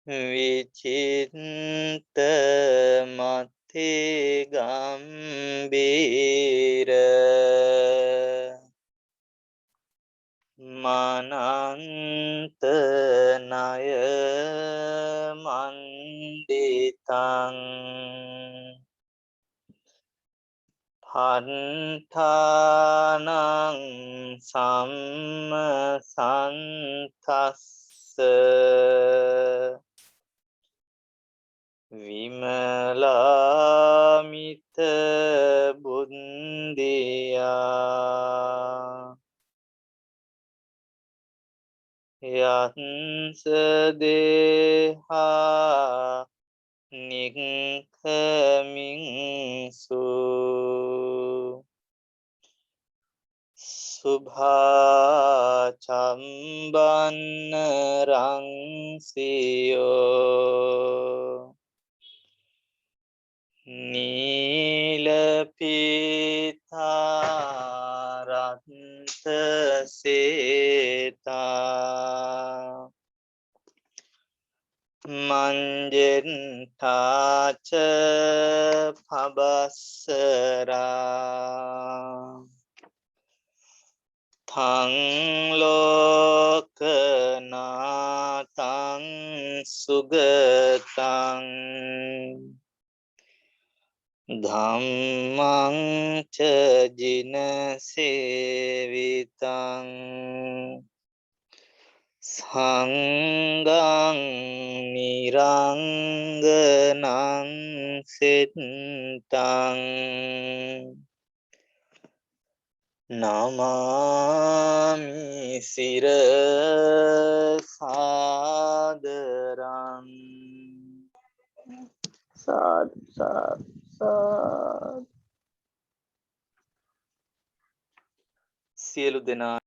විචින්ත මති ගම්බීර මනන්ත නය මන්දිතං පන්ඨානං සම්මසන්තස්ස විමලාමිත බුන්දියා යත්ස දේහා නික්ඛමින්සු සුභාචම්බන්න රංසියෝ නීලපීතාරත්සේතා මංජෙන්ඨාච පබස්සරා තං ලෝකනාතං සුගතං ධම්මං ච ජින සේවිතං සංඝං නිරංගනං සෙත්තං නමාමි සිරසාදරං සාදු සාදු සාදු. සියලු දෙනා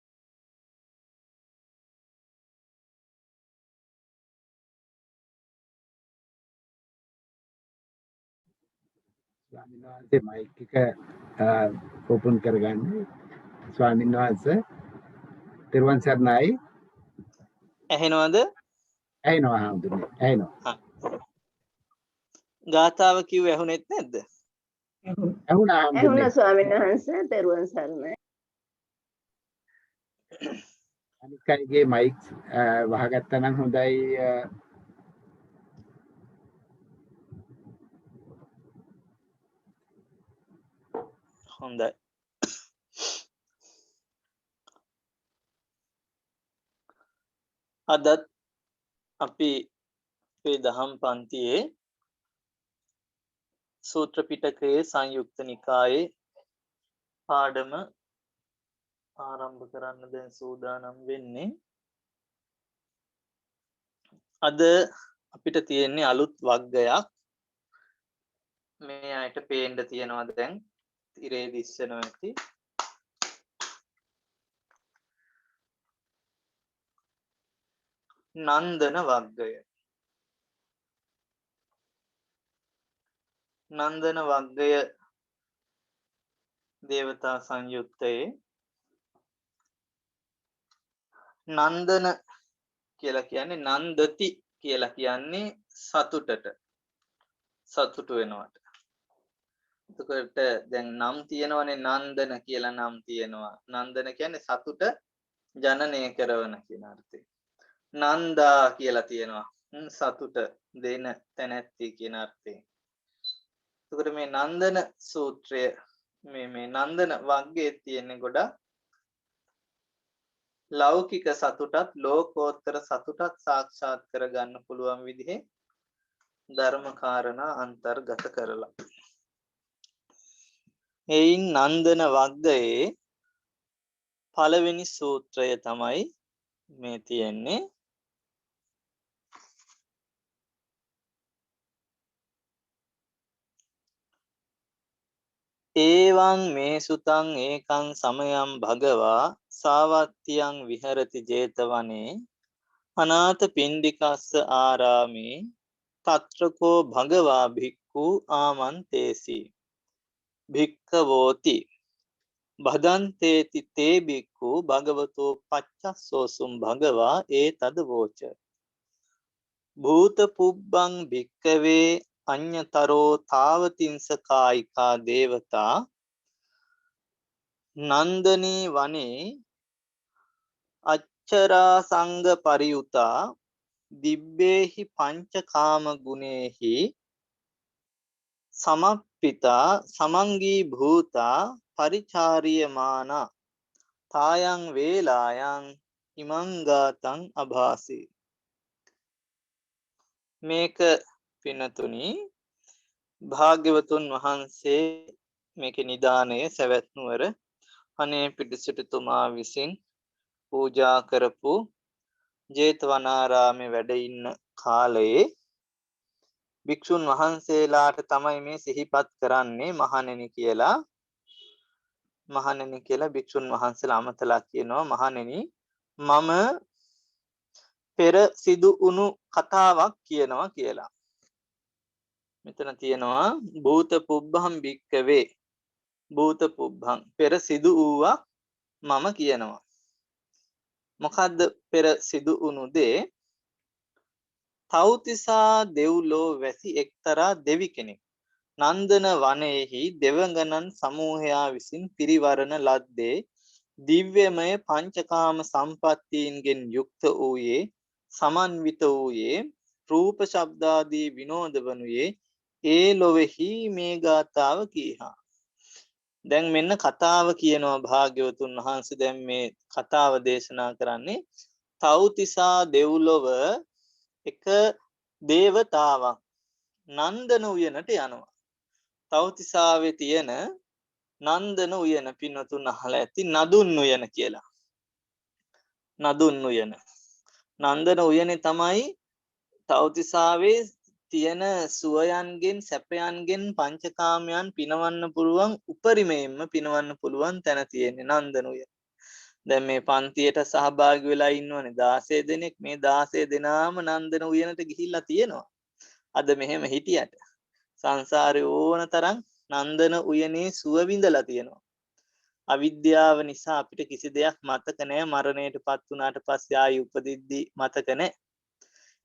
ස්වාමීන් වහන්සේ මයික් එක ඕපන් කරගන්න. ස්වාමීන් වහන්සේ තෙරුවන් සරණයි. ඇහෙනවද? ඇහෙනවා හඳුනේ. ඇහෙනවා. ගාථාව කිව්ව ඇහුනෙත් නැද්ද? ඇහුණා හඳුනේ. ඇහුණා ස්වාමීන් වහන්සේ තෙරුවන් සරණයි. අනිත් අයගේ මයික් වහගත්තා නම් හොඳයි. හොඳයි. අදත් අපි මේ දහම් පන්තියේ සූත්‍ර පිටකයේ සංයුක්ත නිකායේ පාඩම ආරම්භ කරන්න දැන් සූදානම් වෙන්නේ. අද අපිට තියෙන්නේ අලුත් වග්ගයක්. මේ අයට පේන්න තියෙනවා දැන් ඉරේ දිස්සනවා ඇති. නන්දන වග්ගය. නන්දන වග්ගය දේවතා සංයුත්තයේ නන්දන කියලා කියන්නේ නන්දති කියලා කියන්නේ සතුටට සතුටු වෙනවට. එතකොට දැන් නම් තියෙනවනේ නන්දන කියලා නම් තියෙනවා. නන්දන කියන්නේ සතුට ජනනය කරන කියන අර්ථය. නන්දා කියලා තියෙනවා සතුට දෙන තැනැත්ති කියන අර්ථය. එතකොට මේ නන්දන සූත්‍රය මේ නන්දන වග්ගයේ තියෙන ගොඩක් ලෞකික සතුටත් ලෝකෝත්තර සතුටත් සාක්ෂාත් කරගන්න පුළුවන් විදිහේ ධර්ම කාරණා අන්තර්ගත කරලා. එයින් නන්දන වග්ගයේ පළවෙනි සූත්‍රය තමයි මේ තියෙන්නේ. ඒවං මේ සුතං ඒකං සමයං භගවා සාවත්තියං විහරති 제තවනේ අනාථ පිණ්ඩිකස්ස ආරාමේ තත්‍රකෝ භගවා භික්ඛු ආමන්තේසි භික්ඛවෝති බදන්තේති තේ භික්ඛු භගවතෝ පච්චස්සෝසුම් භගවා ඒ තද වෝච. භූත පුබ්බං භික්කවේ අඤ්ඤතරෝ තාවතින්ස කායිකා දේවතා නන්දනී වනේ අච්චරා සංග පරියුතා දිබ්බේහි පංචකාම ගුණේහි සමප්පිතා සමංගී භූතා පරිචාරියමාන තායං වේලායන් ඉමංගාතං අභාසී. මේක පිනතුනි භාග්‍යවතුන් වහන්සේ මේක නිදානය සවැත් නුවර අනේ පිටිසිටුතුමා විසින් පූජා කරපු ජේතවනාරාමේ වැඩ ඉන්න කාලයේ භික්ෂුන් වහන්සේලාට තමයි මේ සිහිපත් කරන්නේ මහණෙනි කියලා. මහණෙනි කියලා භික්ෂුන් වහන්සේලා අමතලා කියනවා මහණෙනි මම පෙර සිදු වුණු කතාවක් කියනවා කියලා. මෙතන තියෙනවා භූත පුබ්බහම් භික්කවේ. භූත පුබ්බහම් පෙර සිදු වූවා මම කියනවා. මොකද්ද පෙර සිදු වුණු දේ? තව්තිසා දෙව්ලෝ වැසි එක්තරා දෙවි කෙනෙක් නන්දන වනයේහි දෙවඟනන් සමූහයා විසින් පිරිවරණ ලද්දේ දිව්‍යමය පංචකාම සම්පත්තීන්ගෙන් යුක්ත වූයේ සමන්විත වූයේ රූප ශබ්දාදී විනෝද වනුයේ ඒ ලොවෙහි මේ ගාථාව කීහා. දැන් මෙන්න කතාව කියනවා භාග්‍යවතුන් වහන්සේ. දැන් මේ කතාව දේශනා කරන්නේ තව්තිසා දෙව්ලොව එක දේවතාවක් නන්දන උයනට යනවා. තව්තිසාවේ තියෙන නන්දන උයන පින්නතුන් අහලා ඇති නදුන් උයන කියලා. නදුන් උයන. නන්දන උයනේ තමයි තව්තිසාවේ තියෙන සුවයන්ගෙන් සැපයන්ගෙන් පංචකාමයන් පිනවන්න පුළුවන් උපරිමයෙන්ම පිනවන්න පුළුවන් තැන තියෙන්නේ නන්දන උයන. දැන් මේ පන්තියට සහභාගී වෙලා ඉන්නවනේ 16 දෙනෙක්. මේ 16 දෙනාම නන්දන උයනට ගිහිල්ලා තියෙනවා. අද මෙහෙම හිටියට සංසාරේ ඕන තරම් නන්දන උයනේ සුව විඳලා තියෙනවා. අවිද්‍යාව නිසා අපිට කිසි දෙයක් මතක නැහැ. මරණයටපත් වුණාට පස්සේ ආයි උපදිද්දි මතක නැහැ.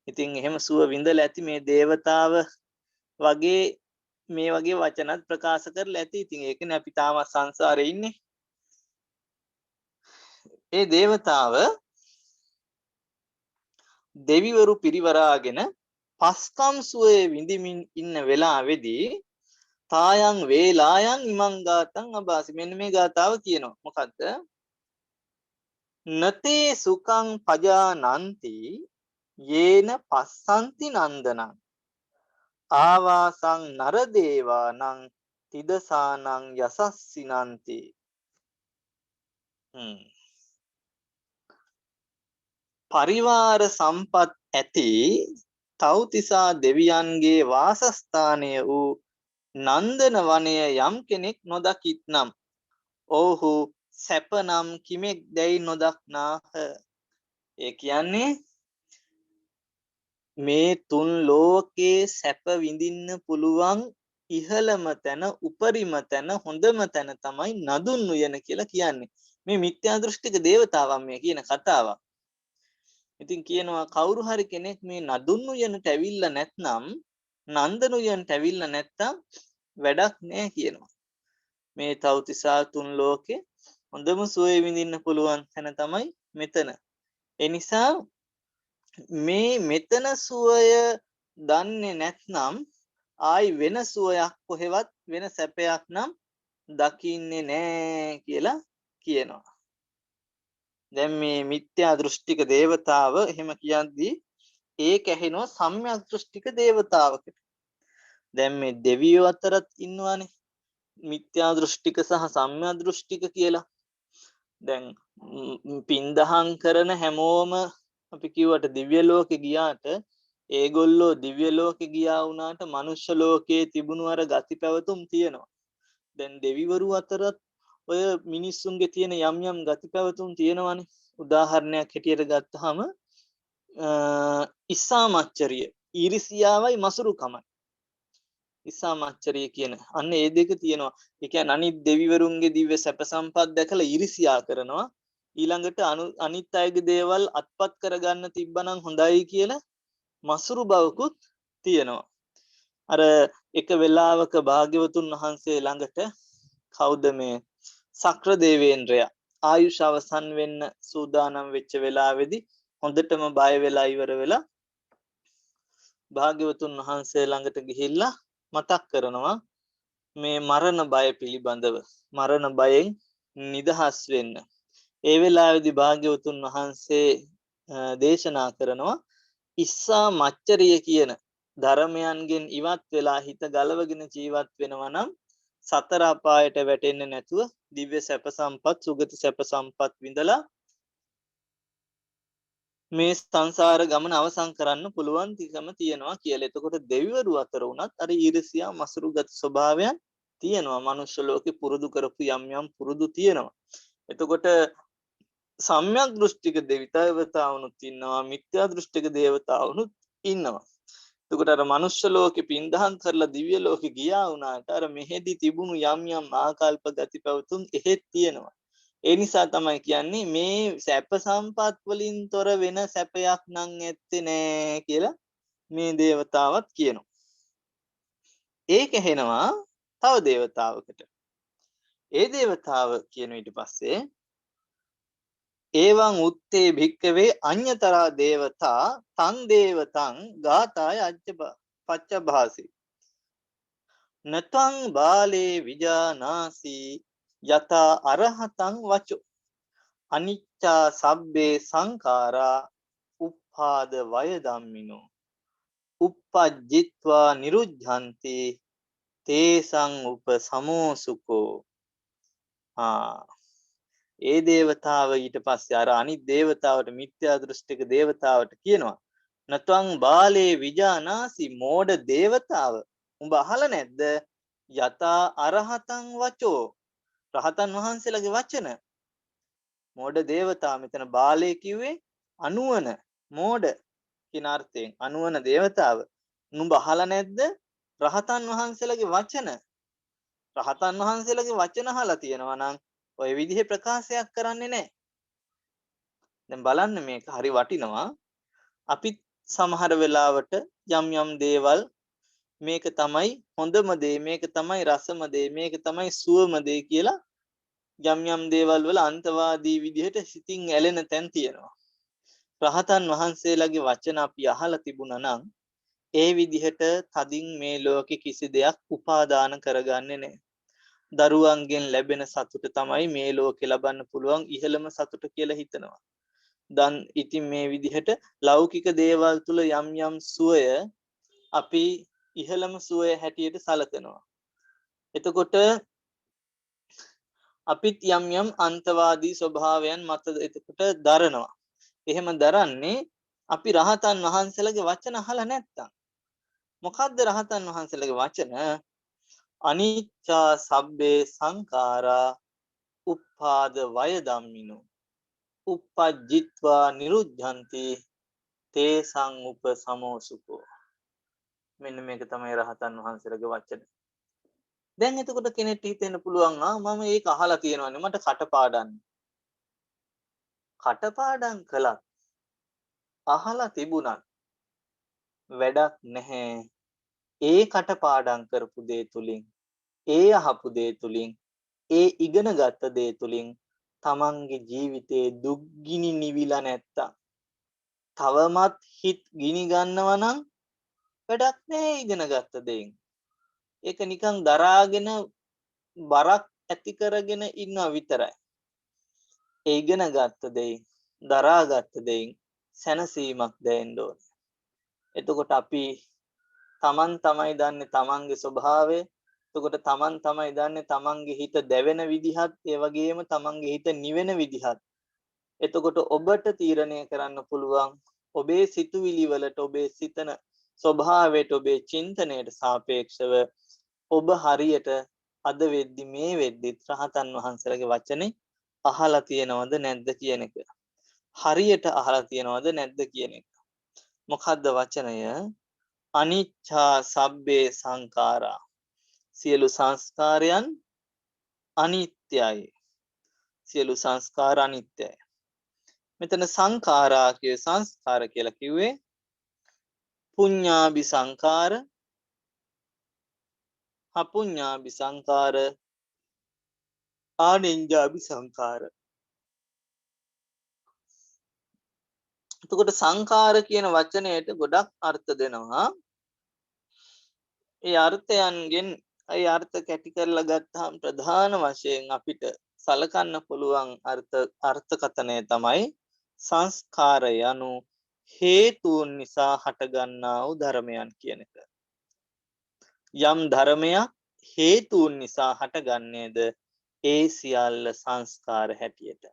ඉතින් එහෙම සුව විඳලා ඇති මේ දේවතාව වගේ මේ වගේ වචනත් ප්‍රකාශ කරලා ඇති. ඉතින් ඒකනේ අපි තාම සංසාරේ ඉන්නේ. ඒ දේවතාව දෙවිවරු පිරිවරාගෙන පස්කම් සුවේ විඳිමින් ඉන්න වෙලාවේදී තායන් වේලායන් ඉමං ගාතං අබාසි. මෙන්න මේ ගාතාව කියනවා. මොකද්ද? නතේ සුඛං පජානන්ති යේන පස්සන්ති නන්දනං ආවාසං නර දේවානං තිදසානං යසස්සිනන්ති. පරිවාර සම්පත් ඇති තව්තිසා දෙවියන්ගේ වාසස්ථානය වූ නන්දන වනය යම් කෙනෙක් නොදකිත් නම් ඔහු සැපනම් කිමෙක් දැයි නොදක්නාහ. ඒ කියන්නේ මේ තුන් ලෝකේ සැප විඳින්න පුළුවන් ඉහළම තැන උපරිම තැන හොඳම තැන තමයි නදුන් උයන කියලා කියන්නේ. මේ මිත්‍යා දෘෂ්ටික දේවතාවන් මේ කියන කතාවක්. ඉතින් කියනවා කවුරු හරි කෙනෙක් මේ නදුන් උයනට ඇවිල්ලා නැත්නම් නන්දන උයනට ඇවිල්ලා නැත්නම් වැඩක් නෑ කියනවා. මේ තව්තිසා තුන් ලෝකේ හොඳම සුවය විඳින්න පුළුවන් තැන තමයි මෙතන. ඒ නිසා මේ මෙතන සුවය දන්නේ නැත්නම් ආයි වෙන සුවයක් කොහෙවත් වෙන සැපයක් නම් දකින්නේ නෑ කියලා කියනවා. දැන් මේ මිත්‍යා දෘෂ්ටික දේවතාව එහෙම කියද්දී ඒක ඇහෙනවා සම්‍යක් දෘෂ්ටික දේවතාවකට. දැන් මේ දෙවියෝ අතරත් ඉන්නවානේ මිත්‍යා දෘෂ්ටික සහ සම්‍යක් දෘෂ්ටික කියලා. දැන් පින්දහම් කරන හැමෝම අපි කිව්වට දිව්‍ය ලෝකේ ගියාට ඒගොල්ලෝ දිව්‍ය ලෝකේ ගියා වුණාට මනුෂ්‍ය ලෝකයේ තිබුණු අර ගති පැවතුම් තියෙනවා. දැන් දෙවිවරු අතරත් ඔය මිනිස්සුන්ගේ තියෙන යම් යම් ගති පැවතුම් තියෙනවානේ. උදාහරණයක් හැටියට ගත්තාම ඉස්සාමච්චරිය ඊර්ෂියාවයි මසුරුකමයි. ඉස්සාමච්චරිය කියන අන්න ඒ දෙක තියෙනවා. ඒ කියන්නේ අනිත් දෙවිවරුන්ගේ දිව්‍ය සැප සම්පත් දැකලා ඊර්ෂියා කරනවා. ඊළඟට අනිත් අයගේ දේවල් අත්පත් කරගන්න තිබ්බනම් හොඳයි කියලා මසුරු බවකුත් තියෙනවා. අර එක වෙලාවක භාග්‍යවතුන් වහන්සේ ළඟට කවුද මේ සක්‍ර දේවේන්ද්‍රයා ආයුෂ අවසන් වෙන්න සූදානම් වෙච්ච වෙලාවේදී හොඳටම බය වෙලා ඉවර වෙලා භාග්‍යවතුන් වහන්සේ ළඟට ගිහිල්ලා මතක් කරනවා මේ මරණ බය පිළිබඳව මරණ බයෙන් නිදහස් වෙන්න. ඒ වෙලාවේදී භාග්‍යවතුන් වහන්සේ දේශනා කරනවා ඉස්සා මච්චරිය කියන ධර්මයන්ගෙන් ඉවත් වෙලා හිත ගලවගෙන ජීවත් වෙනවා නම් සතර අපායට වැටෙන්නේ නැතුව දිව්‍ය සැප සම්පත් සුගති සැප සම්පත් විඳලා මේ සංසාර ගමන අවසන් කරන්න පුළුවන් තිකම තියෙනවා කියලා. එතකොට දෙවිවරු අතර උනත් අර ඊර්ෂියා මසුරුගත ස්වභාවයන් තියෙනවා. මනුෂ්‍ය ලෝකේ පුරුදු කරපු යම් යම් පුරුදු තියෙනවා. එතකොට සම්‍යක් දෘෂ්ටික දෙවිතාවුනුත් ඉන්නවා, මිත්‍යා දෘෂ්ටික දේවතාවුනුත් ඉන්නවා. එතකොට අර මනුෂ්‍ය ලෝකේ පින්දහම් කරලා දිව්‍ය ලෝකෙ ගියා වුණාට අර මෙහෙදි තිබුණු යම් යම් ආකල්ප ගති පැවතුම් එහෙත් තියෙනවා. ඒ නිසා තමයි කියන්නේ මේ සැප සම්පත් වලින් තොර වෙන සැපයක් නම් ඇත්තේ නෑ කියලා මේ දේවතාවත් කියනවා. ඒක එහෙනවා තව දේවතාවකට. ඒ දේවතාව කියන ඊට පස්සේ එවං උත්තේ භික්කවේ අඤ්‍යතරා දේවතා තං දේවතං ගාතාය පච්චභාසි නතං බාලේ විජානාසි යතා අරහතං වචෝ අනිච්චා සබ්බේ සංඛාරා උප්පාද වය ධම්මිනෝ uppajjitva niruddhanti තේසං උපසමෝසුකෝ. ඒ දේවතාව ඊට පස්සේ අර අනිත් දේවතාවට මිත්‍යා දෘෂ්ටික දේවතාවට කියනවා නත්වං බාලේ විජානාසි මෝඩ දේවතාව උඹ අහලා නැද්ද යතා අරහතං වචෝ රහතන් වහන්සේලාගේ වචන. මෝඩ දේවතාව මෙතන බාලේ කිව්වේ අනුවන මෝඩ කියන අර්ථයෙන් අනුවන දේවතාව. නුඹ අහලා නැද්ද රහතන් වහන්සේලාගේ වචන. රහතන් වහන්සේලාගේ වචන අහලා තියෙනවා නම් ඔය විදිහේ ප්‍රකාශයක් කරන්නේ නැහැ. දැන් බලන්න මේක හරි වටිනවා. අපි සමහර වෙලාවට යම් යම් දේවල් මේක තමයි හොඳම දේ, මේක තමයි රසම දේ, මේක තමයි සුවම දේ කියලා යම් යම් දේවල් වල අන්තවාදී විදිහට සිතින් ඇලෙන තැන් තියෙනවා. රහතන් වහන්සේලාගේ වචන අපි අහලා තිබුණා නම් ඒ විදිහට තදින් මේ ලෝකේ කිසි දෙයක් උපාදාන කරගන්නේ නැහැ. දරුවන්ගෙන් ලැබෙන සතුට තමයි මේ ලෝකේ ලබන්න පුළුවන් ඉහළම සතුට කියලා හිතනවා. දැන් ඉතින් මේ විදිහට ලෞකික දේවල් තුල යම් යම් සුවය අපි ඉහළම සුවය හැටියට සලකනවා. එතකොට අපිත් යම් යම් අන්තවාදී ස්වභාවයන් මත එතකොට දරනවා. එහෙම දරන්නේ අපි රහතන් වහන්සේලාගේ වචන අහලා නැත්තම්. මොකද්ද රහතන් වහන්සේලාගේ වචන? අනිච්චා සබ්බේ සංඛාරා උප්පාද වය ධම්මිනෝ uppajjitva niruddhanti තේසං උපසමෝසුකෝ. මෙන්න මේක තමයි රහතන් වහන්සේලාගේ වචන. දැන් එතකොට කෙනෙක්ට හිතෙන්න පුළුවන් මම ඒක අහලා තියෙනවානේ මට කටපාඩම්. කටපාඩම් කළා අහලා තිබුණත් වැඩක් නැහැ. ඒ කටපාඩම් කරපු දේ තුලින් ඒ අහපු දේ තුලින් ඒ ඉගෙන ගත්ත දේ තුලින් තමන්ගේ ජීවිතේ දුක්ගිනි නිවිලා නැත්තම් තවමත් හිත ගිනි ගන්නවා නම් වැඩක් නැහැ ඉගෙන ගත්ත දෙයින්. ඒක නිකන් දරාගෙන බරක් ඇති කරගෙන ඉන්නවා විතරයි. ඒ ඉගෙන ගත්ත දෙයින් දරාගත්ත දෙයින් සැනසීමක් දැනෙන්න ඕනේ. එතකොට අපි තමන් තමයි දන්නේ තමන්ගේ ස්වභාවය. එතකොට තමන් තමයි දන්නේ තමන්ගේ හිත දැවෙන විදිහත් ඒ වගේම තමන්ගේ හිත නිවෙන විදිහත්. එතකොට ඔබට තීරණය කරන්න පුළුවන් ඔබේ සිතුවිලි වලට ඔබේ සිතන ස්වභාවයට ඔබේ චින්තනයට සාපේක්ෂව ඔබ හරියට අද වෙද්දි මේ වෙද්දි රහතන් වහන්සේලාගේ වචනේ අහලා තියෙනවද නැද්ද කියන එක. හරියට අහලා තියෙනවද නැද්ද කියන එක. මොකද්ද වචනය? අනිච්චා සබ්බේ සංඛාරා. සියලු සංස්කාරයන් අනිත්‍යයි. සියලු සංස්කාර අනිත්‍යයි. මෙතන සංඛාරා කියේ සංස්කාර කියලා කිව්වේ පුඤ්ඤාභි සංකාර අපුඤ්ඤාභි සංකාර ආනිඤ්ඤාභි සංකාර. එතකොට සංකාර කියන වචනයට ගොඩක් අර්ථ දෙනවා. ඒ අර්ථයන්ගෙන් ඒ අර්ථ කැටි කරලා ගත්තාම ප්‍රධාන වශයෙන් අපිට සලකන්න පුළුවන් අර්ථකථනය තමයි සංස්කාරය යනු හේතුන් නිසා හටගන්නා වූ ධර්මයන් කියන එක. යම් ධර්මයක් හේතුන් නිසා හටගන්නේද ඒ සියල්ල සංස්කාර හැටියට.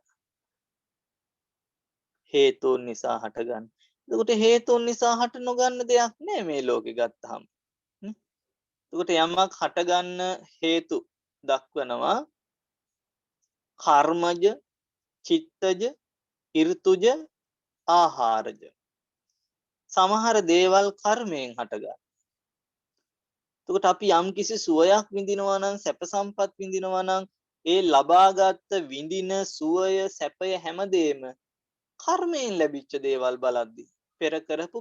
හේතුන් නිසා හටගන්න. එතකොට හේතුන් නිසා හට නොගන්න දෙයක් නෑ මේ ලෝකෙ ගත්තාම. එතකොට යමක් හටගන්න හේතු දක්වනවා කර්මජ, චිත්තජ, ඍතුජ, ආහාරජ. සමහර දේවල් කර්මයෙන් හටගන්න. එතකොට අපි යම් කිසි සුවයක් විඳිනවා නම් සැප සම්පත් විඳිනවා නම් ඒ ලබාගත් විඳින සුවය සැපය හැමදේම කර්මයෙන් ලැබිච්ච දේවල් බලද්දී පෙර කරපු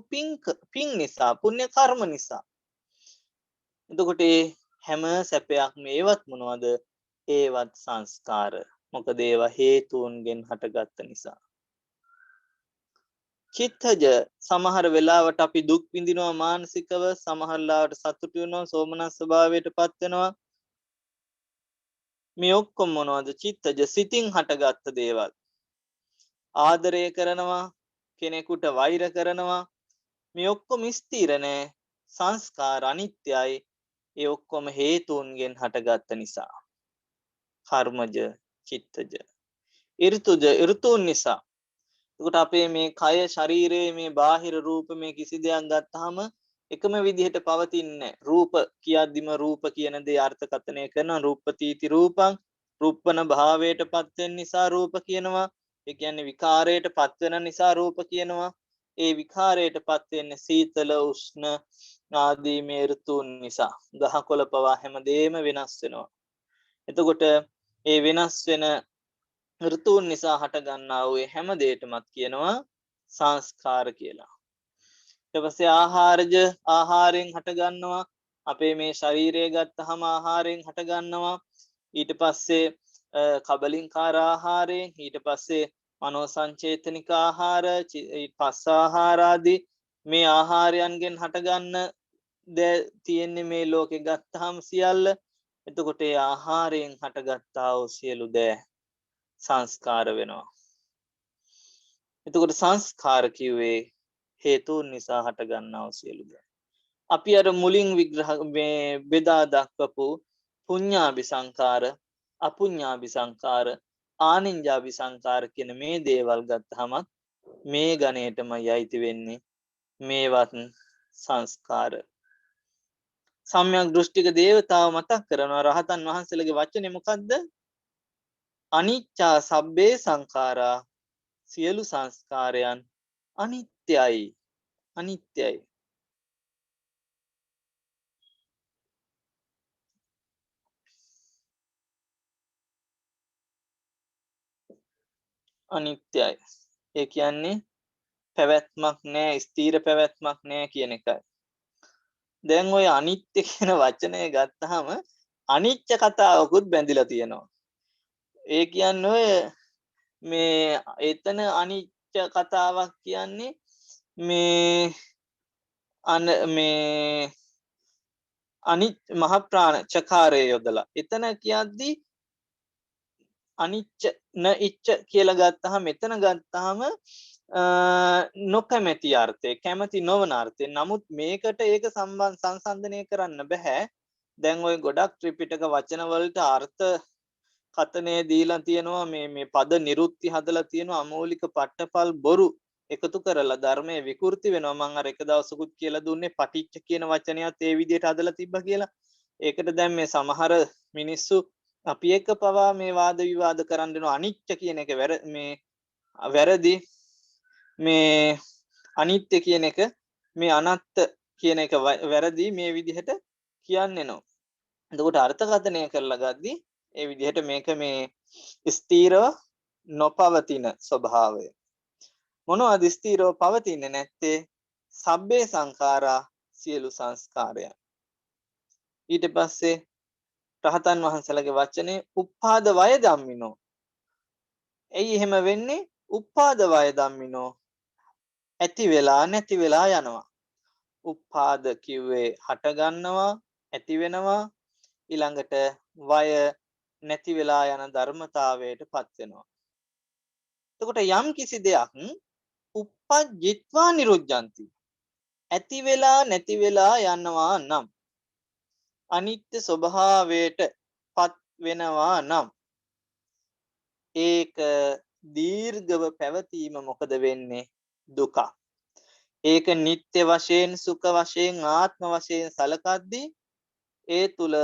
පින් නිසා පුණ්‍ය කර්ම නිසා. එතකොට හැම සැපයක්ම ඒවත් මොනවද? ඒවත් සංස්කාර. මොකද ඒවා හේතුන්ගෙන් හටගත්ත නිසා. චිත්තජ සමහර වෙලාවට අපි දුක් විඳිනවා මානසිකව, සමහර වෙලාවට සතුටු වෙනවා, සෝමනස් ස්වභාවයට පත් වෙනවා. මේ ඔක්කොම මොනවද? චිත්තජ සිතින් හටගත්ත දේවල්. ආදරය කරනවා, කෙනෙකුට වෛර කරනවා. මේ ඔක්කොම ස්ථිර නෑ. සංස්කාර අනිත්‍යයි. ඒ ඔක්කොම හේතුන්ගෙන් හටගත්ත නිසා. කර්මජ, චිත්තජ. ඍතුජ ඍතුන් නිසා. එතකොට අපේ මේ කය ශරීරයේ මේ බාහිර රූප මේ කිසි දෙයක් ගත්තාම එකම විදිහට පවතින්නේ. රූප කියද්දිම රූප කියන දේ අර්ථකථනය කරන රූපතීති රූපං රූපන භාවයට පත් වෙන නිසා රූප කියනවා. ඒ කියන්නේ විකාරයට පත් වෙන නිසා රූප කියනවා. ඒ විකාරයට පත් වෙන්නේ සීතල උෂ්ණ ආදී මේ ඍතුන් නිසා. ගහකොළ පවා හැමදේම වෙනස් වෙනවා. එතකොට ඒ වෙනස් වෙන ඍතුන් නිසා හටගන්නා වූ හැම දෙයකටමත් කියනවා සංස්කාර කියලා. ඊට පස්සේ ආහාරජ ආහාරයෙන් හටගන්නවා. අපේ මේ ශරීරය ගත්තහම ආහාරයෙන් හටගන්නවා. ඊට පස්සේ කබලින්කාර ආහාරයෙන්, ඊට පස්සේ මනෝ සංචේතනික ආහාර, පස්ස ආහාර ආදී මේ ආහාරයන්ගෙන් හටගන්න තියෙන්නේ මේ ලෝකෙ ගත්තාම සියල්ල. එතකොට ඒ ආහාරයෙන් හටගත්තා වූ සියලු දෑ සංස්කාර වෙනවා. එතකොට සංස්කාර කිව්වේ හේතුන් නිසා හටගන්නා වූ සියලු දෑ. අපි අර මුලින් විග්‍රහ මේ බෙදා දක්වපු පුඤ්ඤාභි සංකාර, අපුඤ්ඤාභි සංකාර, ආනිඤ්ඤාභි සංකාර කියන මේ දේවල් ගත්තහම මේ ගණයටමයි අයිති වෙන්නේ. මේවත් සංස්කාර. සම්‍යක් දෘෂ්ටික දේවතාව මතක් කරනවා රහතන් වහන්සේලගේ වචනේ මොකද්ද? අනිච්චා සබ්බේ සංඛාරා, සියලු සංස්කාරයන් අනිත්‍යයි. අනිත්‍යයි. අනිත්‍යයි. ඒ කියන්නේ පැවැත්මක් නෑ, ස්ථීර පැවැත්මක් නෑ කියන එකයි. දැන් ওই අනිත්‍ය කියන වචනය ගත්තාම අනිච්ච කතාවකුත් බැඳිලා තියෙනවා. ඒ කියන්නේ ඔය මේ එතන අනිච්ච කතාවක් කියන්නේ මේ අනිත් මහ ප්‍රාණ චකාරය යොදලා. එතන කියද්දී අනිච්ච න ඉච්ච කියලා ගත්තාම මෙතන ගත්තාම නොකමැති අර්ථය, කැමැති නොවන අර්ථය. නමුත් මේකට ඒක සංසන්දනය කරන්න බෑ. දැන් ওই ගොඩක් ත්‍රිපිටක වචන වලට අර්ථ කතනේ දීලා තියෙනවා, මේ පද නිරුක්ති හදලා තියෙනවා, අමෝලික පට්ටපල් බොරු එකතු කරලා ධර්මයේ විකෘති වෙනවා. මම අර එක දවසකුත් කියලා දුන්නේ පටිච්ච කියන වචනයත් ඒ විදිහට හදලා තිබ්බා කියලා. ඒකට දැන් මේ සමහර මිනිස්සු අපි එක්ක පවා මේ වාද විවාද කරන්න දෙනවා. අනිච්ච කියන එක වැරදි, මේ අනිත්‍ය කියන එක, මේ අනත්ත කියන එක වැරදි, මේ විදිහට කියන්නේ නෝ. එතකොට අර්ථකථනය කරලා ගද්දී ඒ විදිහට මේක මේ ස්ථීරව නොපවතින ස්වභාවය. මොනවද ස්ථීරව පවතින්නේ නැත්තේ? සබ්බේ සංඛාරා සියලු සංස්කාරයන්. ඊට පස්සේ රහතන් වහන්සේලාගේ වචනේ උප්පාද වය ධම්මිනෝ. එයි එහෙම වෙන්නේ උප්පාද වය ධම්මිනෝ ඇති වෙලා නැති වෙලා යනවා. උප්පාද කිව්වේ හට ගන්නවා ඇති වෙනවා ඊළඟට වය නැති වෙලා යන ධර්මතාවයට පත් වෙනවා. එතකොට යම් කිසි දෙයක් උප්පජ්ජිත්වා නිරුද්ධಂತಿ ඇති වෙලා නැති වෙලා යනවා නම් අනිත්‍ය ස්වභාවයට පත් වෙනවා නම් ඒක දීර්ඝව පැවතීම මොකද වෙන්නේ දුක. ඒක නিত্য වශයෙන් සුඛ වශයෙන් ආත්ම වශයෙන් සලකද්දී ඒ තුල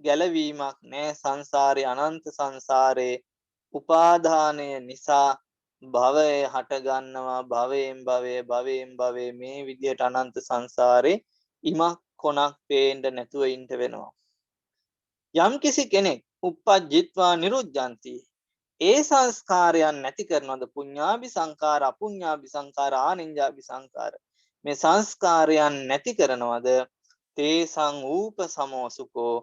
ගැලවීමක් නැහැ. සංසාරේ අනන්ත සංසාරේ උපාදානය නිසා භවය හට ගන්නවා භවයෙන් භවයෙන් භවය මේ විදියට අනන්ත සංසාරේ ඉමක් කොනක් පේන්න නැතුව ඉන්න වෙනවා. යම් කිසි කෙනෙක් උප්පජ්ජිත්වා නිරුද්ධಂತಿ ඒ සංස්කාරයන් නැති කරනවද පුඤ්ඤාභි සංකාර අපුඤ්ඤාභි සංකාර ආනිඤ්ඤාභි සංකාර මේ සංස්කාරයන් නැති කරනවද තේසං ූපසමෝසුකෝ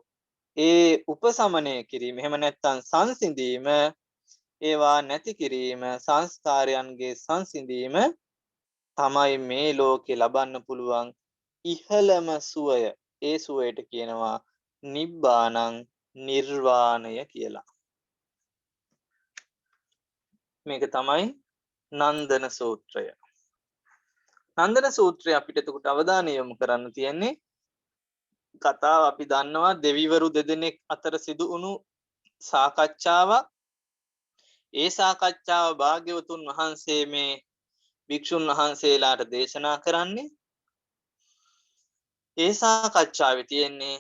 ඒ උපසමනය කිරීම එහෙම නැත්නම් සංසිඳීම ඒවා නැති කිරීම සංස්කාරයන්ගේ සංසිඳීම තමයි මේ ලෝකේ ලබන්න පුළුවන් ඉහළම සුවය. ඒ සුවයට කියනවා නිබ්බානං නිර්වාණය කියලා. මේක තමයි නන්දන සූත්‍රය. නන්දන සූත්‍රය අපිට එතකොට අවධානය යොමු කරන්න තියෙන්නේ කතාව අපි දන්නවා දෙවිවරු දෙදෙනෙක් අතර සිදු වුණු සාකච්ඡාවක්. ඒ සාකච්ඡාව භාග්‍යවතුන් වහන්සේ මේ භික්ෂුන් වහන්සේලාට දේශනා කරන්නේ. ඒ සාකච්ඡාවේ තියෙන්නේ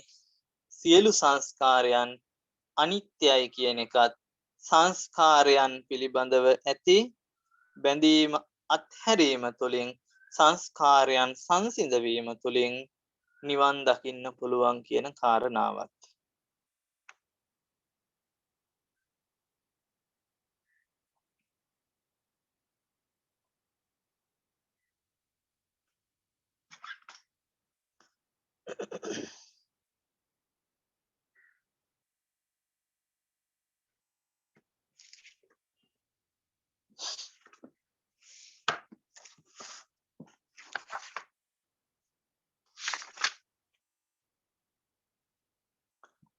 සියලු සංස්කාරයන් අනිත්‍යයි කියන එකත් සංස්කාරයන් පිළිබඳව ඇති බැඳීම අත්හැරීම තුළින් සංස්කාරයන් සංසිඳ වීම තුළින් නිවන් දකින්න පුළුවන් කියන කාරණාවත්.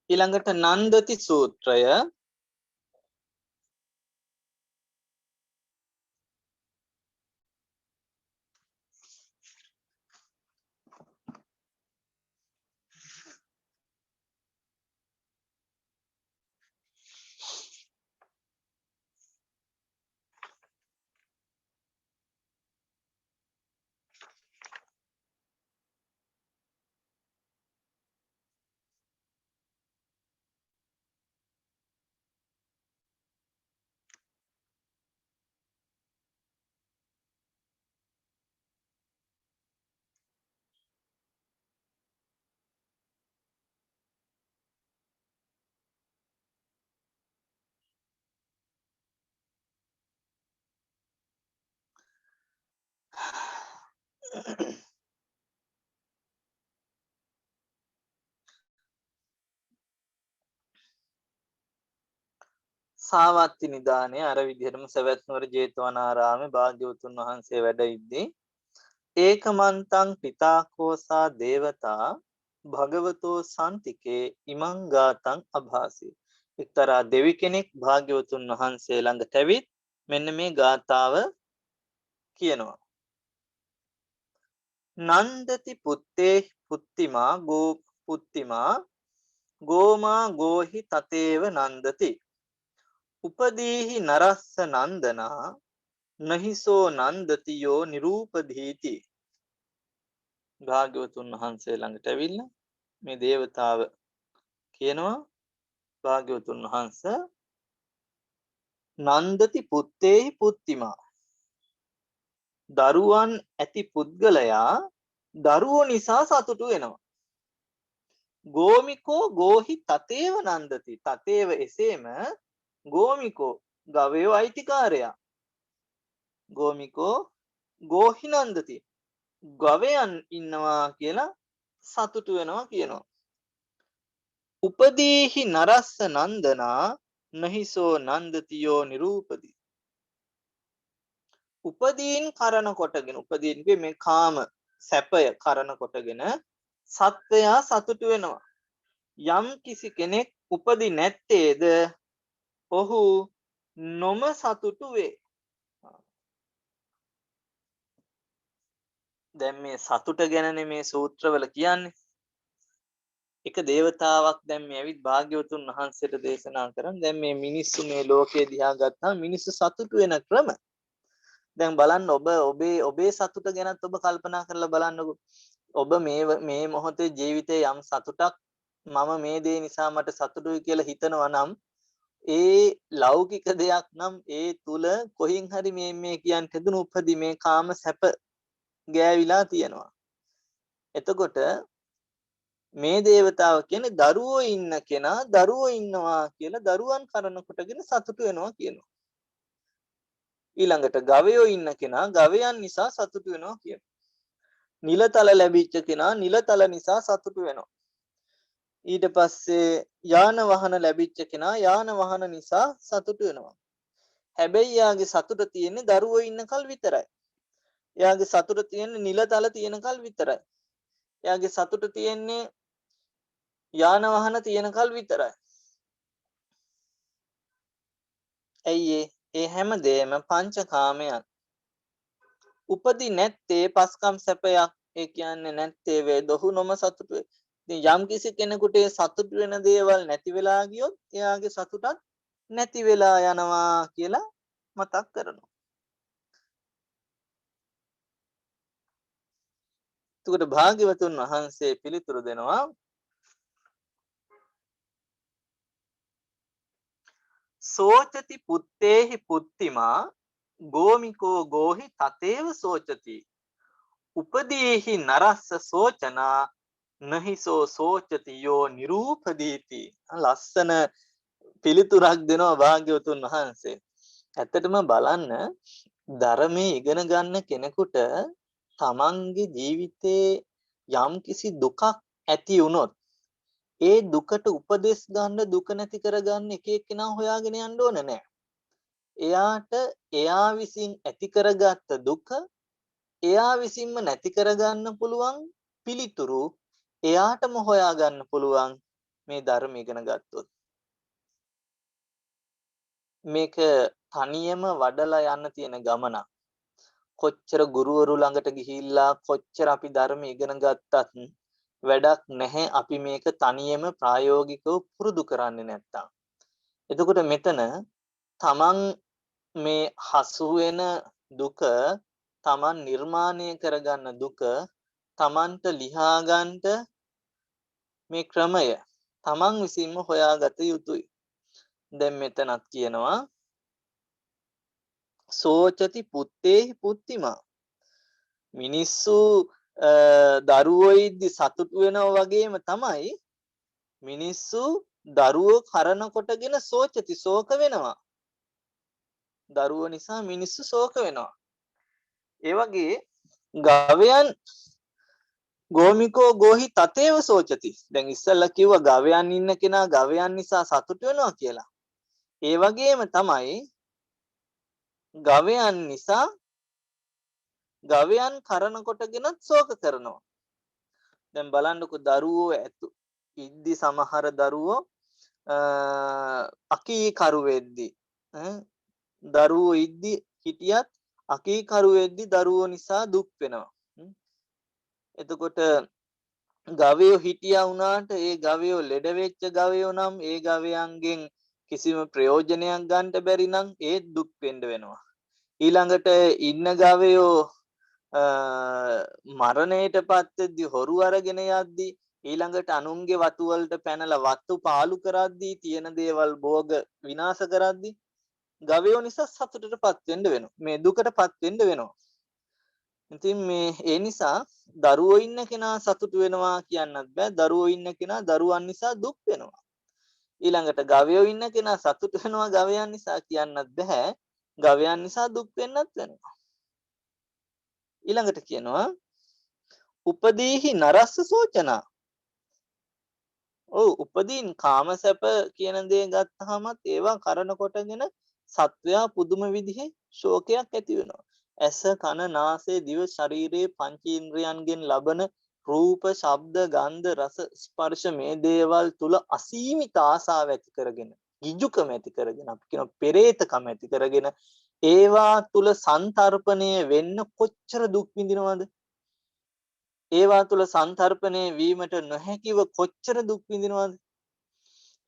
ඊළඟට නන්දති සූත්‍රය සාවත්ති නිදානේ අර විදිහටම සවැත් නුවර ජේතවනාරාමේ භාග්‍යවතුන් වහන්සේ වැඩ ඉද්දී ඒකමන්තං පිතාකෝසා දේවතා භගවතෝ සන්තිකේ ඉමං ගාතං අභාසී. එක්තරා දෙවි කෙනෙක් භාග්‍යවතුන් වහන්සේ ළඟට ඇවිත් මෙන්න මේ ගාථාව කියනවා. නන්දති පුත්තේ පුත්තිමා ගෝ පුත්තිමා ගෝමා ගෝහි තතේව නන්දති උපදීහි නරස්ස නන්දනා නහිසෝ නන්දතියෝ නිරූපදීති. භාග්‍යවතුන් වහන්සේ ළඟට ඇවිල්ලා මේ දේවතාව කියනවා භාග්‍යවතුන් වහන්ස නන්දති පුත්තේහි පුත්තිමා දරුවන් ඇති පුද්ගලයා දරුවෝ නිසා සතුටු වෙනවා. ගෝමිකෝ ගෝහි තතේව නන්දති තතේව එසේම ගෝමිකෝ ගවයෝ අයිතිකාරයා ගෝමිකෝ ගෝහි නන්දති ගවයන් ඉන්නවා කියලා සතුටු වෙනවා කියනවා. උපදීහි නරස්ස නන්දනා නහිසෝ නන්දතියෝ නිරූපදී. උපදීන් කරන කොටගෙන උපදීන්ගේ මේ කාම සැපය කරන කොටගෙන සත්වයා සතුටු වෙනවා. යම් කිසි කෙනෙක් උපදී නැත්තේද ඔහු නොම සතුටු වේ. දැන් මේ සතුට ගැනනේ මේ සූත්‍රවල කියන්නේ. එක දේවතාවක් දැන් මේ ඇවිත් භාග්‍යවතුන් වහන්සේට දේශනා කරන් දැන් මේ මිනිස්සු මේ ලෝකේ දිහා ගත්තාම මිනිස්සු සතුටු වෙන ක්‍රම දැන් බලන්න ඔබේ සතුට ගැනත් ඔබ කල්පනා කරලා බලන්නකෝ. ඔබ මේ මොහොතේ ජීවිතේ යම් සතුටක් මම මේ දේ නිසා මට සතුටුයි කියලා හිතනවා නම් ඒ ලෞකික දෙයක් නම් ඒ තුල කොහින් හරි මේ කියන්න හදුණු උපදී මේ කාම සැප ගෑවිලා තියෙනවා. එතකොට මේ දේවතාව කියන්නේ දරුවෝ ඉන්න කෙනා දරුවෝ ඉන්නවා කියලා දරුවන් කරන කොටගෙන සතුටු වෙනවා කියනවා. ඊළඟට ගවයෝ ඉන්න කෙනා ගවයන් නිසා සතුටු වෙනවා කියනවා. නිලතල ලැබිච්ච කෙනා නිලතල නිසා සතුටු වෙනවා. ඊට පස්සේ යාන වාහන ලැබිච්ච කෙනා යාන වාහන නිසා සතුටු වෙනවා. හැබැයි යාගේ සතුට තියෙන්නේ දරුවෝ ඉන්නකල් විතරයි. යාගේ සතුට තියෙන්නේ නිලතල තියෙනකල් විතරයි. යාගේ සතුට තියෙන්නේ යාන වාහන තියෙනකල් විතරයි. ඇයි ඒ හැමදේම පංචකාමයන්. උපදී නැත්තේ පස්කම් සැපයක්. ඒ කියන්නේ නැත්තේ වේදොහු නොම සතුටු වේ. ඉතින් යම් කිසි කෙනෙකුට සතුටු වෙන දේවල් නැති වෙලා ගියොත් එයාගේ සතුටත් නැති වෙලා යනවා කියලා මතක් කරනවා. එතකොට භාග්‍යවතුන් වහන්සේ පිළිතුරු දෙනවා සෝචති පුත්තේහි පුත්තිමා ගෝමිකෝ ගෝහි තතේව සෝචති උපදීහි නරස්ස සෝචනා නහිසෝ සෝචති යෝ නිරූපදීති. ලස්සන පිළිතුරක් දෙනවා භාග්‍යවතුන් වහන්සේ. ඇත්තටම බලන්න ධර්මයේ ඉගෙන ගන්න කෙනෙකුට තමන්ගේ ජීවිතේ යම් කිසි දුකක් ඇති වුණොත් ඒ දුකට උපදෙස් ගන්න දුක නැති කරගන්න එක එක්කෙනා හොයාගෙන යන්න ඕන නෑ. එයාට එයා විසින් ඇති කරගත්ත දුක එයා විසින්ම නැති කරගන්න පුළුවන් පිළිතුරු එයාටම හොයාගන්න පුළුවන් මේ ධර්ම ඉගෙන ගත්තොත්. මේක තනියම වඩලා යන්න තියෙන ගමනක්. කොච්චර ගුරුවරු ළඟට ගිහිල්ලා කොච්චර අපි ධර්ම ඉගෙන ගත්තත් වැඩක් නැහැ අපි මේක තනියම ප්‍රායෝගිකව පුරුදු කරන්නේ නැත්තම්. එතකොට මෙතන තමන් මේ හසු වෙන දුක තමන් නිර්මාණය කරගන්න දුක තමන්ට ලිහා ගන්නට මේ ක්‍රමය තමන් විසින්ම හොයාගත යුතුයි. දැන් මෙතනත් කියනවා සෝචති පුත්තේහි පුත්තිමා. මිනිස්සු දරුවෝ ඉද්දි සතුටු වෙනවා වගේම තමයි මිනිස්සු දරුවෝ කරන කොටගෙන සෝචති ශෝක වෙනවා. දරුවෝ නිසා මිනිස්සු ශෝක වෙනවා. ඒ වගේ ගවයන් ගෝමිකෝ ගෝහි තතේව සෝචති. දැන් ඉස්සෙල්ලා කිව්වා ගවයන් ඉන්න කෙනා ගවයන් නිසා සතුටු වෙනවා කියලා. ඒ වගේම තමයි ගවයන් නිසා ගවයන් කරන කොටගෙනත් ශෝක කරනවා. දැන් බලන්නකො දරුවෝ ඇතු ඉද්දි සමහර දරුවෝ අකීකරු වෙද්දි දරුවෝ ඉද්දි හිටියත් අකීකරු වෙද්දි දරුවෝ නිසා දුක් වෙනවා. එතකොට ගවයෝ හිටියා වුණාට ඒ ගවයෝ ලෙඩ වෙච්ච ගවයෝ නම් ඒ ගවයන්ගෙන් කිසිම ප්‍රයෝජනයක් ගන්නට බැරි නම් ඒ දුක් වෙන්න වෙනවා. ඊළඟට ඉන්න ගවයෝ මරණයටපත් වෙද්දි හොරු අරගෙන යද්දි ඊළඟට අනුන්ගේ වතු වලට පැනලා වතු පාලු කරද්දී තියෙන දේවල් භෝග විනාශ කරද්දි ගවයෝ නිසා සතුටටපත් වෙන්න වෙනවා. මේ දුකටපත් වෙන්න වෙනවා. ඉතින් මේ ඒ නිසා දරුවෝ ඉන්න කෙනා සතුටු වෙනවා කියන්නත් බෑ. දරුවෝ ඉන්න කෙනා දරුවන් නිසා දුක් වෙනවා. ඊළඟට ගවයෝ ඉන්න කෙනා සතුටු වෙනවා ගවයන් නිසා කියන්නත් බෑ. ගවයන් නිසා දුක් වෙන්නත් වෙනවා. ඊළඟට කියනවා උපදීහි නරස්ස සෝචනා. ඔව් උපදීන් කාමසැප කියන දේ ගත්තාමත් ඒවා කරන කොටගෙන සත්වයා පුදුම විදිහේ ශෝකයක් ඇති වෙනවා. ඇස කන නාසය දිව ශරීරයේ පංචේන්ද්‍රයන්ගෙන් ලබන රූප ශබ්ද ගන්ධ රස ස්පර්ශ මේ දේවල් තුල අසීමිත ආසාව ඇති කරගෙන ගිජුකම ඇති කරගෙන අපි කියන පෙරේතකම ඇති කරගෙන ඒවා තුල සංතරපණය වෙන්න කොච්චර දුක් විඳිනවද? ඒවා තුල සංතරපණය වීමට නොහැකිව කොච්චර දුක් විඳිනවද?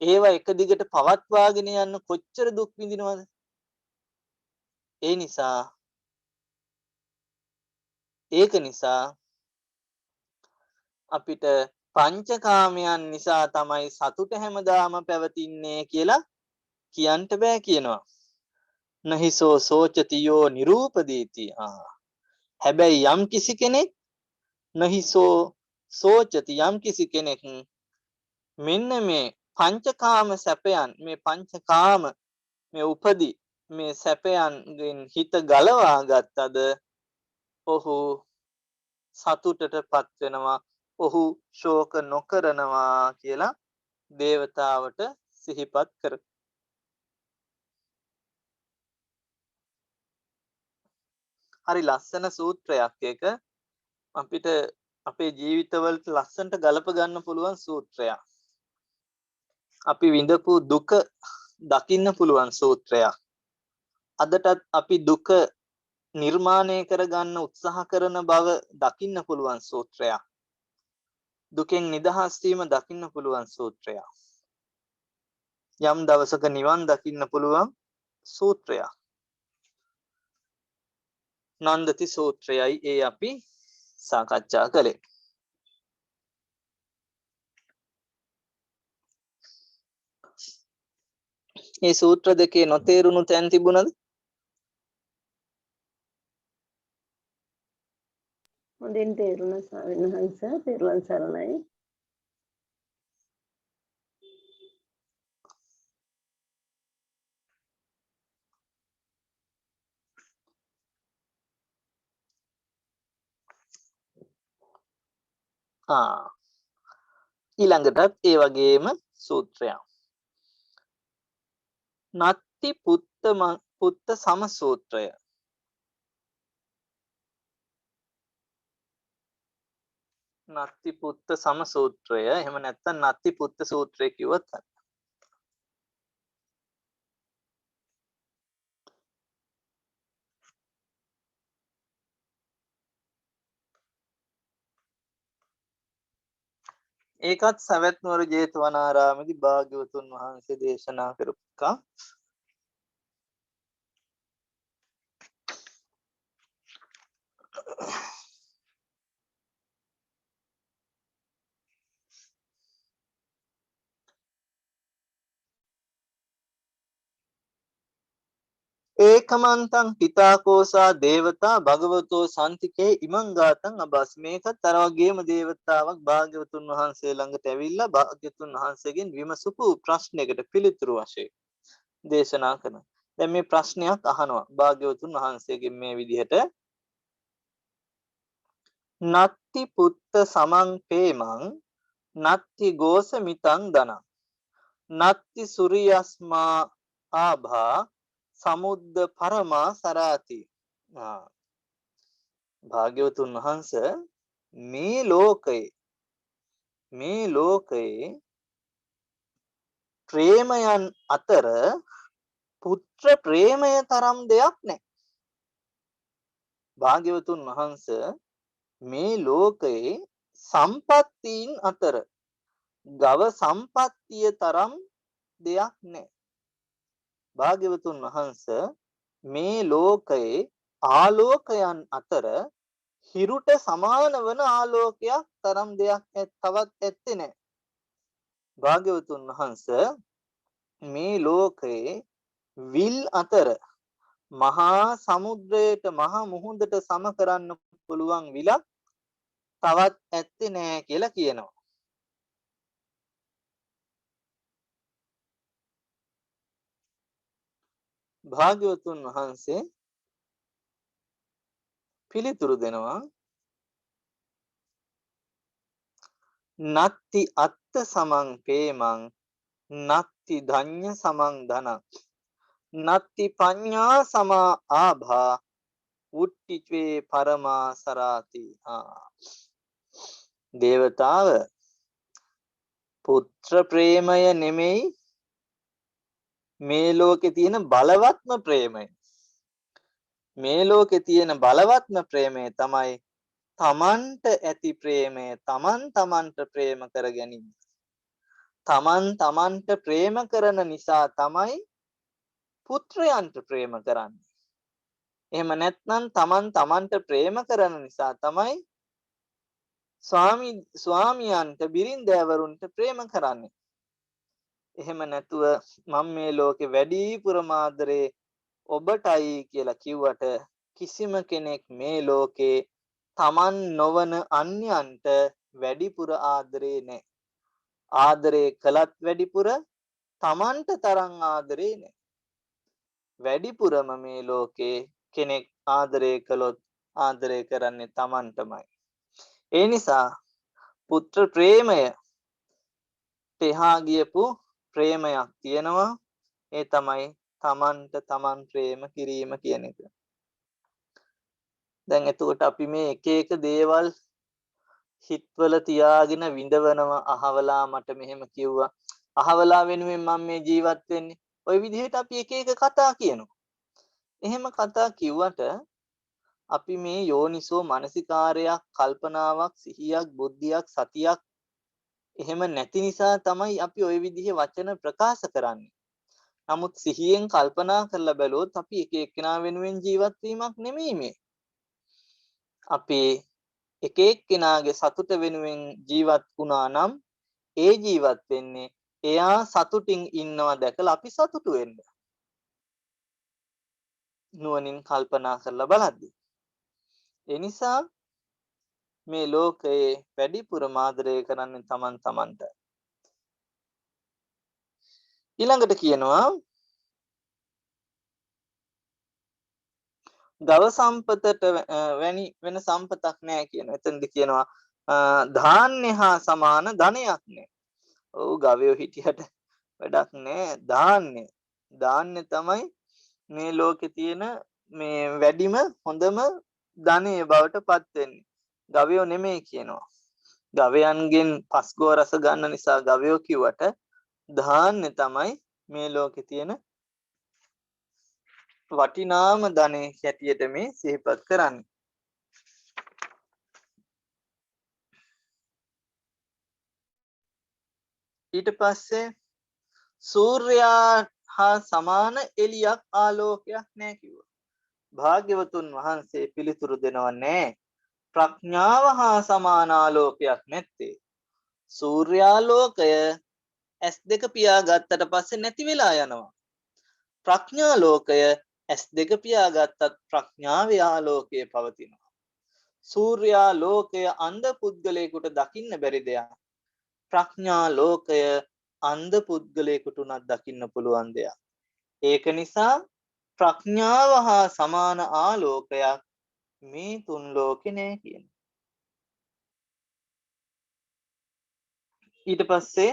ඒවා එක දිගට පවත්වාගෙන යන්න කොච්චර දුක් විඳිනවද? ඒක නිසා අපිට පංචකාමයන් නිසා තමයි සතුට හැමදාම පැවතින්නේ කියලා කියන්න බෑ කියනවා. නහිසෝ සෝචතියෝ නිරූපදීති. හැබැයි යම් කිසි කෙනෙක් නහිසෝ සෝචති යම් කිසි කෙනෙක් මෙන්න මේ පංචකාම සැපයන් මේ පංචකාම මේ උපදී මේ සැපයන්ගෙන් හිත ගලවා ගත්තද ඔහු සතුටටපත් වෙනවා. ඔහු ශෝක නොකරනවා කියලා දේවතාවට සිහිපත් කර. හරි ලස්සන සූත්‍රයක් ඒක. අපිට අපේ ජීවිතවලට ලස්සනට ගලප ගන්න පුළුවන් සූත්‍රයක්. අපි විඳපු දුක දකින්න පුළුවන් සූත්‍රයක්. අදටත් අපි දුක නිර්මාණය කරගන්න උත්සාහ කරන බව දකින්න පුළුවන් සූත්‍රයක්. දුකෙන් නිදහස් වීම දකින්න පුළුවන් සූත්‍රයක්. යම් දවසක නිවන් දකින්න පුළුවන් සූත්‍රයක්. නන්දති සූත්‍රයයි ඒ අපි සාකච්ඡා කළේ. මේ සූත්‍ර දෙකේ නොතේරුණු තැන් තිබුණද? හොඳින් තේරුණා ස්වාමීන් වහන්සේ. තෙරුවන් සරණයි. ඊළඟටත් ඒ වගේම සූත්‍රයක්. නත්ති පුත්ත සම සූත්‍රය. නත්ති පුත්ත සම සූත්‍රය. එහෙම නැත්නම් නත්ති පුත්ත සූත්‍රය කිව්වත් හරි. ඒකත් සවැත් නුවර ජේතවනාරාමේදී භාග්‍යවතුන් වහන්සේ දේශනා කරපු එකක්. ඒකමන්තං පිතාකෝසා දේවතා භගවතෝ සන්තිකේ ඉමං ගාතං අබස්. මේකත් අර වගේම දේවතාවක් භාග්‍යවතුන් වහන්සේ ළඟට ඇවිල්ලා භාග්‍යවතුන් වහන්සේගෙන් විමසපු ප්‍රශ්නයකට පිළිතුරු වශයෙන් දේශනා කරනවා. දැන් මේ ප්‍රශ්නයක් අහනවා භාග්‍යවතුන් වහන්සේගෙන් මේ විදිහට. නත්ති පුත්ත සමං පේමං නත්ති ගෝස මිතං දනං නත්ති සුරියස්මා ආභා සමුද්ද පරමා සරාති. භාග්‍යවතුන් වහන්ස මේ ලෝකයේ ප්‍රේමයන් අතර පුත්‍ර ප්‍රේමය තරම් දෙයක් නැහැ. භාග්‍යවතුන් වහන්ස මේ ලෝකයේ සම්පත්තීන් අතර ගව සම්පත්තිය තරම් දෙයක් නැහැ. භාග්‍යවතුන් වහන්ස මේ ලෝකයේ ආලෝකයන් අතර හිරුට සමාන වන ආලෝකයක් තරම් දෙයක් තවත් ඇත්තේ නැහැ. භාග්‍යවතුන් වහන්ස මේ ලෝකයේ විල් අතර මහා සමුද්‍රයට මහා මුහුදට සම කරන්න පුළුවන් විලක් තවත් ඇත්තේ නැහැ කියලා කියනවා. භාග්‍යවතුන් වහන්සේ පිළිතුරු දෙනවා නත්ති අත්ත සමං පේමං නත්ති ධඤ්ඤ සමං ධනං නත්ති පඤ්ඤා සමා ආභා උට්ටිචේ පරමා සරාති. දේවතාව පුත්‍ර ප්‍රේමය නෙමෙයි මේ ලෝකේ තියෙන බලවත්ම ප්‍රේමය. මේ ලෝකේ තියෙන බලවත්ම ප්‍රේමය තමයි තමන්ට ඇති ප්‍රේමය. තමන්ට ප්‍රේම කර ගැනීම. තමන්ට ප්‍රේම කරන නිසා තමයි පුත්‍රයන්ට ප්‍රේම කරන්නේ. එහෙම නැත්නම් තමන්ට ප්‍රේම කරන නිසා තමයි ස්වාමියන්ට බිරින්දෑවරුන්ට ප්‍රේම කරන්නේ. එහෙම නැතුව මම මේ ලෝකේ වැඩිපුරම ආදරේ ඔබටයි කියලා කිව්වට කිසිම කෙනෙක් මේ ලෝකේ තමන් නොවන අන්‍යයන්ට වැඩිපුර ආදරේ නැහැ. ආදරේ කළත් වැඩිපුර තමන්ට තරම් ආදරේ නැහැ. වැඩිපුරම මේ ලෝකේ කෙනෙක් ආදරේ කළොත් ආදරේ කරන්නේ තමන්ටමයි. ඒ නිසා පුත්‍ර ප්‍රේමය තෙහා ගියපු ප්‍රේමයක් තියෙනවා. ඒ තමයි තමන්ට තමන් ප්‍රේම කිරීම කියන එක. දැන් එතකොට අපි මේ එක එක දේවල් හිතවල තියාගෙන විඳවනවා. අහවලා මට මෙහෙම කිව්වා. අහවලා වෙනුවෙන් මම මේ ජීවත් වෙන්නේ. ওই විදිහට අපි එක එක කතා කියනවා. එහෙම කතා කිව්වට අපි මේ යෝනිසෝ මනසිකාරයක්, කල්පනාවක්, සිහියක්, බුද්ධියක්, සතියක් එහෙම නැති නිසා තමයි අපි ওই විදිහේ වචන ප්‍රකාශ කරන්නේ. නමුත් සිහියෙන් කල්පනා කරලා බැලුවොත් අපි එක එක්කෙනා වෙනුවෙන් ජීවත් වීමක් නෙමෙයි මේ. අපි එක එක්කෙනාගේ සතුට වෙනුවෙන් ජීවත් වුණා නම් ඒ ජීවත් වෙන්නේ එයා සතුටින් ඉන්නවා දැකලා අපි සතුටු වෙන්න. නුවණින් කල්පනා කරලා බලද්දී. ඒ නිසා මේ ලෝකයේ වැඩිපුර ආදරය කරන්නේ තමන්ට. ඊළඟට කියනවා ගව සම්පතට වැනි වෙන සම්පතක් නැහැ කියන. එතනදි කියනවා ධාන්‍ය හා සමාන ධනයක් නැහැ. ඔව් ගවයෝ හිටියට වැඩක් නැහැ. ධාන්‍ය තමයි මේ ලෝකේ තියෙන මේ වැඩිම හොඳම ධනෙ බවට පත් වෙන්නේ. ගවයෝ නෙමෙයි කියනවා. ගවයන්ගෙන් පස්ගෝ රස ගන්න නිසා ගවයෝ කිව්වට ධාන්‍ය තමයි මේ ලෝකේ තියෙන වටිනාම ධනෙ හැටියට මේ සිහිපත් කරන්නේ. ඊට පස්සේ සූර්යයා හා සමාන එළියක් ආලෝකයක් නැහැ කිව්වා. භාග්‍යවතුන් වහන්සේ පිළිතුරු දෙනවන්නේ ප්‍රඥාව හා සමාන ආලෝකයක් නැත්තේ. සූර්යාලෝකය S2 පියාගත්තට පස්සේ නැති වෙලා යනවා. ප්‍රඥා ලෝකය S2 පියාගත්තත් ප්‍රඥාවේ ආලෝකය පවතිනවා. සූර්යා ලෝකය අන්ධ පුද්ගලයෙකුට දකින්න බැරි දෙයක්. ප්‍රඥා ලෝකය අන්ධ පුද්ගලයෙකුට උනත් දකින්න පුළුවන් දෙයක්. ඒක නිසා ප්‍රඥාව හා සමාන ආලෝකයක් මේ තුන් ලෝකේ නැහැ කියන. ඊට පස්සේ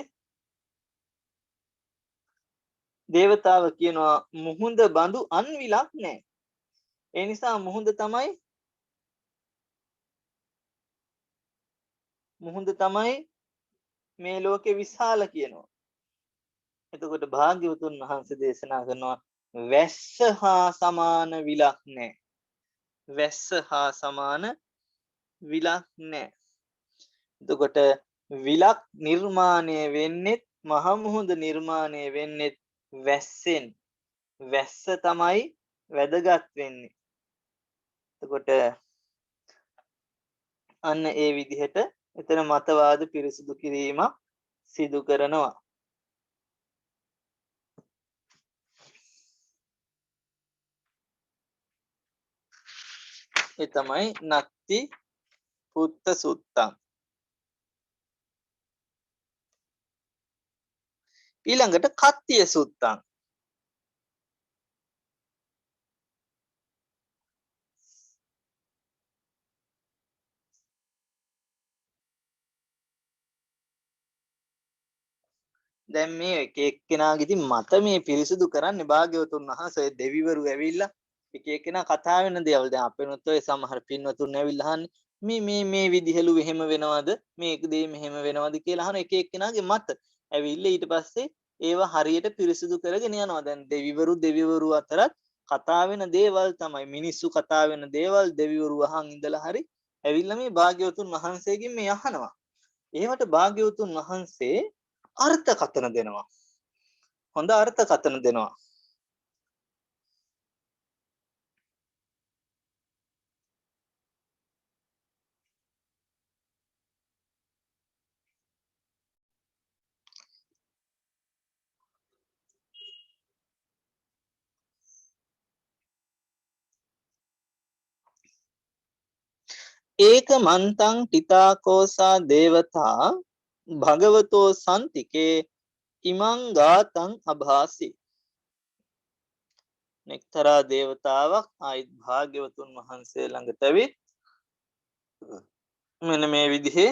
දේවතාව කියනවා මුහුද බඳු අන්විලක් නැහැ. ඒ නිසා මුහුද තමයි මේ ලෝකේ විශාල කියනවා. එතකොට භාග්‍යවතුන් වහන්සේ දේශනා කරනවා වැස්ස හා සමාන විලක් නැහැ. වැස්ස හා සමාන විලක් නැහැ. එතකොට විලක් නිර්මාණය වෙන්නේ මහ මුහුද නිර්මාණය වෙන්නේ වැස්සෙන්. වැස්ස තමයි වැදගත් වෙන්නේ. එතකොට අන්න ඒ විදිහට එතන මතවාද පිරිසිදු කිරීමක් සිදු කරනවා. ඒ තමයි නත්ති පුත්ත සුත්තං. ඊළඟට කත්තිය සුත්තං. දැන් මේ එක එක්කෙනාගේ ඉතින් මත මේ පිරිසුදු කරන්නේ භාග්‍යවතුන් වහන්සේ දෙවිවරු ඇවිල්ලා එක එක්කෙනා කතා වෙන දේවල්. දැන් අපේනොත් ඔය සමහර පින්වතුන් ඇවිල්ලා අහන්නේ මේ විදිහලු එහෙම වෙනවද මේක දේ මෙහෙම වෙනවද කියලා අහන එක එක්කෙනාගේ මත ඇවිල්ලා ඊට පස්සේ ඒවා හරියට පිරිසුදු කරගෙන යනවා. දැන් දෙවිවරු අතරත් කතා වෙන දේවල් තමයි මිනිස්සු කතා වෙන දේවල් දෙවිවරු අහන් ඉඳලා හරි ඇවිල්ලා මේ භාග්‍යවතුන් වහන්සේගෙන් මේ අහනවා. ඒවට භාග්‍යවතුන් වහන්සේ අර්ථකථන දෙනවා. හොඳ අර්ථකථන දෙනවා. ඒක මන්තං ටිතාකෝසා දේවතා භගවතෝ සන්තිකේ ඉමං ගාතං අභාසි. එක්තරා දේවතාවක් ආයිත් භාග්‍යවතුන් වහන්සේ ළඟට ඇවිත් මෙන්න මේ විදිහේ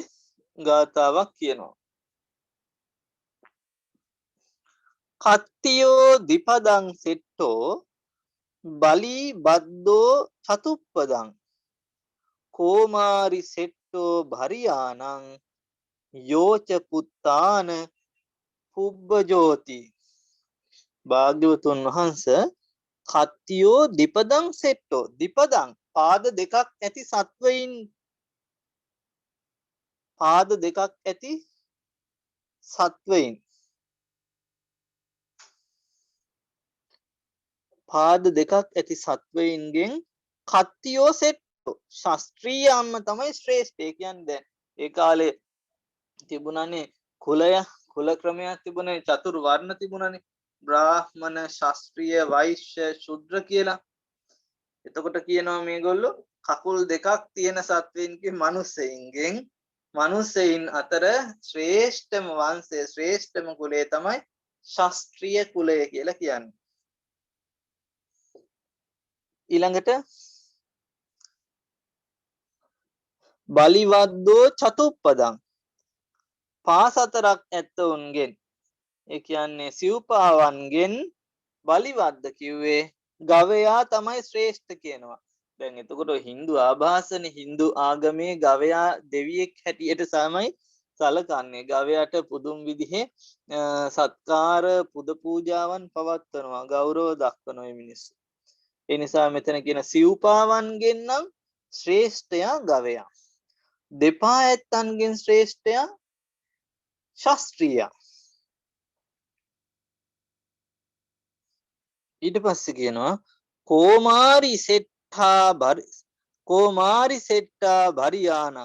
ගාතාවක් කියනවා. කත්තියෝ දිපදං සෙට්ටෝ බලී බද්දෝ චතුප්පදං කෝමාරි සෙට්ටෝ භරියානං යෝච පුත්තාන පුබ්බජෝති. භාග්‍යවතුන් වහන්සේ කත්තියෝ දිපදං සෙට්ටෝ දිපදං පාද දෙකක් ඇති සත්වයින් පාද දෙකක් ඇති සත්වයින් පාද දෙකක් ඇති සත්වයින්ගෙන් කත්තියෝ සෙට්ටෝ ශාස්ත්‍රීය අම්ම තමයි ශ්‍රේෂ්ඨ. ඒ කියන්නේ ඒ කාලේ තිබුණානේ කුල ක්‍රමයක් තිබුණේ චතුරු වර්ණ තිබුණානේ බ්‍රාහ්මණ ශාස්ත්‍රීය වෛශ්‍ය ශුද්‍ර කියලා. එතකොට කියනවා මේගොල්ලෝ කකුල් දෙකක් තියෙන සත්වයින්ගේ මිනිස්සෙයින් අතර ශ්‍රේෂ්ඨම වංශය ශ්‍රේෂ්ඨම කුලය තමයි ශාස්ත්‍රීය කුලය කියලා කියන්නේ. ඊළඟට බලිවද්දෝ චතුප්පදං පා සතරක් ඇත්තවුන්ගෙන් ඒ කියන්නේ සිව්පාවන්ගෙන් බලිවද්ද කිව්වේ ගවයා තමයි ශ්‍රේෂ්ඨ කියනවා. දැන් එතකොට හින්දු ආභාසනේ හින්දු ආගමේ ගවයා දෙවියෙක් හැටියට තමයි සලකන්නේ. ගවයාට පුදුම් විදිහේ සත්කාර පුද පූජාවන් පවත්වනවා ගෞරව දක්වනවා මේ මිනිස්සු. ඒ නිසා මෙතන කියන සිව්පාවන්ගෙන් නම් ශ්‍රේෂ්ඨයා ගවයා. දෙපා ඇත්තන්ගෙන් ශ්‍රේෂ්ඨයා ශාස්ත්‍රීය. ඊට පස්සේ කියනවා කෝමාරි සෙට්ටා භරියානං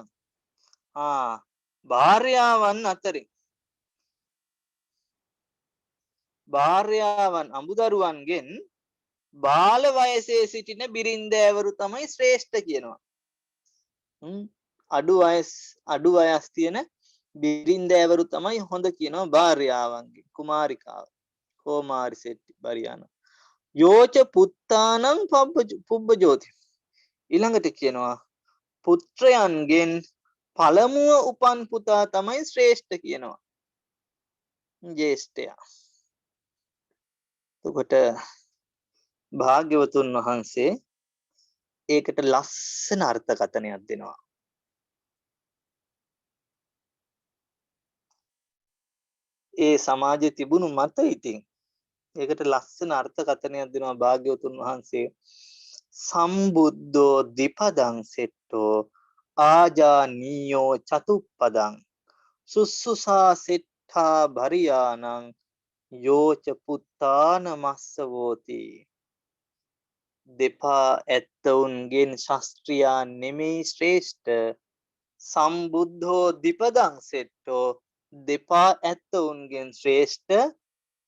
භාර්යාවන් අඹදරුවන්ගෙන් බාල වයසේ සිටින බිරින්දෑවරු තමයි ශ්‍රේෂ්ඨ කියනවා. අඩු වයස් තියෙන බිරින්දෑවරු තමයි හොඳ කියනවා භාර්යාවන්ගේ කුමාරිකාව. කෝමාරි සෙට්ටි භරියානං යෝච පුත්තානං පුබ්බජෝති. ඊළඟට කියනවා පුත්‍රයන්ගෙන් පළමුව උපන් පුතා තමයි ශ්‍රේෂ්ඨ කියනවා. ජේෂ්ඨයා. එතකොට භාග්‍යවතුන් වහන්සේ ඒකට ලස්සන අර්ථකථනයක් දෙනවා. ඒ සමාජයේ තිබුණු මත ඉතින් ඒකට ලස්සන අර්ථකථනයක් දෙනවා භාග්‍යවතුන් වහන්සේ. සම්බුද්ධෝ දිපදං සෙට්ටෝ ආජානීයෝ චතුප්පදං සුස්සුසා සෙට්ඨා භරියානං යෝච පුත්තාන මස්සවෝති. දෙපා ඇත්තවුන්ගෙන් ශාස්ත්‍රියා නෙමෙයි ශ්‍රේෂ්ඨ. සම්බුද්ධෝ දිපදං සෙට්ටෝ දෙපා ඇත්තවුන්ගෙන් ශ්‍රේෂ්ඨ.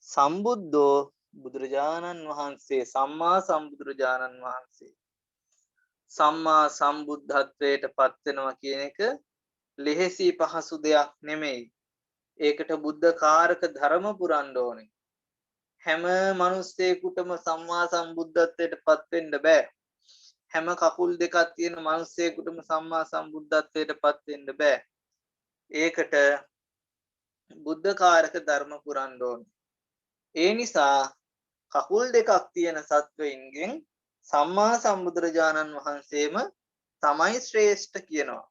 සම්බුද්ධෝ බුදුරජාණන් වහන්සේ සම්මා සම්බුදුරජාණන් වහන්සේ සම්මා සම්බුද්ධත්වයට පත්වෙනවා කියන එක ලෙහෙසි පහසු දෙයක් නෙමෙයි. ඒකට බුද්ධ කාරක ධර්ම පුරන්න ඕනේ. හැම මිනිස්සෙකුටම සම්මා සම්බුද්ධත්වයට පත් වෙන්න බෑ. හැම කකුල් දෙකක් තියෙන මිනිස්සෙකුටම සම්මා සම්බුද්ධත්වයට පත් වෙන්න බෑ. ඒකට බුද්ධ කාරක ධර්ම පුරන්න ඕනේ. ඒ නිසා කකුල් දෙකක් තියෙන සත්වයින්ගෙන් සම්මා සම්බුදුරජාණන් වහන්සේම තමයි ශ්‍රේෂ්ඨ කියනවා.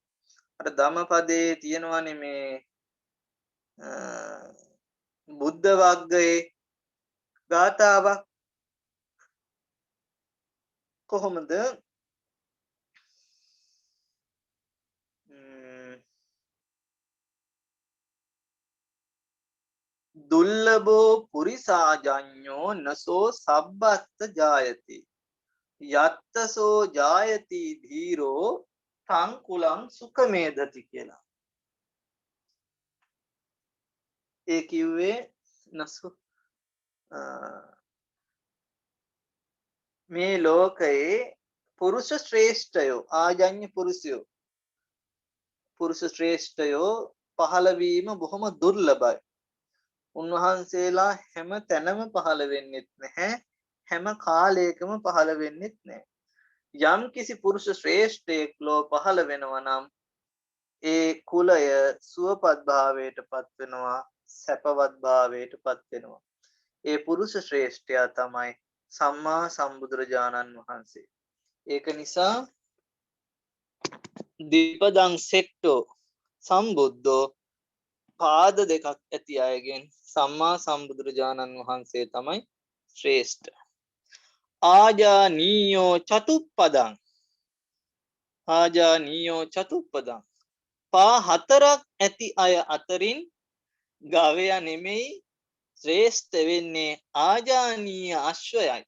අර ධම්මපදයේ තියෙනවානේ මේ බුද්ධ වග්ගයේ ගාථාවක් කොහොමද දුල්ලබෝ පුරිසාජඤ්ඤෝ නසෝ සබ්බත්ත ජායති යත්තසෝ ජායති ධීරෝ තං කුලං සුඛමේදති කියලා. ඒ කිව්වේ නසු මේ ලෝකයේ පුරුෂ ශ්‍රේෂ්ඨයෝ ආජඤ්‍ය පුරුෂයෝ පුරුෂ ශ්‍රේෂ්ඨයෝ පහළ වීම බොහොම දුර්ලභයි. උන්වහන්සේලා හැම තැනම පහළ වෙන්නෙත් නැහැ. හැම කාලයකම පහළ වෙන්නෙත් නැහැ. යම් කිසි පුරුෂ ශ්‍රේෂ්ඨයෙක් ලෝ පහළ වෙනවා නම් ඒ කුලය සුවපත් භාවයට පත් වෙනවා, සැපවත් භාවයට පත් වෙනවා. ඒ පුරුෂ ශ්‍රේෂ්ඨයා තමයි සම්මා සම්බුදුරජාණන් වහන්සේ. ඒක නිසා දීපදං සෙට්ටෝ සම්බුද්ධෝ පාද දෙකක් ඇති අයගෙන් සම්මා සම්බුදුරජාණන් වහන්සේ තමයි ශ්‍රේෂ්ඨ. ආජානීයෝ චතුප්පදං ආජානීයෝ චතුප්පදං පා හතරක් ඇති අය අතරින් ගවයා නෙමෙයි ශ්‍රේෂ්ඨ වෙන්නේ ආජානීය අශ්වයයි.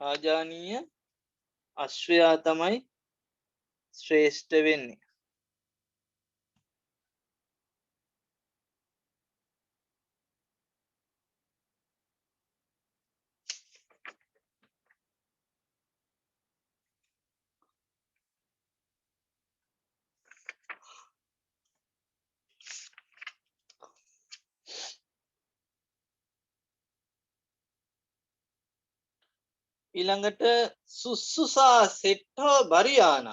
ආජානීය අශ්වයා තමයි ශ්‍රේෂ්ඨ වෙන්නේ. ඊළඟට සුස්සුසා සෙට්ටෝ බරියාන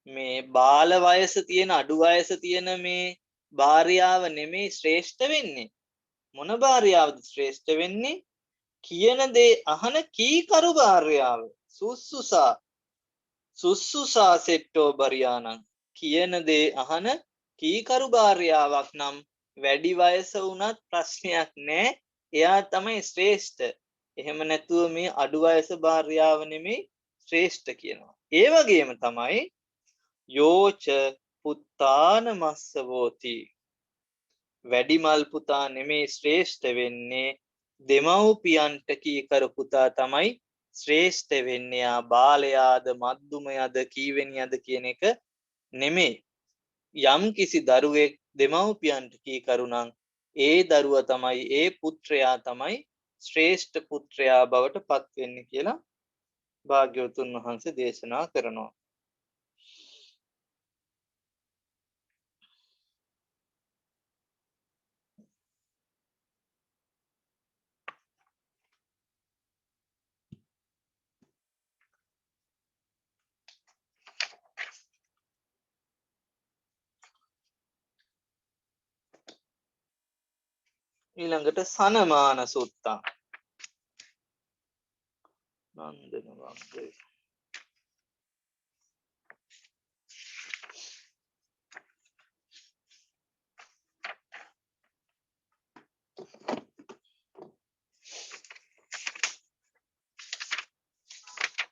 මේ බාල වයස තියෙන අඩු වයස තියෙන මේ භාර්යාව නෙමේ ශ්‍රේෂ්ඨ වෙන්නේ. මොන භාර්යාවද ශ්‍රේෂ්ඨ වෙන්නේ? කියන දේ අහන කීකරු භාර්යාව. සුස්සුසා සෙට්ටෝ බරියානං කියන දේ අහන කීකරු භාර්යාවක් නම් වැඩි වයස වුණත් ප්‍රශ්නයක් නෑ. එයා තමයි ශ්‍රේෂ්ඨ. එහෙම නැතුව මේ අඩු වයස භාර්යාව නෙමේ ශ්‍රේෂ්ඨ කියනවා. ඒ වගේම තමයි යෝච පුත්තාන මස්සවෝති වැඩිමල් පුතා නෙමේ ශ්‍රේෂ්ඨ වෙන්නේ දෙමව්පියන්ට කීකරු පුතා තමයි ශ්‍රේෂ්ඨ වෙන්නේ. බාලයාද මද්දුමයද කීවෙනියද කියන එක නෙමේ. යම් කිසි දරුවෙක් දෙමව්පියන්ට කීකරු නම් ඒ දරුවා තමයි ඒ පුත්‍රයා තමයි ශ්‍රේෂ්ඨ පුත්‍රයා බවට පත් වෙන්නේ කියලා භාග්‍යවතුන් වහන්සේ දේශනා කරනවා. ඊළඟට සනමාන සුත්තා නන්දන වග්ගය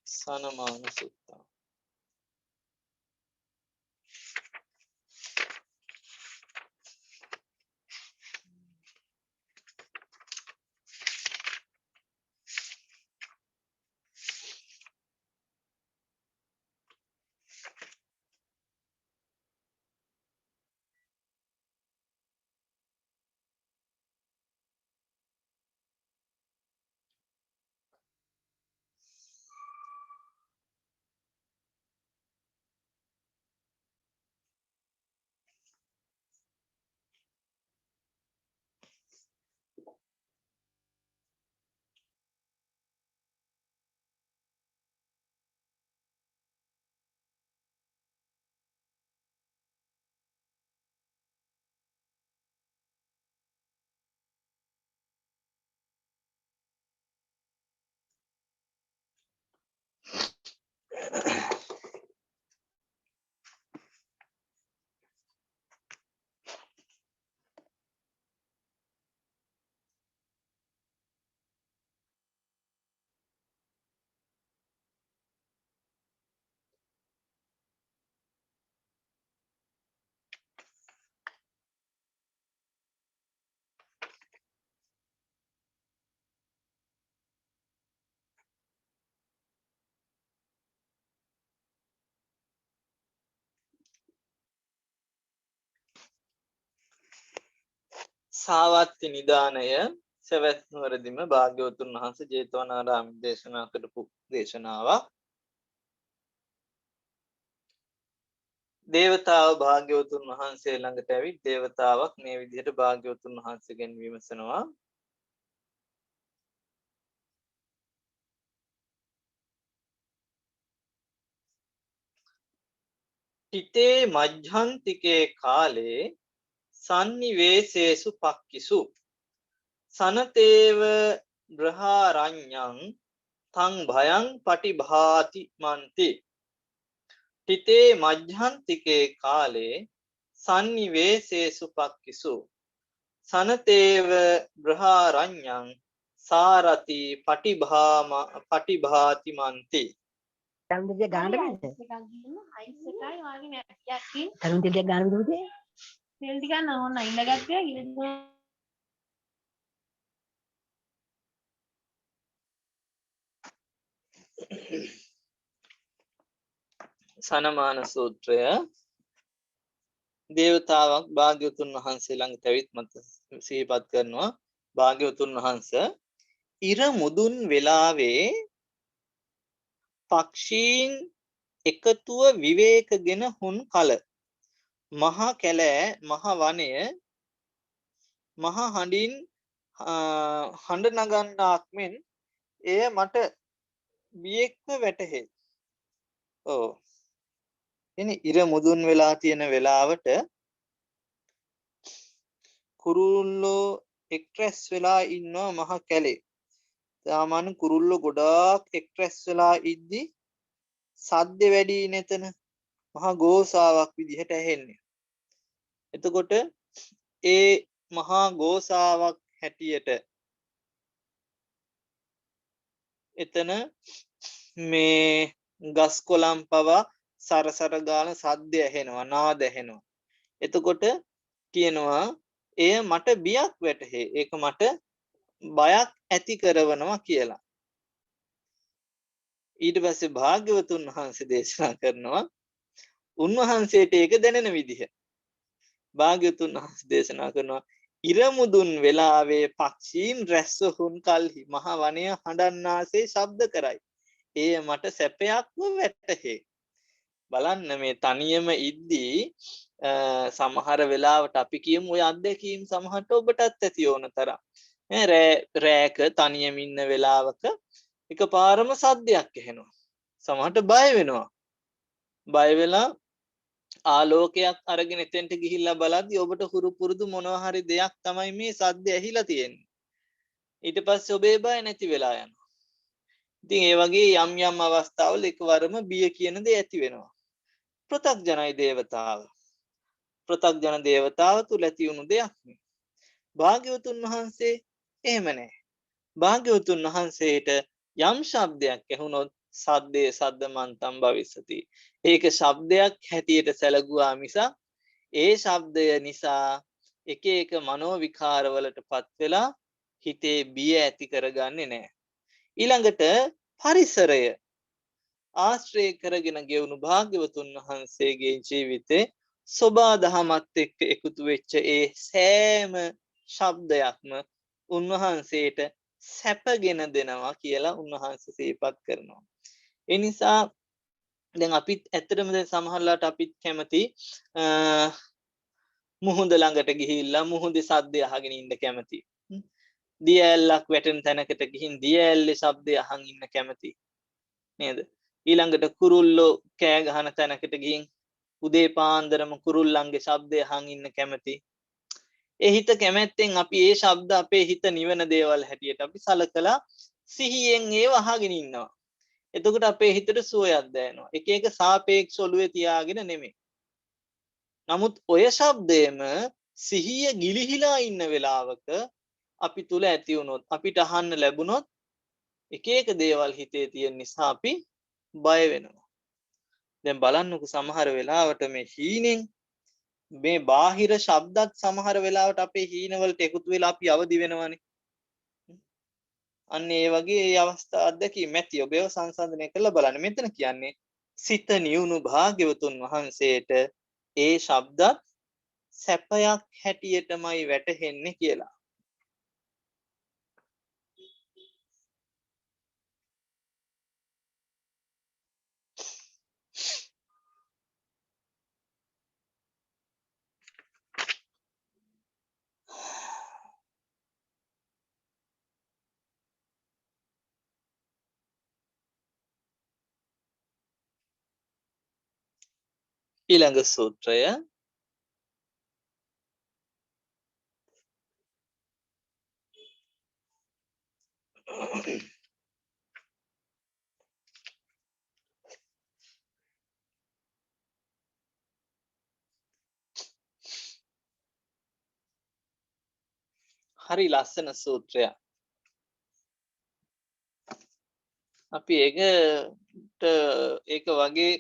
සනමාන සුත්තා සාවත්ති නිදානය සවැත් නුවරදිම භාග්‍යවතුන් වහන්සේ ජේතවනාරාමයේ දේශනා කරපු දේශනාවක්. දේවතාව භාග්‍යවතුන් වහන්සේ ළඟට ඇවිත් දේවතාවක් මේ විදිහට භාග්‍යවතුන් වහන්සේගෙන් විමසනවා. හිතේ මජ්ජන්තිකේ කාලේ සන්නිවේසේසු පක්කිසු සනතේව බ්‍රහාරඤ්ඤං තං භයං පටිභාති මන්ති. හිතේ මජ්ජන්තිකේ කාලේ සන්නිවේසේසු පක්කිසු සනතේව බ්‍රහාරඤ්ඤං සාරති පටිභාති මන්ති. තරුණ දෙවියන් ගානට බෑද? තරුණ දෙවියන් ගානට දුන්නේ. තෙල් ටිකක් නෝන ඉඳගත්තා කියලා. සනමාන සූත්‍රය දේවතාවක් භාග්‍යවතුන් වහන්සේ ළඟට ඇවිත් මත සිහිපත් කරනවා. භාග්‍යවතුන් වහන්සේ ඉර මුදුන් වෙලාවේ පක්ෂීන් එකතුව විවේකගෙන හුන් කල මහා කැලෑ මහ වනය මහ හඬින් හඬ නගන්නාක් මෙන් එය මට බියෙක්ව වැටහේ. ඕ එනි ඉර මුදුන් වෙලා තියෙන වෙලාවට කුරුල්ලෝ එක්රැස් වෙලා ඉන්නවා මහ කැලේ. සාමාන්‍ය කුරුල්ලෝ ගොඩාක් එක්රැස් වෙලා ඉද්දි සද්ද වැඩි නැතන මහා ගෝසාවක් විදිහට ඇහෙන්නේ. එතකොට ඒ මහා ගෝසාවක් හැටියට එතන මේ ගස් කොළන් පවා සරසර ගාන සද්ද ඇහෙනවා නාද ඇහෙනවා. එතකොට කියනවා එය මට බියක් වැටහේ. ඒක මට බයක් ඇති කරවනවා කියලා. ඊට පස්සේ භාග්‍යවතුන් වහන්සේ දේශනා කරනවා උන්වහන්සේට ඒක දැනෙන විදිහ. භාග්‍යවතුන් වහන්සේ දේශනා කරනවා ඉරමුදුන් වෙලාවේ පක්ෂීන් රැස්වහුන් කල්හි මහ වනය හඬන්නාසේ ශබ්ද කරයි. එය මට සැපයක්ව වැටහේ. බලන්න මේ තනියම ඉද්දී සමහර වෙලාවට අපි කියමු ඔය අත්දැකීම් සමහරට ඔබටත් ඇති ඕන තරම්. රෑක තනියම ඉන්න වෙලාවක එකපාරම සද්දයක් ඇහෙනවා. සමහරට බය වෙනවා. බය වෙලා ආලෝකයක් අරගෙන එතෙන්ට ගිහිල්ලා බලද්දි ඔබට හුරු පුරුදු මොනවා හරි දෙයක් තමයි මේ සද්ද ඇහිලා තියෙන්නේ. ඊට පස්සේ ඔබේ බය නැති වෙලා යනවා. ඉතින් ඒ වගේ යම් යම් අවස්ථාවල එකවරම බිය කියන දේ ඇති වෙනවා. පෘථග්ජනයි දේවතාව. පෘථග්ජන දේවතාව තුල ඇති වුණු දෙයක් නේ. භාග්‍යවතුන් වහන්සේ එහෙම නැහැ. භාග්‍යවතුන් වහන්සේට යම් ශබ්දයක් ඇහුනොත් සද්දේ සද්දමන්තම් භවිස්සති. ඒක ශබ්දයක් හැටියට සැලකුවා මිසක් ඒ ශබ්දය නිසා එක එක මනෝ විකාරවලටපත් වෙලා හිතේ බිය ඇති කරගන්නේ නැහැ. ඊළඟට පරිසරය ආශ්‍රය කරගෙන ගෙවුණු භාග්‍යවතුන් වහන්සේගේ ජීවිතේ සෝබා දහමත් එක්ක එකතු වෙච්ච ඒ සෑම ශබ්දයක්ම උන්වහන්සේට සැපගෙන දෙනවා කියලා උන්වහන්සේ සිහිපත් කරනවා. ඒ නිසා දැන් අපිත් ඇත්තටම දැන් සමහරලාට අපිත් කැමති මුහුද ළඟට ගිහිල්ලා මුහුදේ සද්දය අහගෙන ඉන්න කැමති. දිය ඇල්ලක් වැටෙන තැනකට ගිහින් දිය ඇල්ලේ ශබ්දය අහන් ඉන්න කැමති. නේද? ඊළඟට කුරුල්ලෝ කෑ ගහන තැනකට ගිහින් උදේ පාන්දරම කුරුල්ලන්ගේ ශබ්දය අහන් ඉන්න කැමති. ඒ හිත කැමැත්තෙන් අපි ඒ ශබ්ද අපේ හිත නිවන දේවල් හැටියට අපි සලකලා සිහියෙන් ඒව අහගෙන ඉන්නවා. එතකොට අපේ හිතට සුවයක් දැනෙනවා. එක එක සාපේක්ෂ ඔළුවේ තියාගෙන නෙමෙයි. නමුත් ඔය ශබ්දයේම සිහිය ගිලිහිලා ඉන්න වෙලාවක අපි තුල ඇති වුණොත් අපිට අහන්න ලැබුණොත් එක එක දේවල් හිතේ තියෙන නිසා අපි බය වෙනවා. දැන් බලන්නකො සමහර වෙලාවට මේ හීනෙන් මේ බාහිර ශබ්දත් සමහර වෙලාවට අපේ හීනවලට එකතු වෙලා අපි අවදි වෙනවනේ. අන්න ඒ වගේ ඒ අවස්ථා අත්දැකීම් ඇති ඔබ ඒව සංසන්දනය කරලා බලන්න. මෙතන කියන්නේ සිත නියුණු භාග්‍යවතුන් වහන්සේට ඒ ශබ්දත් සැපයක් හැටියටමයි වැටහෙන්නේ කියලා. ඊළඟ සූත්‍රය හරි ලස්සන සූත්‍රයක්. අපි ඒක වගේ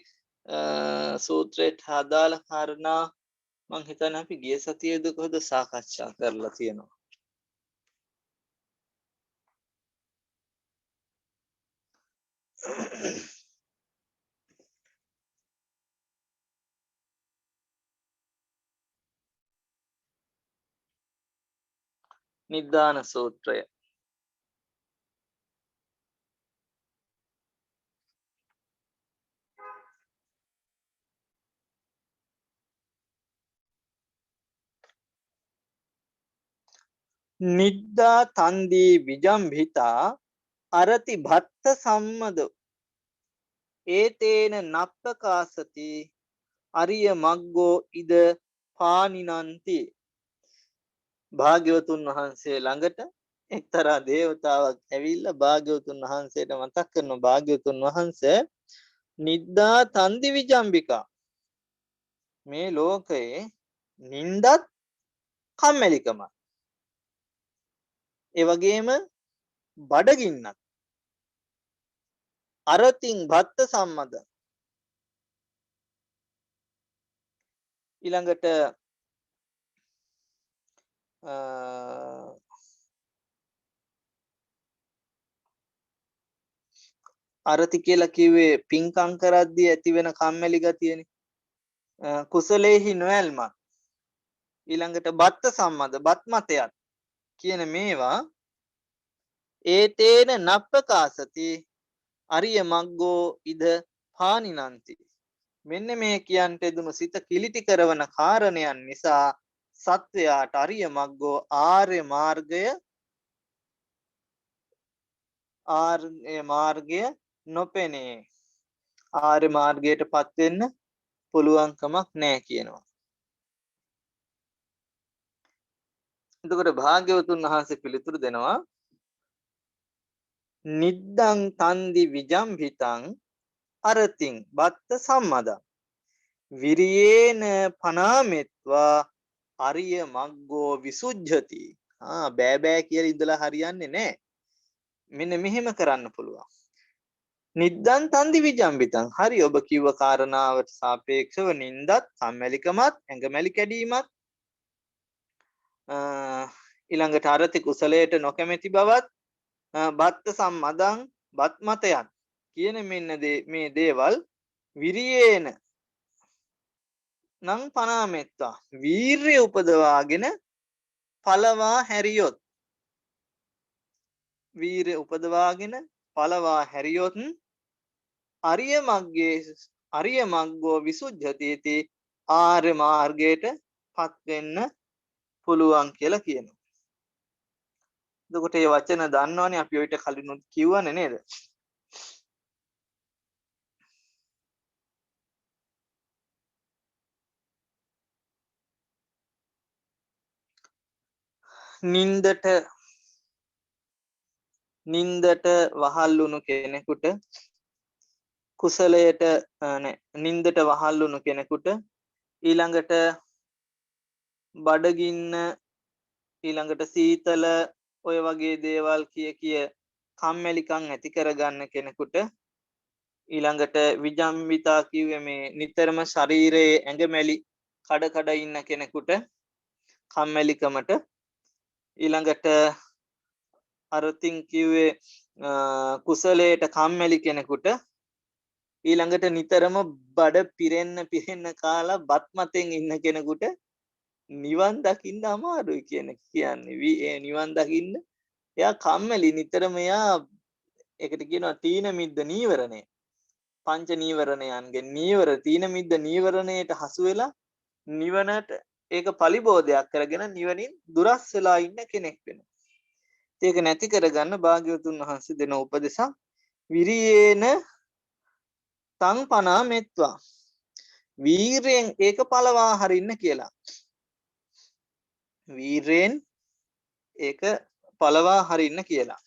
සූත්‍රයට අදාළ කාරණා මං හිතන්නේ අපි ගිය සතියේද කොහොද සාකච්ඡා කරලා තියෙනවා. නිද්දාන සූත්‍රය. නිද්දා තන්දී විජම්භිතා අරති භත්ත සම්මද ඒතේන නප්පකාසති අරිය මග්ගෝ ඉද පානිනන්ති. භාග්‍යවතුන් වහන්සේ ළඟට එක්තරා දේවතාවක් ඇවිල්ලා භාග්‍යවතුන් වහන්සේට මතක් කරන භාග්‍යවතුන් වහන්සේ නිද්දා තන්දි විජම්බිකා මේ ලෝකයේ නින්දත් කම්මැලිකම ඒ වගේම බඩගින්නත් අරතින් භත්ත සම්මද ඊළඟට අරති කියලා කිව්වේ පින්කම් කරද්දී ඇති වෙන කම්මැලි ගතියනේ. කුසලේහි නොයල්මත් ඊළඟට බත්ත සම්මද බත් මතයත් කියන මේවා ඒතේන නප්පකාසති අරිය මග්ගෝ ඉද පානිනන්ති. මෙන්න මේ කියන්ට දුණු සිත කිලිටි කරවන කාරණයන් නිසා සත්වයාට අරිය මග්ගෝ ආර්ය මාර්ගය නොපෙනේ. ආර්ය මාර්ගයට පත් වෙන්න පුළුවන්කමක් නැහැ කියනවා. එතකොට භාග්‍යවතුන් වහන්සේ පිළිතුරු දෙනවා නිද්දං තන්දි විජම්භිතං අරතින් බත්ත සම්මදං විරියේන පනාමෙත්වා අරිය මග්ගෝ විසුද්ධති. බෑ බෑ කියලා ඉඳලා හරියන්නේ නැහැ. මෙන්න මෙහෙම කරන්න පුළුවන්. නිද්දං තන්දි විජම්භිතං. හරි ඔබ කිව්ව කාරණාවට සාපේක්ෂව නින්දත් කම්මැලිකමත් ඇඟමැලි කැඩීමත් ඊළඟට අරති කුසලයට නොකැමැති බවත් බත්ත සම්මදං බත් මතයන් කියන මෙන්න මේ දේවල් විරියේන නං පනාමෙත්තා වීර්ය උපදවාගෙන පළවා හැරියොත් වීර්ය උපදවාගෙන පළවා හැරියොත් අරිය මග්ගෝ විසුද්ධතිති ආර්ය මාර්ගයට පත් වෙන්න පුළුවන් කියලා කියනවා. එතකොට මේ වචන දන්නවනේ අපි ඔයිට කලිනුත් කිව්වනේ නේද? නින්දට වහල් වුණු කෙනෙකුට කුසලයට නින්දට වහල් වුණු කෙනෙකුට ඊළඟට බඩගින්න ඊළඟට සීතල ඔය වගේ දේවල් කිය කම්මැලිකම් ඇති කරගන්න කෙනෙකුට ඊළඟට විජම්විතා කිව්වේ මේ නිතරම ශරීරයේ ඇඟමැලි කඩ ඉන්න කෙනෙකුට කම්මැලිකමට ඊළඟට අරතින් කිව්වේ කුසලයට කම්මැලි කෙනෙකුට ඊළඟට නිතරම බඩ පිරෙන්න කාලා බත් මතෙන් ඉන්න කෙනෙකුට නිවන් දකින්න අමාරුයි කියන්නේ නිවන් දකින්න එයා කම්මැලි නිතරම එයා ඒකට කියනවා තීන මිද්ද නීවරණය පංච නීවරණයන්ගේ තීන මිද්ද නීවරණයට හසු වෙලා නිවනට ඒක පලිබෝධයක් කරගෙන නිවනින් දුරස් වෙලා ඉන්න කෙනෙක් වෙනවා. ඒක නැති කරගන්න භාග්‍යවතුන් වහන්සේ දෙන උපදේශක් විරියේන තං පනා මෙත්වා වීරයෙන් ඒක පළවා හරින්න කියලා. වීරයෙන් ඒක පළවා හරින්න කියලා.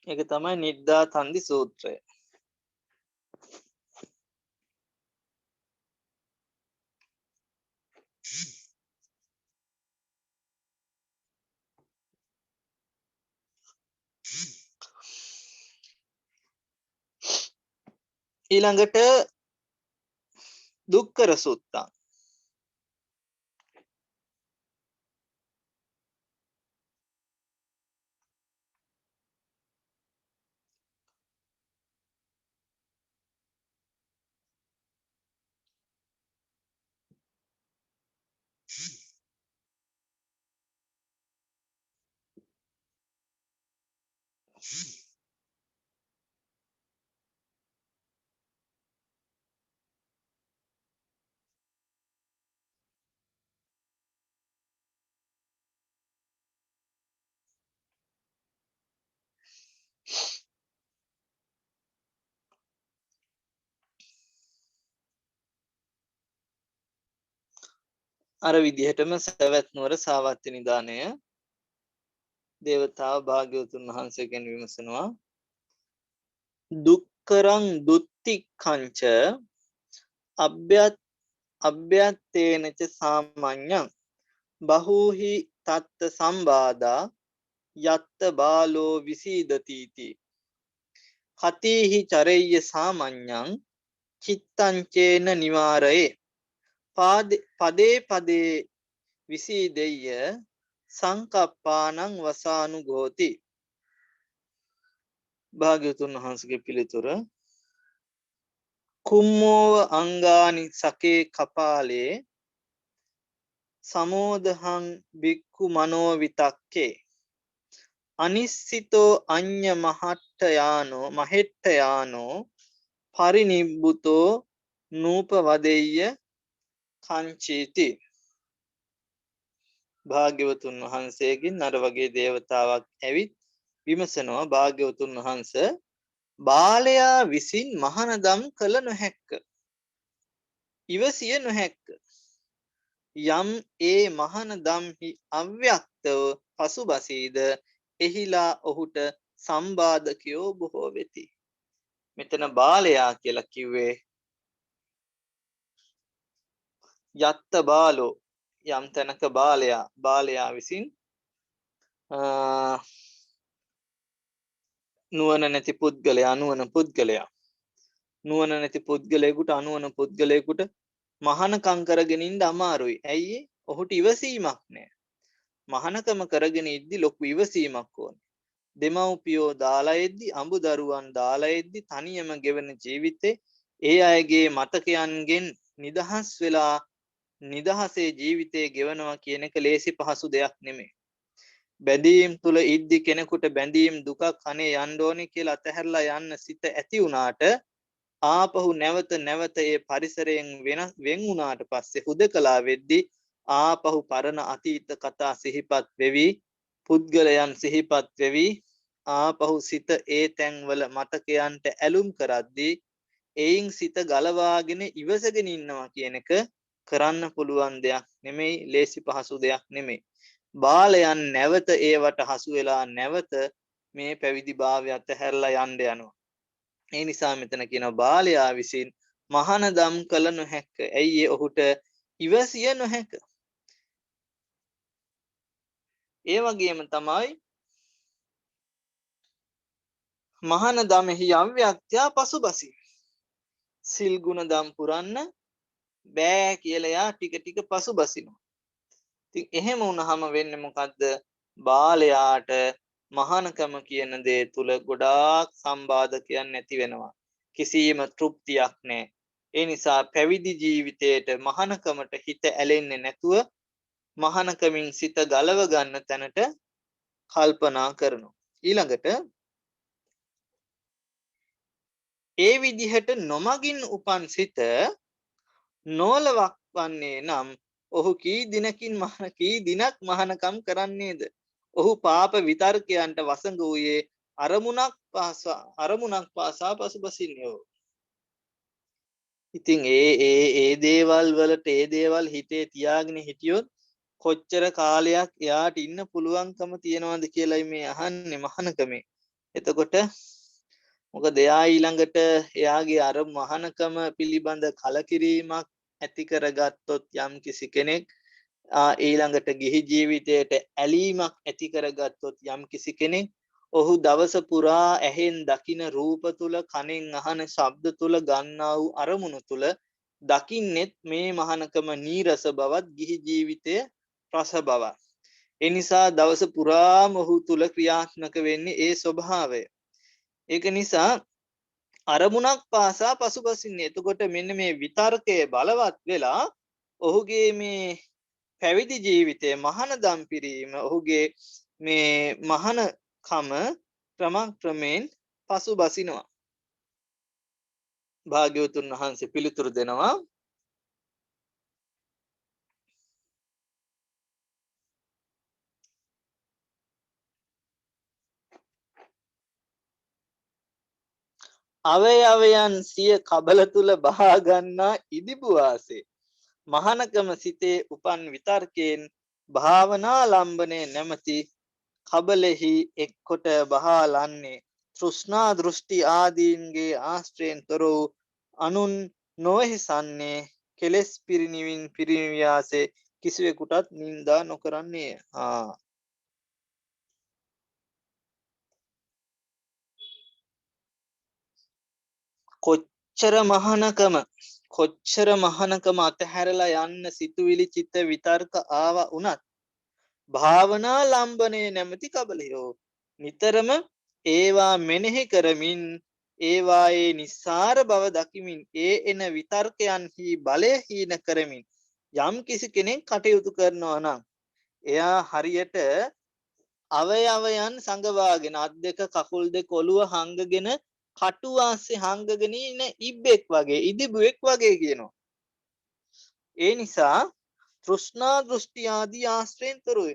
ඒක තමයි නිද්දා තන්දි සූත්‍රය. ඊළඟට දුක්කර සූත්තං අර විදිහටම සවැත් නුවර සාවත්‍ය නිදානය දේවතාව භාග්‍යවතුන් වහන්සේගෙන් විමසනවා දුක්කරං දුත්තික්ඛංච අභ්‍යත්තේනච සාමඤ්ඤං බහූහි තත්ත සම්බාධා යත්ත බාලෝ විසීදතිති කතීහි චරෙය්‍ය සාමඤ්ඤං චිත්තංචේන නිවාරයේ පදේ පදේ විසීදෙය්‍ය සංකප්පානං වසානුගෝති. භාග්‍යවතුන් වහන්සේගේ පිළිතුර කුම්මෝව අංගානි සකේ කපාලේ සමෝදහං බික්ඛු මනෝ විතක්කේ අනිස්සිතෝ අඤ්ඤ මහෙට්ඨයානෝ පරිනිබ්බුතෝ නූපවදෙය්‍ය කංචීති. භාග්‍යවතුන් වහන්සේගෙන් අර වගේ දේවතාවක් ඇවිත් විමසනවා භාග්‍යවතුන් වහන්ස බාලයා විසින් මහානදම් කළ නොහැක්ක ඉවසිය නොහැක්ක යම් ඒ මහානදම්හි අව්‍යක්තව පසුබසීද එහිලා ඔහුට සම්බාධකයෝ බොහෝ වෙති. මෙතන බාලයා කියලා කිව්වේ යත්ත බාලෝ යම් තැනක බාලයා විසින් නුවණ නැති පුද්ගලයා නුවණ නැති පුද්ගලයෙකුට අනුවණ පුද්ගලයෙකුට මහානකම් කරගෙන ඉන්න අමාරුයි. ඇයි? ඔහුට ඉවසීමක් නැහැ. මහානකම කරගෙන ඉද්දි ලොකු ඉවසීමක් ඕනේ. දෙමව්පියෝ දාලා එද්දි අඹ දරුවන් දාලා එද්දි තනියම ගෙවන ජීවිතේ ඒ අයගේ මතකයන්ගෙන් නිදහස් වෙලා නිදහසේ ජීවිතේ ගෙවනවා කියන එක ලේසි පහසු දෙයක් නෙමෙයි. බැඳීම් තුල ඉද්දි කෙනෙකුට බැඳීම් දුකක් අනේ යන්න ඕනේ කියලා අතහැරලා යන්න සිත ඇති වුණාට ආපහු නැවත නැවත ඒ පරිසරයෙන් වෙන් වුණාට පස්සේ හුදකලා වෙද්දී ආපහු පරණ අතීත කතා සිහිපත් වෙවි පුද්ගලයන් සිහිපත් වෙවි ආපහු සිත ඒ තැන්වල මතකයන්ට ඇලුම් කරද්දී එයින් සිත ගලවාගෙන ඉවසගෙන ඉන්නවා කියන එක කරන්න පුළුවන් දෙයක් නෙමෙයි ලේසි පහසු දෙයක් නෙමෙයි බාලයන් නැවත ඒවට හසු වෙලා නැවත මේ පැවිදි භාවය අතහැරලා යන්න යනවා ඒ නිසා මෙතන කියනවා බාලයා විසින් මහානදම් කළ නොහැක. ඇයි ඔහුට ඉවසිය නොහැක. ඒ වගේම තමයි මහානදමෙහි අව්‍යක්ත්‍යා පසුබසි. සිල් ගුණ දම් පුරන්න බෑ කියලා යා ටික ටික පසුබසිනවා. ඉතින් එහෙම වුණාම වෙන්නේ මොකද්ද? බාලයාට මහානකම කියන දේ තුල ගොඩාක් සම්බාධකයන් නැති වෙනවා. කිසියම් තෘප්තියක් නැහැ. ඒ නිසා පැවිදි ජීවිතයේට මහානකමට හිත ඇලෙන්නේ නැතුව මහානකමින් සිත ගලව ගන්න තැනට කල්පනා කරනවා. ඊළඟට ඒ විදිහට නොමගින් උපන් සිත නෝලවක් වන්නේ නම් ඔහු කී දිනක් මහානකම් කරන්නේද? ඔහු පාප විතර්කයන්ට වසඟ වූයේ අරමුණක් පාසා පසුබසින්නේ. ඉතින් ඒ දේවල් වලට ඒ දේවල් හිතේ තියාගෙන හිටියොත් කොච්චර කාලයක් එයාට ඉන්න පුළුවන්කම තියනවද කියලායි මේ අහන්නේ මහානකමේ. එතකොට මොකද එයා ඊළඟට එයාගේ අර මහානකම පිළිබඳ කලකිරීමක් ඇති කරගත්තොත් යම් කිසි කෙනෙක් ඊළඟට ගිහි ජීවිතයට ඇලීමක් ඇති කරගත්තොත් යම් කිසි කෙනෙක් ඔහු දවස පුරා ඇහෙන් දකින රූප තුල කනෙන් අහන ශබ්ද තුල ගන්නා වූ අරමුණු තුල දකින්නෙත් මේ මහානකම නීරස බවත් ගිහි ජීවිතය රස බවත්. ඒ නිසා දවස පුරාම ඔහු තුල ක්‍රියාත්මක වෙන්නේ ඒ ස්වභාවය. ඒක නිසා අරමුණක් පාසා පසුබසින්නේ. එතකොට මෙන්න මේ විතර්කය බලවත් වෙලා ඔහුගේ මේ පැවිදි ජීවිතයේ මහානදම් පිරීම ඔහුගේ මේ මහානකම ක්‍රමයෙන් පසුබසිනවා. භාග්‍යවතුන් වහන්සේ පිළිතුරු දෙනවා අවයවයන් සිය කබල තුල බහා ගන්නා ඉදිබු වාසේ මහානකම සිතේ උපන් විතර්කයෙන් භාවනා ලම්බනේ නැමැති කබලෙහි එක්කොට බහාලන්නේ තෘෂ්ණා දෘෂ්ටි ආදීන්ගේ ආශ්‍රයෙන් තොර වූ අනුන් නොවහිසන්නේ කෙලෙස් පිරිනිවියාසේ කිසිවෙකුටත් නින්දා නොකරන්නේ. කොච්චර මහානකම අතහැරලා යන්න සිතුවිලි චිත්ත විතර්ක ආවා වුණත් භාවනා ලම්බනේ නැමැති කබලියෝ නිතරම ඒවා මෙනෙහි කරමින් ඒවායේ නිස්සාර බව දකිමින් ඒ එන විතර්කයන්හි බලය හීන කරමින් යම් කිසි කෙනෙක් කටයුතු කරනවා නම් එයා හරියට අවයවයන් සංගවාගෙන අත් දෙක කකුල් දෙක ඔළුව හංගගෙන කටුවාසේ හංගගෙන ඉන්න ඉබ්බෙක් වගේ ඉදිබුවෙක් වගේ කියනවා. ඒ නිසා තෘෂ්ණා දෘෂ්ටි ආදී ආශ්‍රයෙන් තොරව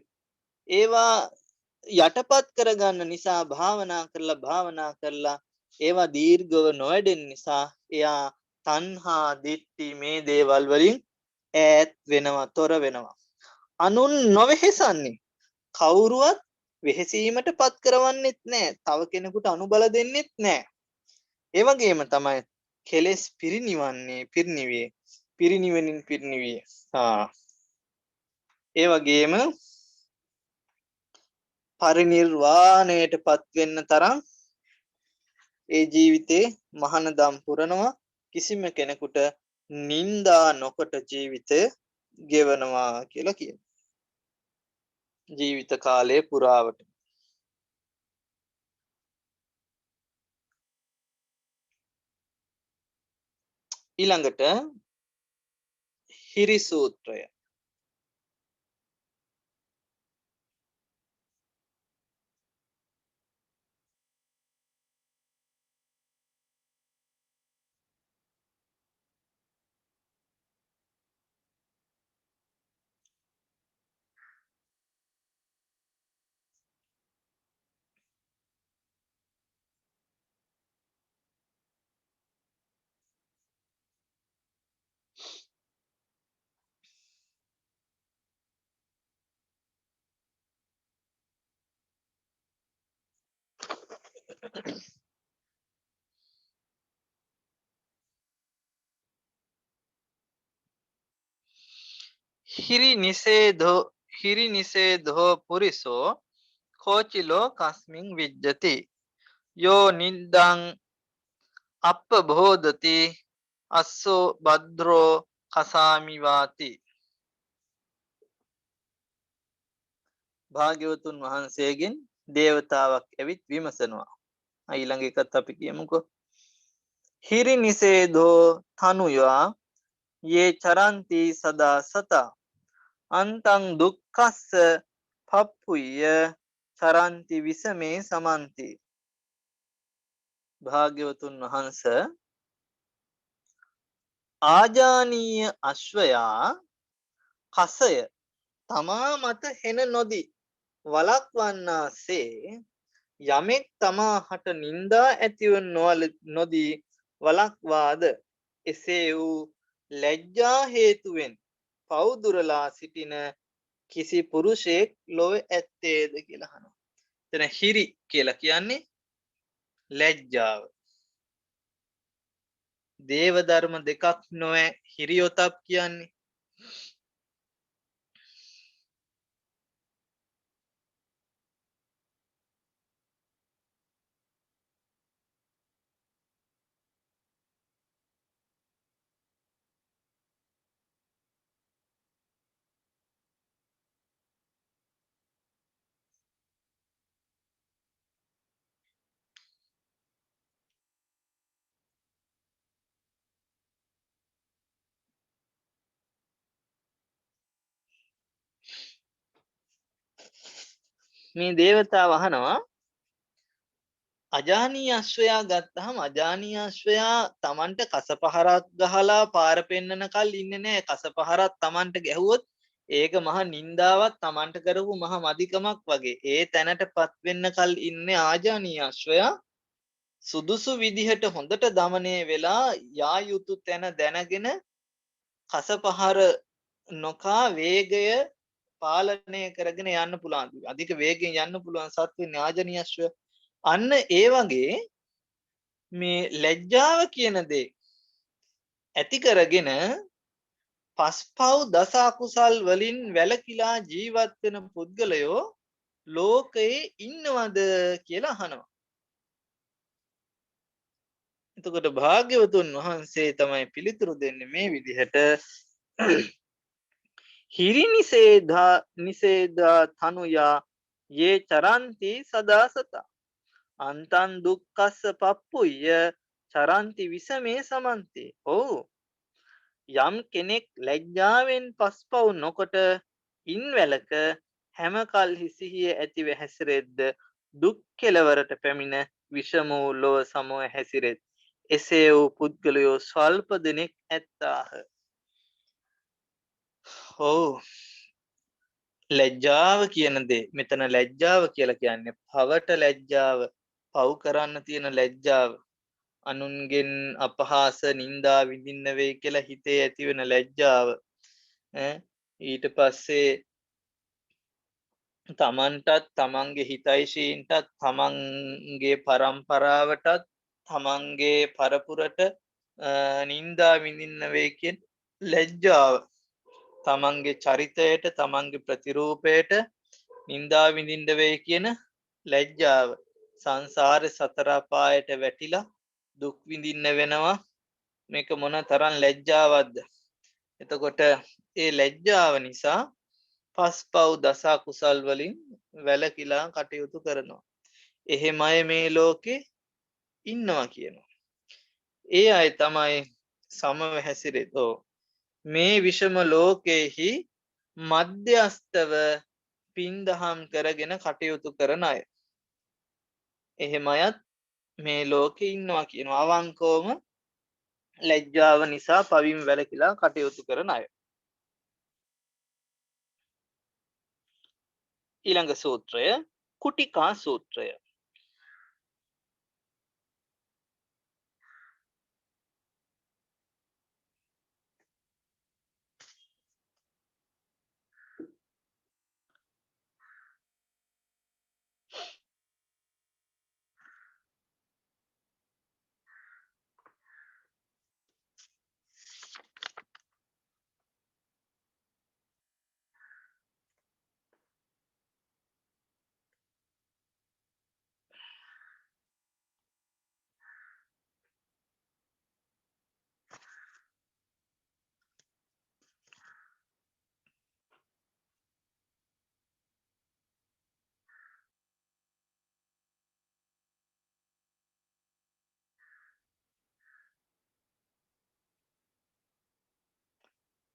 ඒවා යටපත් කරගන්න නිසා භාවනා කරලා ඒවා දීර්ඝව නොවැඩෙන නිසා එයා තණ්හා දිට්ඨි මේ දේවල් වලින් ඈත් වෙනවා තොර වෙනවා. අනුන් නොවෙහෙසන්නේ කවුරුවත් වෙහෙසීමට පත් කරවන්නෙත් නැහැ. තව කෙනෙකුට අනුබල දෙන්නෙත් නැහැ. ඒ වගේම තමයි කෙලෙස් පිරිනිවනින් පිරිනිවිය. ඒ වගේම පරිනිර්වාණයට පත් වෙන්න තරම් ඒ ජීවිතේ මහානදම් පුරනවා කිසිම කෙනෙකුට නිന്ദා නොකොට ජීවිතය ගෙවනවා කියලා කියනවා. ජීවිත කාලය පුරාවට ඊළඟට හිරි සූත්‍රය. හිරි නිසේධෝ පුරිසෝ කෝචිලෝ කස්මින් විජ්ජති යෝ නිද්දං අප්පබෝධති අස්සෝ භද්‍රෝ කසාමිවාති. භාග්‍යවතුන් වහන්සේගෙන් දේවතාවක් ඇවිත් විමසනවා. ඊළඟ එකත් අපි කියමුකෝ. හිරි නිසේධෝ තනුයා යේ චරන්ති සදා සතා අන්තං දුක්ඛස්ස පප්පුය්‍ය චරන්ති විසමේ සමන්ති. භාග්‍යවතුන් වහන්ස ආජානීය අශ්වයා කසය තමා මත හෙන නොදී වළක්වන්නාසේ යමෙක් තමා හට නින්දා ඇතිව නොදී වළක්වාද එසේ වූ ලැජ්ජා හේතුවෙන් පවුදුරලා සිටින කිසි පුරුෂයෙක් ලොව ඇත්තේද කියලා අහනවා. එතන හිරි කියලා කියන්නේ ලැජ්ජාව. දේව ධර්ම දෙකක් නොවේ හිරියොතප් කියන්නේ. මේ දේවතාව අහනවා අජානීය අශ්වයා ගත්තහම අජානීය අශ්වයා Tamanට කසපහරක් ගහලා පාර පෙන්නන කල් ඉන්නේ නැහැ. කසපහරක් Tamanට ගැහුවොත් ඒක මහා නින්දාවක් Tamanට කරපු මහා මදිකමක් වගේ. ඒ තැනටපත් වෙන්න කල් ඉන්නේ ආජානීය අශ්වයා. සුදුසු විදිහට හොඳට দমনය වෙලා යා යුතු තැන දැනගෙන කසපහර නොකා වේගය පාලනය කරගෙන යන්න පුළුවන්. අධික වේගයෙන් යන්න පුළුවන් සත්වෙ ආජානීය අශ්වයා. අන්න ඒ වගේ මේ ලැජ්ජාව කියන දේ ඇති කරගෙන පස්පව් දස අකුසල් වලින් වැළකීලා ජීවත් වෙන පුද්ගලයෝ ලෝකයේ ඉන්නවද කියලා අහනවා. එතකොට භාග්‍යවතුන් වහන්සේ තමයි පිළිතුරු දෙන්නේ මේ විදිහට හිරි නිසේධා තනුයා යේ චරන්ති සදා සතා අන්තං දුක්ඛස්ස පප්පුය්‍ය චරන්ති විසමේ සමන්ති. ඔව් යම් කෙනෙක් ලැජ්ජාවෙන් පස්පව් නොකොට ඉන් වැළක හැම කල්හි සිහිය ඇතිව හැසිරෙද්ද දුක් කෙලවරට පැමිණ විෂමෝ ලොව සමව හැසිරෙත්. එසේ වූ පුද්ගලයෝ ස්වල්ප දෙනෙක් ඇත්තාහ. ඔව් ලැජ්ජාව කියන දේ මෙතන ලැජ්ජාව කියලා කියන්නේ පවට ලැජ්ජාව, පව් කරන්න තියෙන ලැජ්ජාව, අනුන්ගෙන් අපහාස නින්දා විඳින්න වෙයි කියලා හිතේ ඇති වෙන ලැජ්ජාව. ඊට පස්සේ තමන්ටත් තමන්ගේ හිතයිශීන්ටත් තමන්ගේ පරම්පරාවටත් තමන්ගේ පරපුරට නින්දා විඳින්න වෙයි කියන ලැජ්ජාව. තමන්ගේ චරිතයට තමන්ගේ ප්‍රතිරූපයට නින්දා විඳින්න වෙයි කියන ලැජ්ජාව. සංසාරේ සතර අපායට වැටිලා දුක් විඳින්න වෙනවා. මේක මොන තරම් ලැජ්ජාවක්ද. එතකොට ඒ ලැජ්ජාව නිසා පස්පව් දස කුසල් වලින් වැළකීලා කටයුතු කරනවා. එහෙම අය මේ ලෝකේ ඉන්නවා කියනවා. ඒ අය තමයි සමව හැසිරෙතෝ මේ විෂම ලෝකයේහි මධ්‍යස්තව පින්දහම් කරගෙන කටයුතු කරන අය. එහෙම අයත් මේ ලෝකේ ඉන්නවා කියනවා. අවංකවම ලැජ්ජාව නිසා පවින් වැළකීලා කටයුතු කරන අය. ඊළඟ සූත්‍රය කුටිකා සූත්‍රය.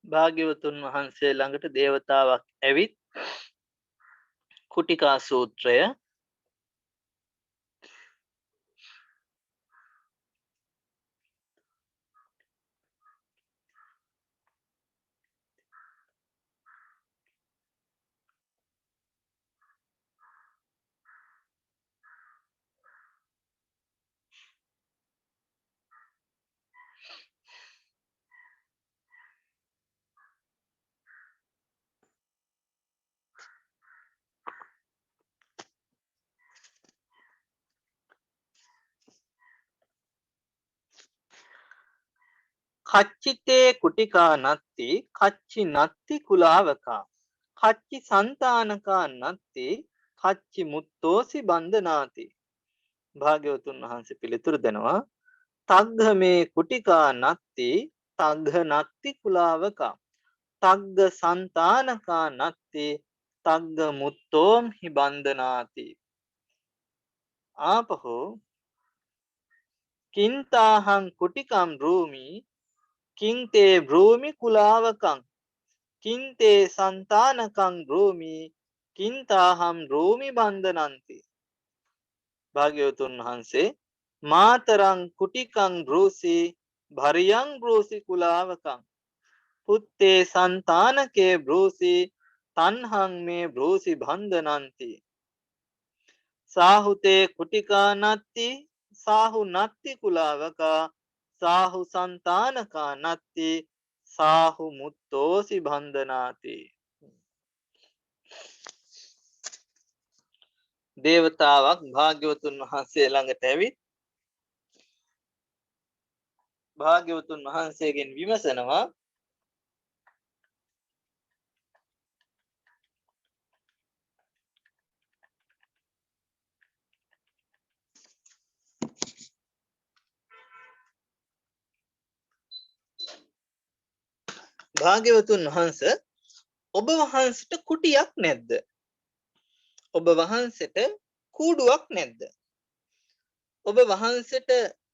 භාග්‍යවතුන් වහන්සේ ළඟට දේවතාවක් ඇවිත් කුටිකා සූත්‍රය කච්චිතේ කුටිකා නත්ති කච්චි නත්ති කුලාවකා කච්චි සන්තානකා නත්ති කච්චි මුත්තෝසි බන්ධනාති. භාග්‍යවතුන් වහන්සේ පිළිතුරු දෙනවා තග්ග මේ කුටිකා නත්ති තග්ග නත්ති කුලාවකා තග්ග සන්තානකා නත්ති තග්ග මුත්තෝම් හි බන්ධනාති. ආපහු කින්තාහං කුටිකම් රූමි කින්තේ බ්‍රූමි කුලාවකං කින්තේ සන්තානකං රූමි කින්තාහම් රූමි බන්ධනන්ති. භාග්‍යවතුන් වහන්සේ මාතරං කුටිකං බ්‍රූසි භරියං බ්‍රූසි කුලාවකං පුත්තේ සන්තානකේ බ්‍රූසි තන්හං මේ බ්‍රූසි බන්ධනන්ති. සාහුතේ කුටිකා නත්ති සාහු නත්ති කුලාවකා සාහු සන්තානකා නත්ති සාහු මුත්තෝසි බන්ධනාති. දේවතාවක් භාග්‍යවතුන් වහන්සේ ළඟට ඇවිත් භාග්‍යවතුන් වහන්සේගෙන් විමසනවා භාග්‍යවතුන් වහන්ස ඔබ වහන්සේට කුටියක් නැද්ද? ඔබ වහන්සේට කූඩුවක් නැද්ද? ඔබ වහන්සේට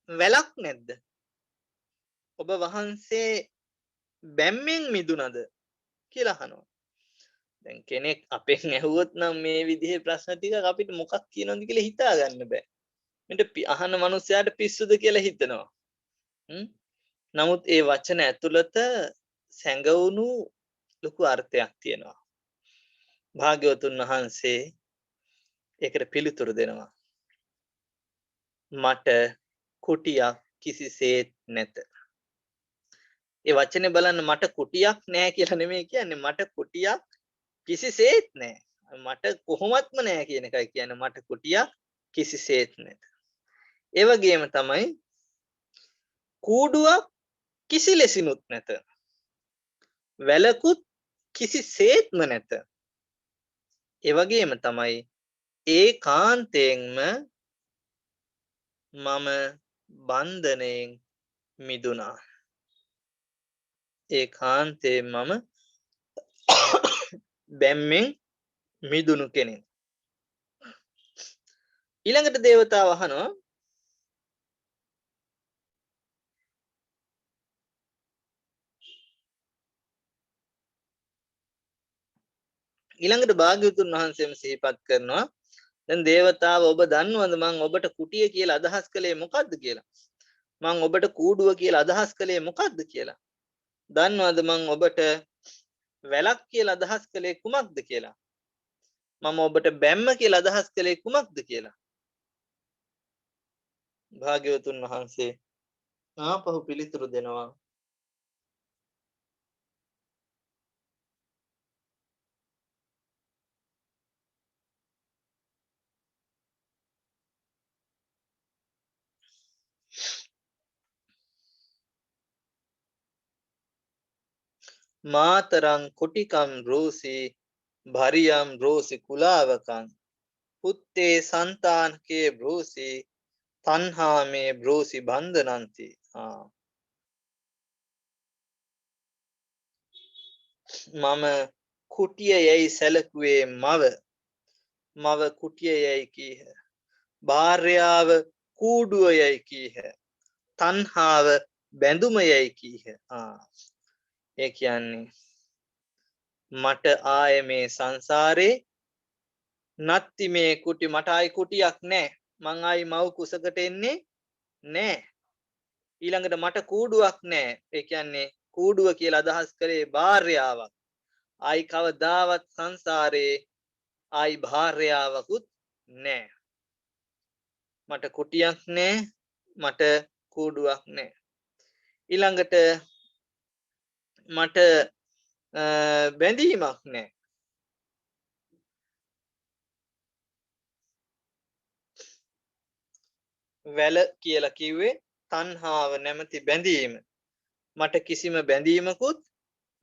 වැලක් නැද්ද? ඔබ වහන්සේ බැම්මෙන් මිදුනද කියලා අහනවා. දැන් කෙනෙක් අපෙන් ඇහුවොත් නම් මේ විදිහේ ප්‍රශ්න ටික අපිට මොකක් කියනවද කියලා හිතා ගන්න බෑ. මෙන්න අහන මනුස්සයාට පිස්සුද කියලා හිතනවා. නමුත් ඒ වචන ඇතුළත සැඟවුණු ලොකු අර්ථයක් තියෙනවා. භාග්‍යවතුන් වහන්සේ ඒකට පිළිතුරු දෙනවා. මට කුටියක් කිසිසේත් නැත. ඒ වචනේ බලන්න මට කුටියක් නැහැ කියලා නෙමෙයි කියන්නේ මට කුටියක් කිසිසේත් නැහැ. මට කොහොමත්ම නැහැ කියන එකයි කියන්නේ මට කුටියක් කිසිසේත් නැත. ඒ වගේම තමයි කූඩුවක් කිසි ලෙසිනුත් නැත. වැලකුත් කිසිසේත්ම නැත. ඒ වගේම තමයි ඒකාන්තයෙන්ම මම බන්ධනයෙන් මිදුණා. ඒකාන්තයෙන් මම බැම්මෙන් මිදුණු කෙනෙක්. ඊළඟට දේවතාව අහනවා ඊළඟට භාග්‍යවතුන් වහන්සේම සිහිපත් කරනවා දැන් දේවතාව ඔබ දන්නවද මම ඔබට කුටිය කියලා අදහස් කළේ මොකද්ද කියලා මම ඔබට කූඩුව කියලා අදහස් කළේ මොකද්ද කියලා දන්නවද මම ඔබට වැලක් කියලා අදහස් කළේ කුමක්ද කියලා මම ඔබට බැම්ම කියලා අදහස් කළේ කුමක්ද කියලා භාග්‍යවතුන් වහන්සේ ආපහු පිළිතුරු දෙනවා මාතරං කුටිකම් රෝසි භරියම් රෝසි කුලාවකං පුත්තේ సంతానකේ බ්‍රෝසි තණ්හාමේ බ්‍රෝසි බන්ධනಂತಿ මම කුටිය යයි සැලකුවේ මව කුටිය යයි කීහ භාර්යාව කූඩුව යයි කීහ තණ්හාව බැඳුම යයි කීහ ඒ කියන්නේ මට ආයේ මේ සංසාරේ නත්ති මේ කුටි මට ආයි කුටියක් නැහැ මං ආයි මව් කුසකට එන්නේ නැහැ ඊළඟට මට කූඩුවක් නැහැ ඒ කියන්නේ කූඩුව කියලා අදහස් කරේ භාර්යාවක් ආයි කවදාවත් සංසාරේ ආයි භාර්යාවකුත් නැහැ මට කුටියක් නැහැ මට කූඩුවක් නැහැ ඊළඟට මට බැඳීමක් නැහැ වැල කියලා කිව්වේ තණ්හාව නැමැති බැඳීම මට කිසිම බැඳීමකුත්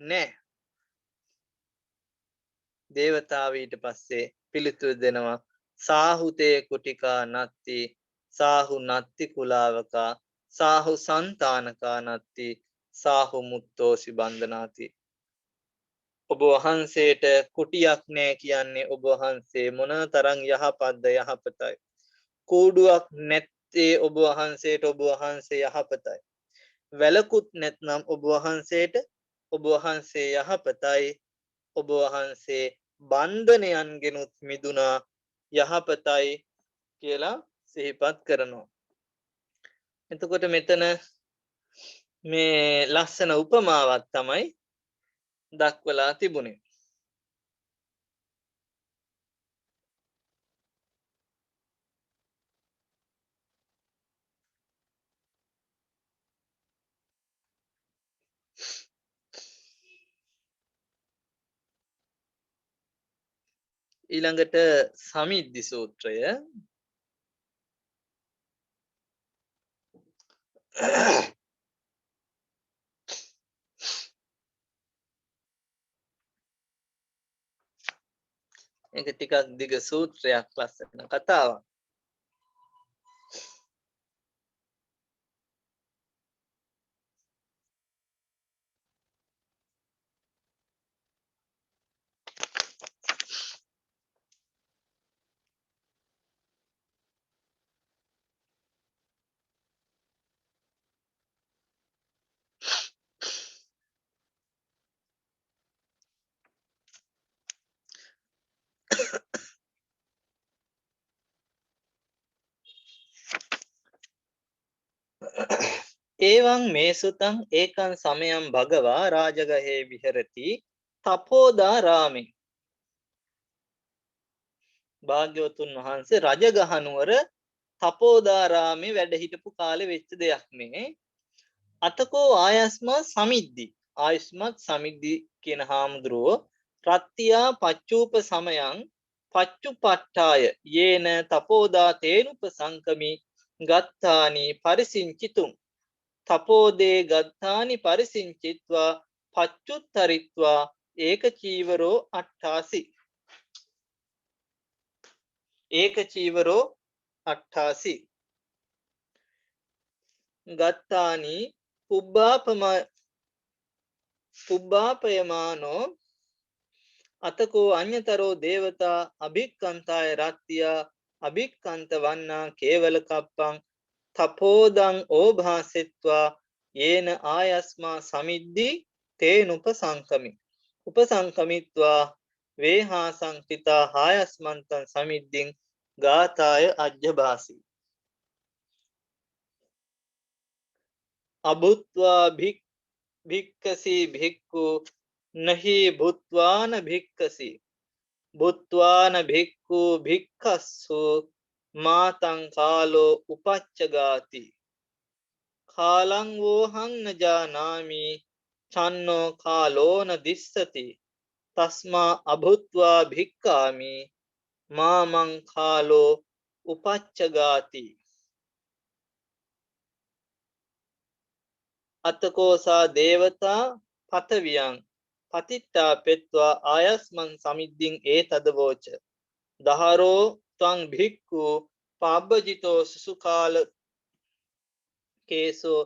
නැහැ දේවතාව ඊට පස්සේ පිළිතුරු දෙනවා සාහුතේ කුටිකා නත්ති සාහු නත්ති කුලාවකා සාහු సంతానකා නත්ති සාහු මුත්තෝසි බන්ධනාති ඔබ වහන්සේට කුටියක් නැහැ කියන්නේ ඔබ වහන්සේ මොන තරම් යහපත්ද යහපතයි කූඩුවක් නැත්තේ ඔබ වහන්සේට ඔබ වහන්සේ යහපතයි වැලකුත් නැත්නම් ඔබ වහන්සේ යහපතයි ඔබ වහන්සේ බන්ධනයන්ගෙනුත් මිදුණා යහපතයි කියලා සිහිපත් කරනවා එතකොට මෙතන මේ ලස්සන උපමාවක් තමයි දක්වලා තිබුණේ ඊළඟට සමිද්දි සූත්‍රය ඒක ටිකක් දිග සූත්‍රයක් ලස්සන කතාවක් ඒවං මේ සුතං ඒකං සමයං භගවා රාජගහේ විහෙරති තපෝදාරාමේ භාග්‍යවතුන් වහන්සේ රජගහ නුවර තපෝදාරාමේ වැඩ හිටපු කාලේ වෙච්ච දෙයක් මේ අතකෝ ආයස්මා සමිද්දි ආයස්මත් සමිද්දි කියන හාමුදුරුවෝ රත්ත්‍යා පච්චූප සමයං පච්චුපට්ඨාය යේන තපෝදා තේනුප සංකමි ගත්තානි පරිසිංචිතුම් තපෝදේ ගත්තානි පරිසිංචිත්වා පච්චුත්තරිත්වා ඒක චීවරෝ අට්ඨාසි ඒක චීවරෝ අට්ඨාසි ගත්තානි පුබ්බාපයමානෝ අතකෝ අඤ්‍යතරෝ දේවතා අභික්කන්තාය රත්ත්‍යා අභික්කන්ත වන්නා කේවල කප්පං තපෝදං ඕභාසෙත්වා යේන ආයස්මා සමිද්දි තේන උපසංකමි උපසංකමිත්වා වේහා සංකිතා හායස්මන්තං සමිද්දින් ගාථාය අජ්ජභාසී අබුත්වා භික්කසී භික්ඛු නහි භුත්වාන භික්කසී බුත්වාන භික්ඛු භික්ඛස්සු මාතං කාලෝ උපච්චගාති කාලං වෝහං නජානාමි චන්නෝ කාලෝන දිස්සති තස්මා අභුත්වා භික්ඛාමි මාමං කාලෝ උපච්චගාති අතකෝසා දේවතා පතවියං පතිට්ඨා පෙත්වා ආයස්මන් සමිද්දින් ඒ තදවෝච දහරෝ ත්වං භික්ඛු පබ්බජිතෝ සුසුකාල කේසෝ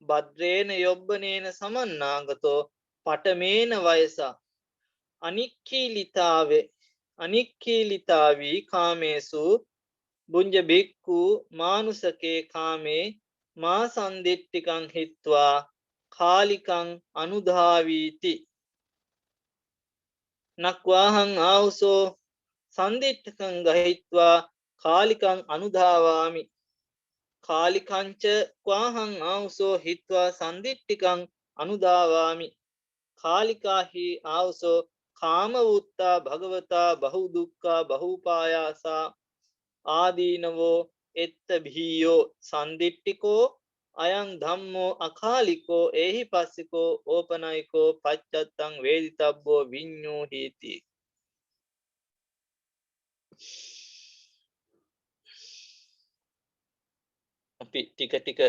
භද්‍රේන යොබ්බනේන සමන්නාගතෝ පටමේන වයසා අනික්ඛීලිතාවී කාමේසු බුඤ්ජ භික්ඛු මානුසකේ කාමේ මා සන්දිට්ඨිකං හිත්වා කාලිකං අනුධාවීති නක්වාහං ආවුසෝ සන්දිට්ඨකං ගහිත්වා කාලිකං අනුධාවාමි කාලිකංච ක්වාහං ආවුසෝ හිත්වා සන්දිට්ඨිකං අනුධාවාමි කාලිකාහි ආවුසෝ කාමවුත්තා භගවතා බහුදුක්ඛා බහුපායාසා ආදීනවෝ එත්ත භීයෝ සන්දිට්ඨිකෝ අයං ධම්මෝ අකාලිකෝ ඒහි පස්සිකෝ ඕපනයිකෝ පච්චත්තං වේදිතබ්බෝ විඤ්ඤෝ හීති අපි ටික ටික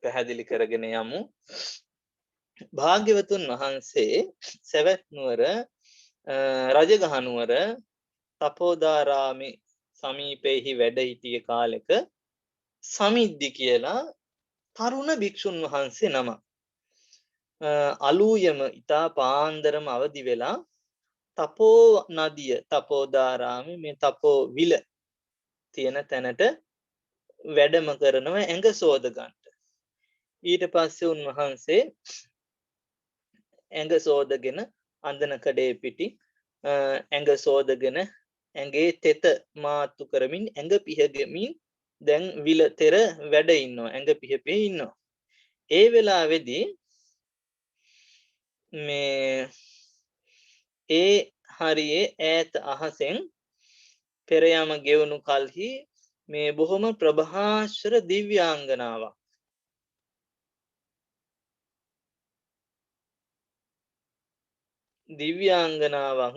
පැහැදිලි කරගෙන යමු භාග්‍යවතුන් වහන්සේ සවැත් නුවර රජගහ නුවර තපෝදාරාමේ සමීපෙහි වැඩ සිටිය කාලෙක සමිද්දි කියලා තරුණ භික්ෂුන් වහන්සේ නම අලූයම ඊතා පාන්දරම අවදි වෙලා තපෝ නදිය තපෝදාරාමේ මේ තපෝ විල තියෙන තැනට වැඩම කරනවා ඇඟ සෝද ගන්නට ඊට පස්සේ උන්වහන්සේ ඇඟ සෝදගෙන අන්දන කඩේ පිටි ඇඟ සෝදගෙන ඇඟේ තෙත මාතු කරමින් ඇඟ පිහගෙමින් දැන් විල තෙර වැඩ ඉන්නවා ඇඟ පිහපේ ඉන්නවා ඒ වෙලාවේදී මේ ඒ හරියේ ඈත අහසෙන් පෙර යම ගෙවුණු කලෙහි මේ බොහොම ප්‍රභාස්වර දිව්‍යාංගනාවක් දිව්‍යාංගනාවක්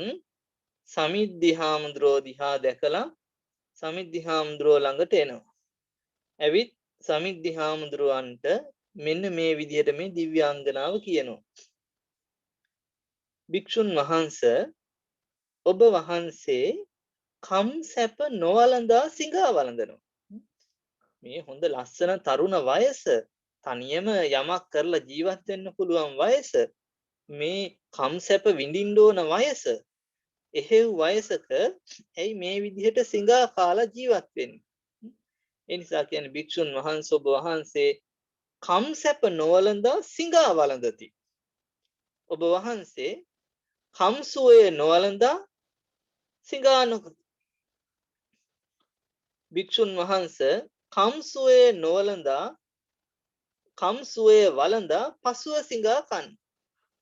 සමිද්දි හාමුදුරුවෝ දිහා දැකලා සමිද්දි හාමුදුරුවෝ ළඟට එනවා. ඇවිත් සමිද්දි හාමුදුරුවන්ට මෙන්න මේ විදිහට මේ දිව්‍යාංගනාව කියනවා. භික්ෂුන් වහන්සේ ඔබ වහන්සේ කම් සැප නොවලඳා සිඟා වළඳනවා. මේ හොඳ ලස්සන තරුණ වයස තනියම යමක් කරලා ජීවත් වෙන්න පුළුවන් වයස මේ කම් සැප විඳින්න ඕන වයස එහෙව් වයසක ඇයි මේ විදිහට සිඟා කාලා ජීවත් වෙන්නේ? ඒ නිසා කියන්නේ භික්ෂුන් වහන්සේ ඔබ වහන්සේ කම් සැප නොවලඳා සිඟා වළඳති. ඔබ වහන්සේ කම් සුවය නොවලඳා සිඟා නොකති. භික්ෂුන් වහන්සේ කම් සුවය නොවලඳා කම් සුවය වළඳා පසුව සිඟා කන්න.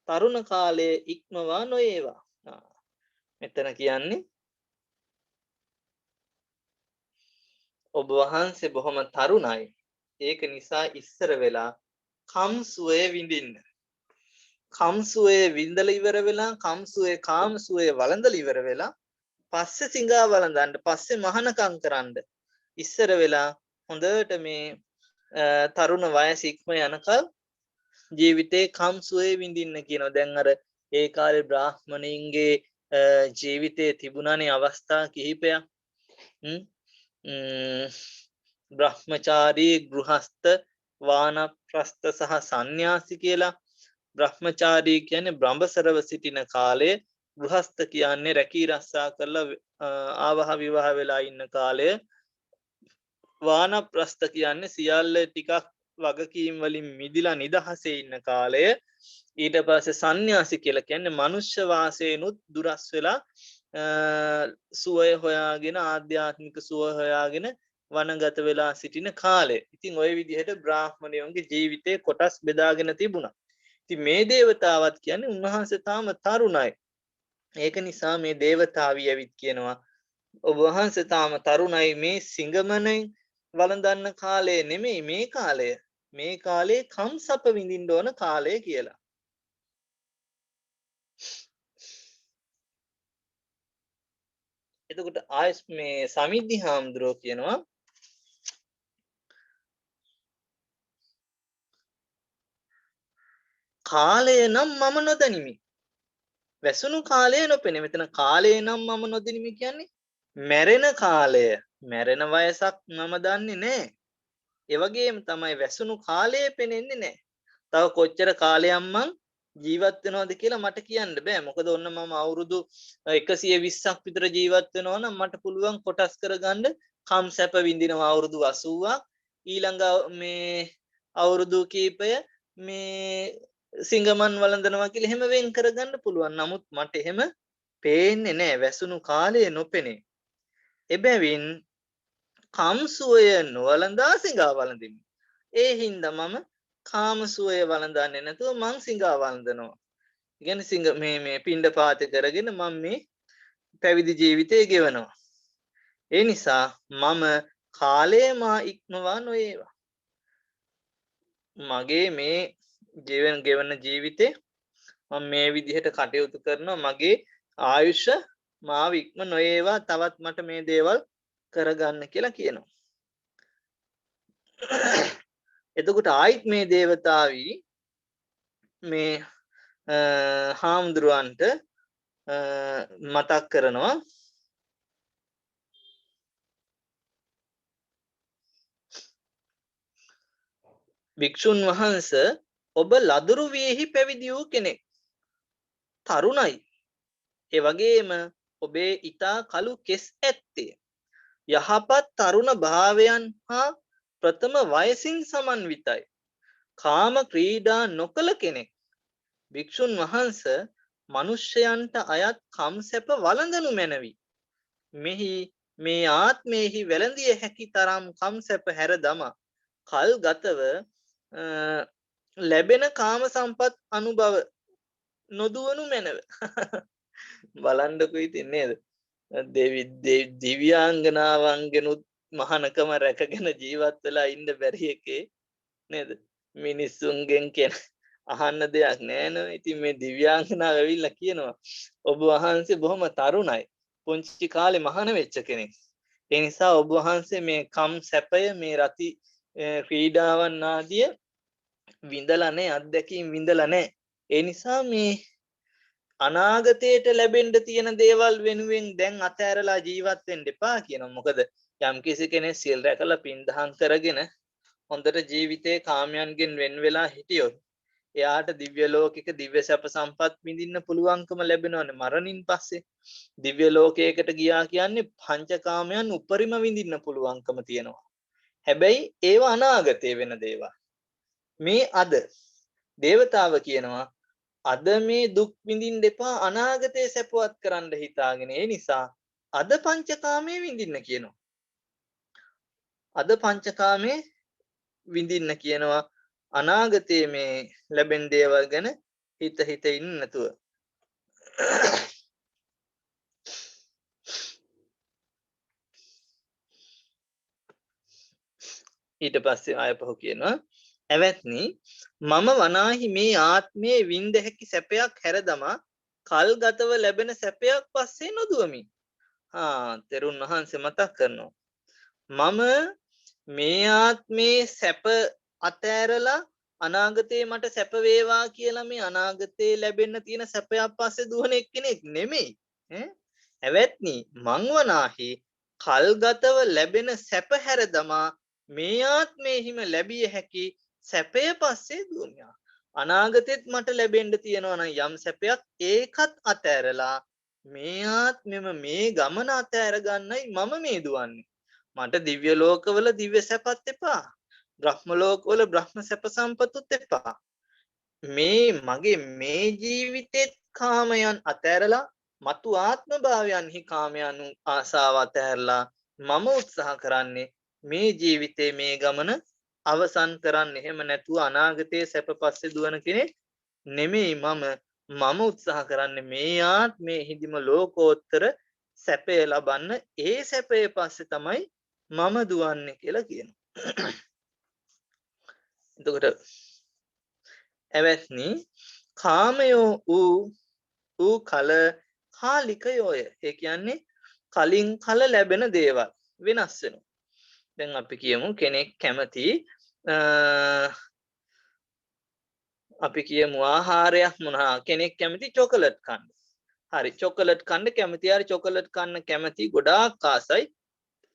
තරුණ කාලයේ ඉක්මවා නොඒවා. මෙතන කියන්නේ ඔබ වහන්සේ බොහොම තරුණයි. ඒක නිසා ඉස්සර වෙලා කම් සුවය විඳින්න. කම් සුවය විඳලා ඉවර වෙලා කම් සුවය කාම සුවය වළඳලා ඉවර වෙලා පස්සේ සිඟා වළඳන්න පස්සේ මහානකම් කරන්න ඉස්සර වෙලා හොඳට මේ තරුණ වයස ඉක්ම යනකල් ජීවිතේ කම් සුවය විඳින්න කියනවා. දැන් අර ඒ කාලේ බ්‍රාහ්මණයින්ගේ ජීවිතයේ තිබුණානේ අවස්ථා කිහිපයක්. බ්‍රහ්මචාරී ගෘහස්ත වානප්‍රස්ත සහ සන්න්‍යාසි කියලා. බ්‍රහ්මචාරී කියන්නේ බ්‍රහ්මසරව සිටින කාලය, ගෘහස්ත කියන්නේ රැකී රස්සා කරලා ආවහ විවාහ වෙලා ඉන්න කාලය, වානප්‍රස්ත කියන්නේ සියල්ල ටිකක් වගකීම් වලින් මිදිලා නිදහසේ ඉන්න කාලය, ඊට පස්සේ සන්න්‍යාසි කියලා කියන්නේ මනුෂ්‍ය වාසයෙන්ුත් දුරස් වෙලා සුවය හොයාගෙන ආධ්‍යාත්මික සුවය හොයාගෙන වනගත වෙලා සිටින කාලය. ඉතින් ওই විදිහට බ්‍රාහ්මණයන්ගේ ජීවිතේ කොටස් බෙදාගෙන තිබුණා. ඉතින් මේ දේවතාවත් කියන්නේ උන්වහන්සේ තාම තරුණයි. ඒක නිසා මේ දේවතාවිය ඇවිත් කියනවා ඔබ වහන්සේ තාම තරුණයි මේ සිඟමනෙන් වළඳන්න කාලය නෙමෙයි මේ කාලය. මේ කාලේ කම්සප විඳින්න ඕන කාලය කියලා. එතකොට ආයස් මේ සමිද්ධි හාමුදුරුවෝ කියනවා කාලය නම් මම නොදනිමි. වැසුණු කාලය නොපෙනේ. මෙතන කාලය නම් මම නොදනිමි කියන්නේ මැරෙන කාලය. මැරෙන වයසක් මම දන්නේ නැහැ. ඒ වගේම තමයි වැසුණු කාලය පෙනෙන්නේ නැහැ. තව කොච්චර කාලයක් මං ජීවත් වෙනවද කියලා මට කියන්න බෑ. මොකද ඔන්න මම අවුරුදු 120ක් විතර ජීවත් වෙනවා නම් මට පුළුවන් කොටස් කරගන්න කම් සැප විඳිනවා අවුරුදු 80ක්. ඊළඟ මේ අවුරුදු කීපය මේ සිංගමන් වළඳනවා කියලා එහෙම වෙන් කරගන්න පුළුවන්. නමුත් මට එහෙම පේන්නේ නැහැ. වැසුණු කාලය නොපෙනේ. එබැවින් කම්සුවය නොවළඳා සිඟා වළඳිමි. ඒ හින්දා මම කාමසුවය වළඳන්නේ නැතුව මං සිඟා වළඳනවා. කියන්නේ මේ පිණ්ඩපාත කරගෙන මම මේ පැවිදි ජීවිතය ගෙවනවා. ඒ නිසා මම කාලය මා ඉක්මවා නොඒවා. මගේ මේ ගෙවන ජීවිතේ මම මේ විදිහට කටයුතු කරනවා. මගේ ආයුෂ මාව ඉක්ම නොඒවා. තවත් මට මේ දේවල් කරගන්න කියලා කියනවා. එතකොට ආයිත් මේ දේවතාවි මේ හාමුදුරුවන්ට මතක් කරනවා භික්ෂුන් වහන්සේ ඔබ ලදරු වේහි පැවිදි වූ කෙනෙක්. තරුණයි. ඒ වගේම ඔබේ ඊතා කළු කෙස් ඇත්තේ. යහපත් තරුණ භාවයන් හා ප්‍රථම වයසින් සමන්විතයි. කාම ක්‍රීඩා නොකළ කෙනෙක්. භික්ෂුන් වහන්සේ මනුෂ්‍යයන්ට අයත් කම් සැප වළඳනු මැනවි. මෙහි මේ ආත්මෙහි වැළඳිය හැකි තරම් කම් සැප හැර දමා කල් ගතව ලැබෙන කාම සම්පත් අනුභව නොදුවනු මැනව. බලන්නකෝ ඉතින් නේද? දිව්‍යාංගනාවන්ගෙනුත් මහානකම රැකගෙන ජීවත් වෙලා ඉන්න බැරි එකේ නේද? මිනිස්සුන්ගෙන් කියන අහන්න දෙයක් නෑ නෝ. ඉතින් මේ දිව්‍යාංගනාව ඇවිල්ලා කියනවා ඔබ වහන්සේ බොහොම තරුණයි. පුංචි කාලේ මහාන වෙච්ච කෙනෙක්. ඒ නිසා ඔබ වහන්සේ මේ කම් සැපය මේ රති ක්‍රීඩාවන් ආදිය විඳලා නැහැ, අත්දැකීම් විඳලා නැහැ. ඒ නිසා මේ අනාගතයට ලැබෙන්න තියෙන දේවල් වෙනුවෙන් දැන් අතෑරලා ජීවත් වෙන්න එපා කියනවා. මොකද යම්කිසි කෙනෙක් සිල් රැකලා පින් දහම් කරගෙන හොඳට ජීවිතේ කාමයන්ගෙන් වෙන් වෙලා හිටියොත් එයාට දිව්‍ය ලෝකික දිව්‍ය සැප සම්පත් විඳින්න පුළුවන්කම ලැබෙනවනේ මරණින් පස්සේ. දිව්‍ය ලෝකයකට ගියා කියන්නේ පංචකාමයන් උපරිම විඳින්න පුළුවන්කම තියෙනවා. හැබැයි ඒව අනාගතේ වෙන දේවල්. මේ අද දේවතාව කියනවා අද මේ දුක් විඳින්න එපා අනාගතේ සැපවත් කරන්න හිතාගෙන. ඒ නිසා අද පංචකාමයේ විඳින්න කියනවා. අද පංචකාමයේ විඳින්න කියනවා. අනාගතයේ මේ ලැබෙන දේවල් ගැන හිත ඉන්න නැතුව. ඊට පස්සේ ආයපහු කියනවා ඇවැත්නි මම වනාහි මේ ආත්මයේ විඳ හැකි සැපයක් හැර දමා කල් ගතව ලැබෙන සැපයක් පස්සේ නොදුවමි. තෙරුන් වහන්සේ මතක් කරනවා මම මේ ආත්මේ සැප අතෑරලා අනාගතේ මට සැප වේවා කියලා මේ අනාගතේ ලැබෙන්න තියෙන සැපයක් පස්සේ දුවන එක්කෙනෙක් නෙමෙයි. ඇවැත්නි මං වනාහි කල්ගතව ලැබෙන සැප හැර දමා මේ ආත්මෙහිම ලැබිය හැකි සැපය පස්සේ දුවනවා. අනාගතෙත් මට ලැබෙන්න තියෙනවා නම් යම් සැපයක් ඒකත් අතෑරලා මේ ආත්මෙම මේ ගමන අතෑර ගන්නයි මම මේ දුවන්නේ. මට දිව්‍ය ලෝකවල දිව්‍ය සැපත් එපා. බ්‍රහ්ම ලෝකවල බ්‍රහ්ම සැප සම්පතුත් එපා. මගේ මේ ජීවිතෙත් කාමයන් අතෑරලා මතු ආත්ම භාවයන්හි කාමයන් ආසාව අතෑරලා මම උත්සාහ කරන්නේ මේ ජීවිතේ මේ ගමන අවසන් කරන්න. එහෙම නැතුව අනාගතයේ සැප පස්සේ දුවන කෙනෙක් නෙමෙයි මම උත්සාහ කරන්නේ මේ ආත්මේ හිදිම ලෝකෝත්තර සැපය ලබන්න. ඒ සැපය පස්සේ තමයි මම දුවන්නේ කියලා කියනවා. එතකොට එවත්නි කාමයෝ ඌ කල කාලිකයෝය. ඒ කියන්නේ කලින් කල ලැබෙන දේවල් වෙනස් වෙනවා. දැන් අපි කියමු කෙනෙක් කැමති අපි කියමු ආහාරයක් මොනවා කෙනෙක් කැමති චොකලට් කන්න. හරි චොකලට් කන්න කැමති. හරි චොකලට් කන්න කැමති ගොඩාක් ආසයි.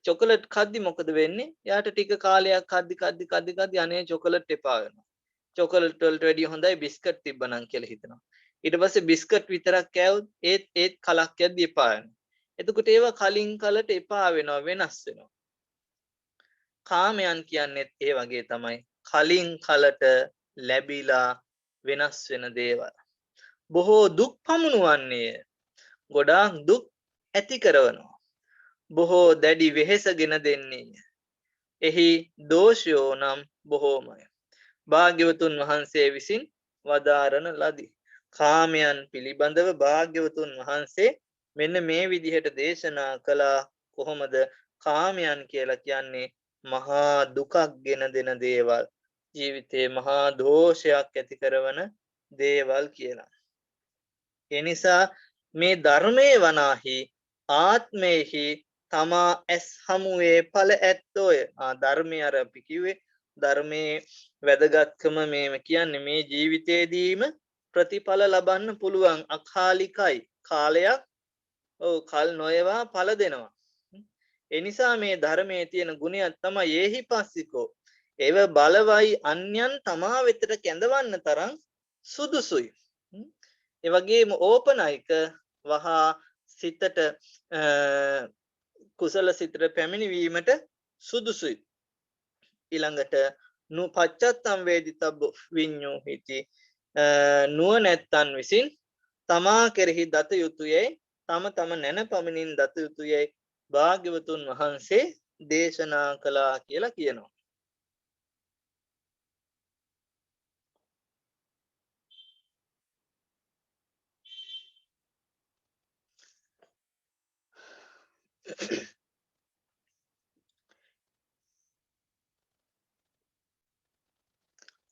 චොකලට් කද්දි මොකද වෙන්නේ? යාට ටික කාලයක් කද්දි අනේ චොකලට් එපා වෙනවා. චොකලට් වලට වැඩිය හොඳයි බිස්කට් තිබ්බනම් කියලා හිතනවා. ඊට පස්සේ බිස්කට් විතරක් කෑවොත් ඒත් කලක් යද්දි එපා වෙනවා. එතකොට ඒවා කලින් කලට එපා වෙනවා වෙනස් වෙනවා. කාමයන් කියන්නේත් ඒ වගේ තමයි. කලින් කලට ලැබිලා වෙනස් වෙන දේවල්. බොහෝ දුක් පමුණුවන්නේ. ගොඩාක් දුක් ඇති කරනවා. බොහෝ දැඩි වෙහෙසගෙන දෙන්නේ. එහි දෝෂයෝ නම් බොහෝමය. භාග්‍යවතුන් වහන්සේ විසින් වදාරන ලදී. කාමයන් පිළිබඳව භාග්‍යවතුන් වහන්සේ මෙන්න මේ විදිහට දේශනා කළා. කොහොමද කාමයන් කියලා කියන්නේ? මහා දුකක් ගෙන දෙන දේවල්. ජීවිතේ මහා දෝෂයක් ඇති කරවන දේවල් කියලා. ඒ නිසා මේ ධර්මයේ වනාහි ආත්මේහි තමා ඇස් හමුවේ ඵල ඇත්තෝය. ධර්මයේ අර අපි කිව්වේ ධර්මයේ වැදගත්කම මේව කියන්නේ මේ ජීවිතේදීම ප්‍රතිඵල ලබන්න පුළුවන් අකාලිකයි. කාලයක් කල් නොයවා ඵල දෙනවා. ඒ නිසා මේ ධර්මයේ තියෙන ගුණයක් තමයි ඒහි පස්සිකෝ. ඒව බලවයි අන්‍යයන් තමා වෙතට කැඳවන්න තරම් සුදුසුයි. ඒ වගේම ඕපනයික වහා සිතට කුසල සිතට පැමිණීමට සුදුසුයි. ඊළඟට පච්චත්තම් වේදිතබ්බ විඤ්ඤෝ හිති නුවණැත්තන් විසින් තමා කෙරෙහි දත යුතුයයි තම නැන පමණින් දත යුතුයයි භාග්‍යවතුන් වහන්සේ දේශනා කළා කියලා කියනවා.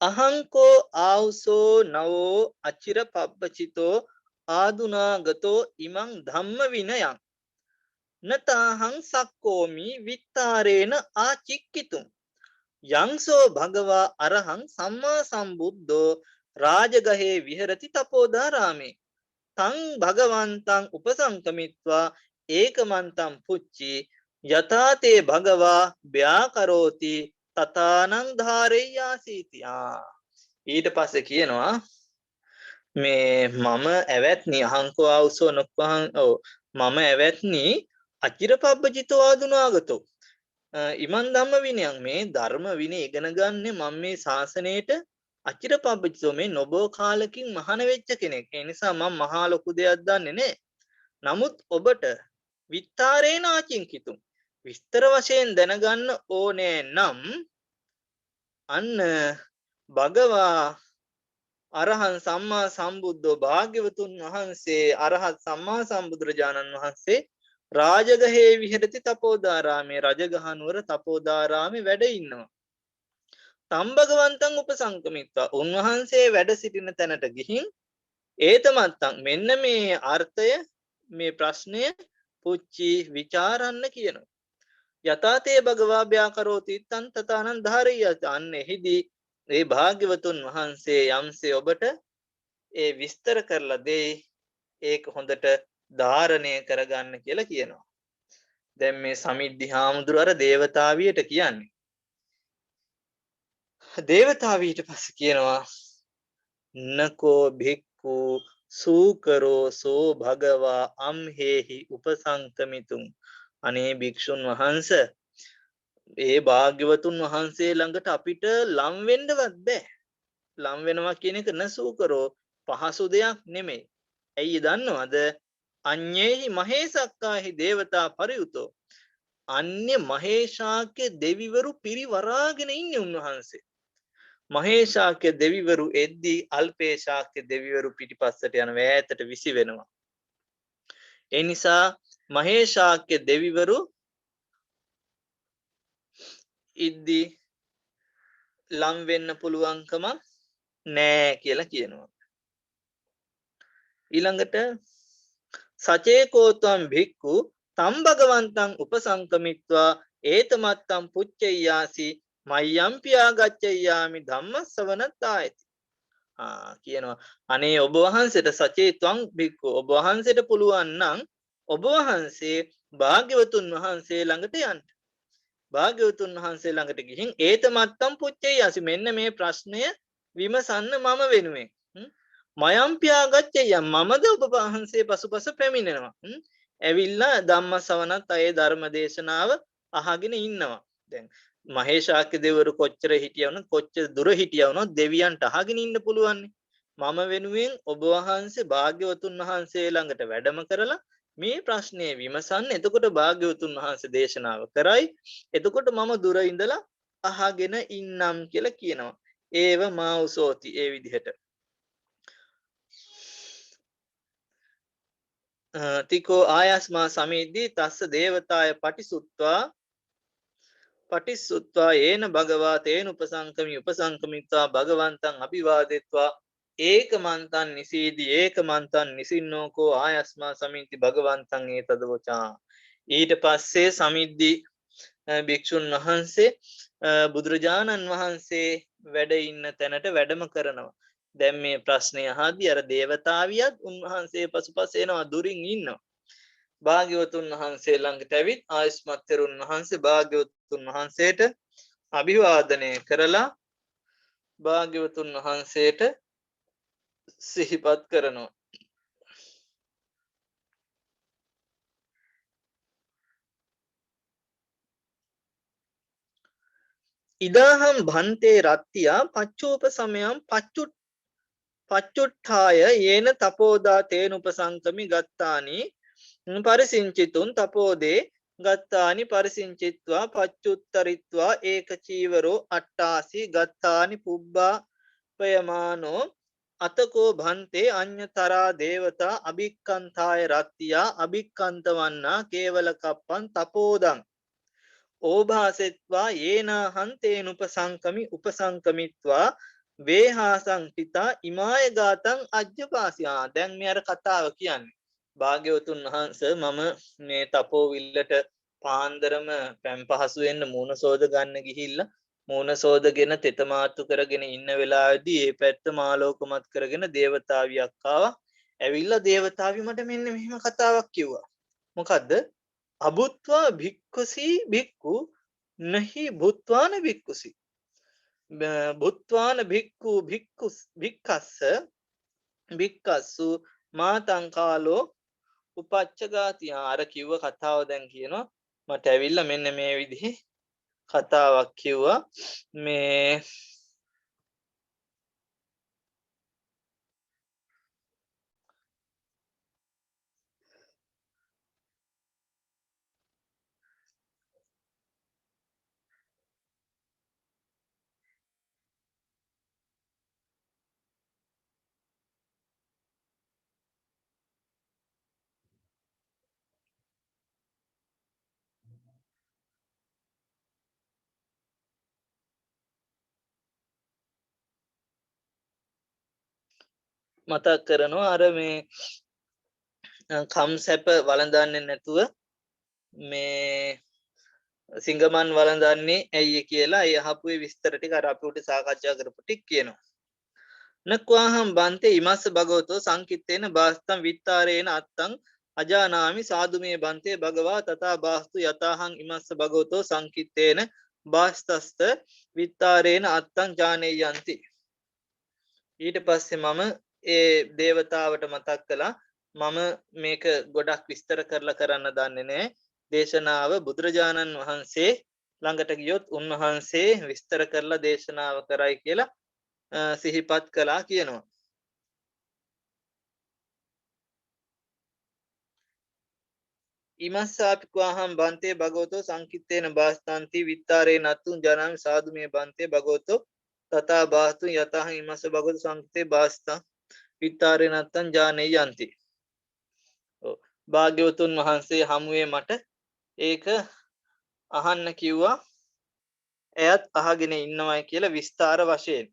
අහංකෝ ආවුසෝ නවෝ අචිර පබ්බචිතෝ ආදුනාගතෝ ඉමං ධම්ම විනයං නතාහං සක්කෝමි විත්තාරේන ආචික්කිතුම් යංසෝ භගවා අරහං සම්මා සම්බුද්ධෝ රාජගහේ විහෙරති තපෝදාරාමේ තං භගවන්තං උපසංකමිත්වා ඒකමන්තං පුච්චි යතාතේ භගවා ව්‍යාකරෝති තතානං ධාරෙය්‍යාසීති. ඊට පස්සේ කියනවා මේ මම ඇවැත්නි අහංකෝ ආවුසෝ නොක්වහං මම ඇවැත්නි අචිරපබ්බජිතෝ ආදුනාගතෝ ඉමන් ධම්ම විනයන් මේ ධර්ම විනය ඉගෙන ගන්න මම මේ ශාසනයට අචිරපබ්බජිතෝ මේ නොබෝ කාලකින් මහාන වෙච්ච කෙනෙක්. ඒ නිසා මම මහා ලොකු දෙයක් දන්නේ නැහැ. නමුත් ඔබට විත්තාරේන ආචින්කිතුම් විස්තර වශයෙන් දැනගන්න ඕනේ නම් අන්න භගවා අරහං සම්මා සම්බුද්ධෝ භාග්‍යවතුන් වහන්සේ අරහත් සම්මා සම්බුදුරජාණන් වහන්සේ රාජගහේ විහෙරති තපෝදාරාමේ රජගහ නුවර තපෝදාරාමේ වැඩ ඉන්නවා. තම් භගවන්තං උපසංකමිත්වා උන්වහන්සේ වැඩ සිටින තැනට ගිහින් ඒතමත්තං මෙන්න මේ අර්ථය මේ ප්‍රශ්නය පුච්චි විචාරන්න කියනවා. යතාතේ භගවා ව්‍යාකරෝති තං තතානං ධාරෙය්‍යාසීති. අන්න එහිදී ඒ භාග්‍යවතුන් වහන්සේ යම්සේ ඔබට ඒ විස්තර කරලා දෙයි ඒක හොඳට ධාරණය කරගන්න කියලා කියනවා. දැන් මේ සමිද්ධි හාමුදුරුවෝ අර දේවතාවියට කියන්නේ. දේවතාවියට පස්සේ කියනවා නකෝ භික්ඛු සූකරෝ සෝ භගවා අම්හෙහි උපසංකමිතුම්. අනේ භික්ෂුන් වහන්සේ ඒ භාග්‍යවතුන් වහන්සේ ළඟට අපිට ලම් වෙන්නවත් බෑ. ලම් වෙනවා කියන එක නසූ කරෝ පහසු දෙයක් නෙමෙයි. ඇයි දන්නවද? අඤ්ඤේහි මහේසක්කාහි දේවතා පරියුතෝ. අන්‍ය මහේශාක්‍ය දෙවිවරු පිරිවරාගෙන ඉන්නේ උන්වහන්සේ. මහේශාක්‍ය දෙවිවරු එද්දී අල්පේශාක්‍ය දෙවිවරු පිටිපස්සට යන ඈතට විසි වෙනවා. ඒ නිසා මහේශාක්‍ය දෙවිවරු ඉද්දී ලම් වෙන්න පුළුවන්කම නෑ කියලා කියනවා. ඊළඟට සචේකෝතම් භික්ඛු තම් භගවන්තං උපසංකමිත්වා ඒතමත්තම් පුච්චෙය්‍යාසි මය්‍යම්පියා ගච්ඡෙය්‍යාමි ධම්මස්සවනතායති. කියනවා අනේ ඔබ වහන්සේට සචේතං භික්ඛු ඔබ වහන්සේට පුළුවන් නම් ඔබ වහන්සේ භාග්‍යවතුන් වහන්සේ ළඟට යන්න. භාග්‍යවතුන් වහන්සේ ළඟට ගිහින් ඒතමත්තම් පුච්චෙය්‍යාසි මෙන්න මේ ප්‍රශ්නය විමසන්න මම වෙනුවෙන්. මයම්පියා ගච්ඡෙය්‍යා මමද ඔබ වහන්සේ පසුපස පැමිණෙනවා. ඇවිල්ලා ධම්මස්සවනත් අය ධර්ම දේශනාව අහගෙන ඉන්නවා. දැන් මහේශාක්‍ය දෙවරු කොච්චර හිටියවුනත් කොච්චර දුර හිටියවුනත් දෙවියන්ට අහගෙන ඉන්න පුළුවන්. මම වෙනුවෙන් ඔබ වහන්සේ භාග්‍යවතුන් වහන්සේ ළඟට වැඩම කරලා මේ ප්‍රශ්නය විමසන්න. එතකොට භාග්‍යවතුන් වහන්සේ දේශනාව කරයි. එතකොට මම දුර ඉඳලා අහගෙන ඉන්නම් කියලා කියනවා. ඒව මා උසෝති ඒ විදිහට. තිකෝ ආයස්මා සමීද්දී තස්ස දේවතාය පටිසුත්වා ඒන භගවා තේන උපසංකමි උපසංකමිත්වා භගවන්තං අභිවාදෙත්වා ඒක මන්තන් නිසීදී ඒක මන්තන් නිසින්නෝකෝ ආයස්මා සමිති භගවන්තං ඒ තදවචා. ඊට පස්සේ සමිද්දී භික්ෂුන් වහන්සේ බුදුරජාණන් වහන්සේ වැඩ ඉන්න තැනට වැඩම කරනවා. දැන් මේ ප්‍රශ්නය අහද්දී අර දේවතාවියත් උන්වහන්සේ පසුපස එනවා දුරින් ඉන්නවා. භාග්‍යවතුන් වහන්සේ ළඟට ඇවිත් ආයස්මත් තෙරුන් වහන්සේ භාග්‍යවතුන් වහන්සේට අභිවාදනය කරලා භාග්‍යවතුන් වහන්සේට සිහිපත් කරනවා. ඉදාහම් භන්තේ රත්තියා පච්චෝප සමයම් පච්චුට්ඨාය යේන තපෝදා තේන උපසංකමි ගත්තානි පරිසිංචිතුන් තපෝදේ ගත්තානි පරිසිංචිත්වා පච්චුත්තරිත්වා ඒක චීවරෝ අට්ටාසි ගත්තානි පුබ්බා පයමානෝ අතකෝ භන්තේ අඤ්ඤතරා දේවතා අභික්කන්තාය රත්තියා අභික්කන්තවන්නා කේවල කප්පන් තපෝදං ඕභාසෙත්වා ඒනාහන්තේන උපසංකමි උපසංකමිත්වා වේහාසං පිතා ඉමාය ගාතං අජ්ජපාසියා. දැන් මේ අර කතාව කියන්නේ භාග්‍යවතුන් වහන්සේ මම මේ තපෝවිල්ලට පාන්දරම පැම් පහසු වෙන්න මූණ සෝද ගන්න ගිහිල්ලා මූණ සෝදගෙන තෙත මාත්තු කරගෙන ඉන්න වෙලාවේදී ඒ පැත්ත මාලෝකමත් කරගෙන දේවතාවියක් ආවා. ඇවිල්ලා දේවතාවි මට මෙන්න මෙහෙම කතාවක් කිව්වා. මොකද්ද? අබුත්වා භික්ඛුසි භික්ඛු නහි භුත්වාන භික්ඛුසි බුත්වාන භික්ඛු භික්ඛස්ස භික්ඛස්සු මාතං කාලෝ උපච්චගාති. අර කිව්ව කතාව දැන් කියනවා මට ඇවිල්ලා මෙන්න මේ විදිහේ කතාවක් කිව්වා. මේ මතක් කරනවා අර මේ කම් සැප වළඳන්නේ නැතුව මේ සිංගමන් වළඳන්නේ ඇයි කියලා ඒ අහපුවේ විස්තර ටික අර අපි උට සාකච්ඡා කරපු ටික කියනවා. නක්වාහම් බන්තේ ඉමස්ස භගවතෝ සංකිට්ඨේන බාස්තම් විත්තාරේන අත්තං අජානාමි සාදුමේ බන්තේ භගවා තථා බාස්තු යතාහං ඉමස්ස භගවතෝ සංකිට්ඨේන බාස්තස්ත විත්තාරේන අත්තං ජානේයන්ති. ඊට පස්සේ මම ඒ දේවතාවට මතක් කළා මම මේක ගොඩක් විස්තර කරලා කරන්න දන්නේ නැහැ. දේශනාව බුදුරජාණන් වහන්සේ ළඟට ගියොත් උන්වහන්සේ විස්තර කරලා දේශනාව කරයි කියලා සිහිපත් කළා කියනවා. ඉමස්සාපිකවාහම් බන්තේ භගවතෝ සංකිත්තේන භාස්තන්ති විත්තාරේ නත්තුන් ජනම සාදු මේ බන්තේ භගවතෝ තථා භාස්තු යතහ ඉමස්ස භගවතු සංකිත්තේ භාස්තං විත්තාරේ නත්තං ජානේ යන්ති. භාග්‍යවතුන් වහන්සේ හමුවේ මට ඒක අහන්න කිව්වා. එයත් අහගෙන ඉන්නවයි කියලා විස්තර වශයෙන්.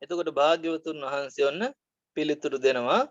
එතකොට භාග්‍යවතුන් වහන්සේ ඔන්න පිළිතුරු දෙනවා.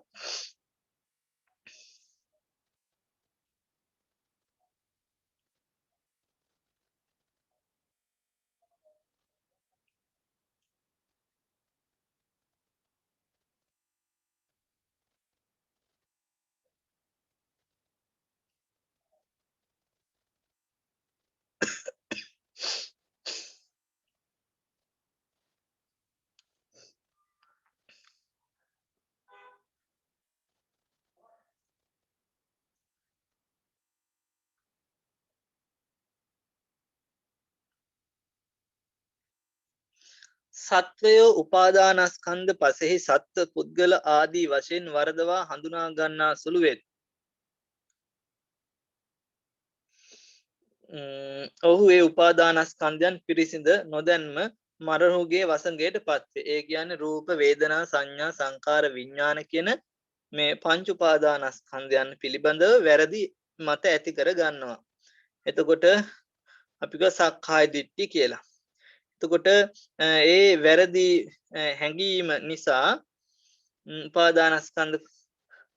සත්වයෝ උපාදානස්කන්ධ පසෙහි සත්ව පුද්ගල ආදී වශයෙන් වරදවා හඳුනා ගන්නා සුළු වෙත්. ඔහු ඒ උපාදානස්කන්ධයන් පිරිසිඳ නොදැන්ම මරණුගේ වසඟයට පත්වේ. ඒ කියන්නේ රූප වේදනා සංඥා සංකාර විඥාන කියන මේ පංච උපාදානස්කන්ධයන් පිළිබඳව වැරදි මත ඇති කර ගන්නවා. එතකොට අපික සක්කාය දිට්ඨි කියලා. එතකොට ඒ වැරදි හැඟීම නිසා උපාදානස්කන්ධ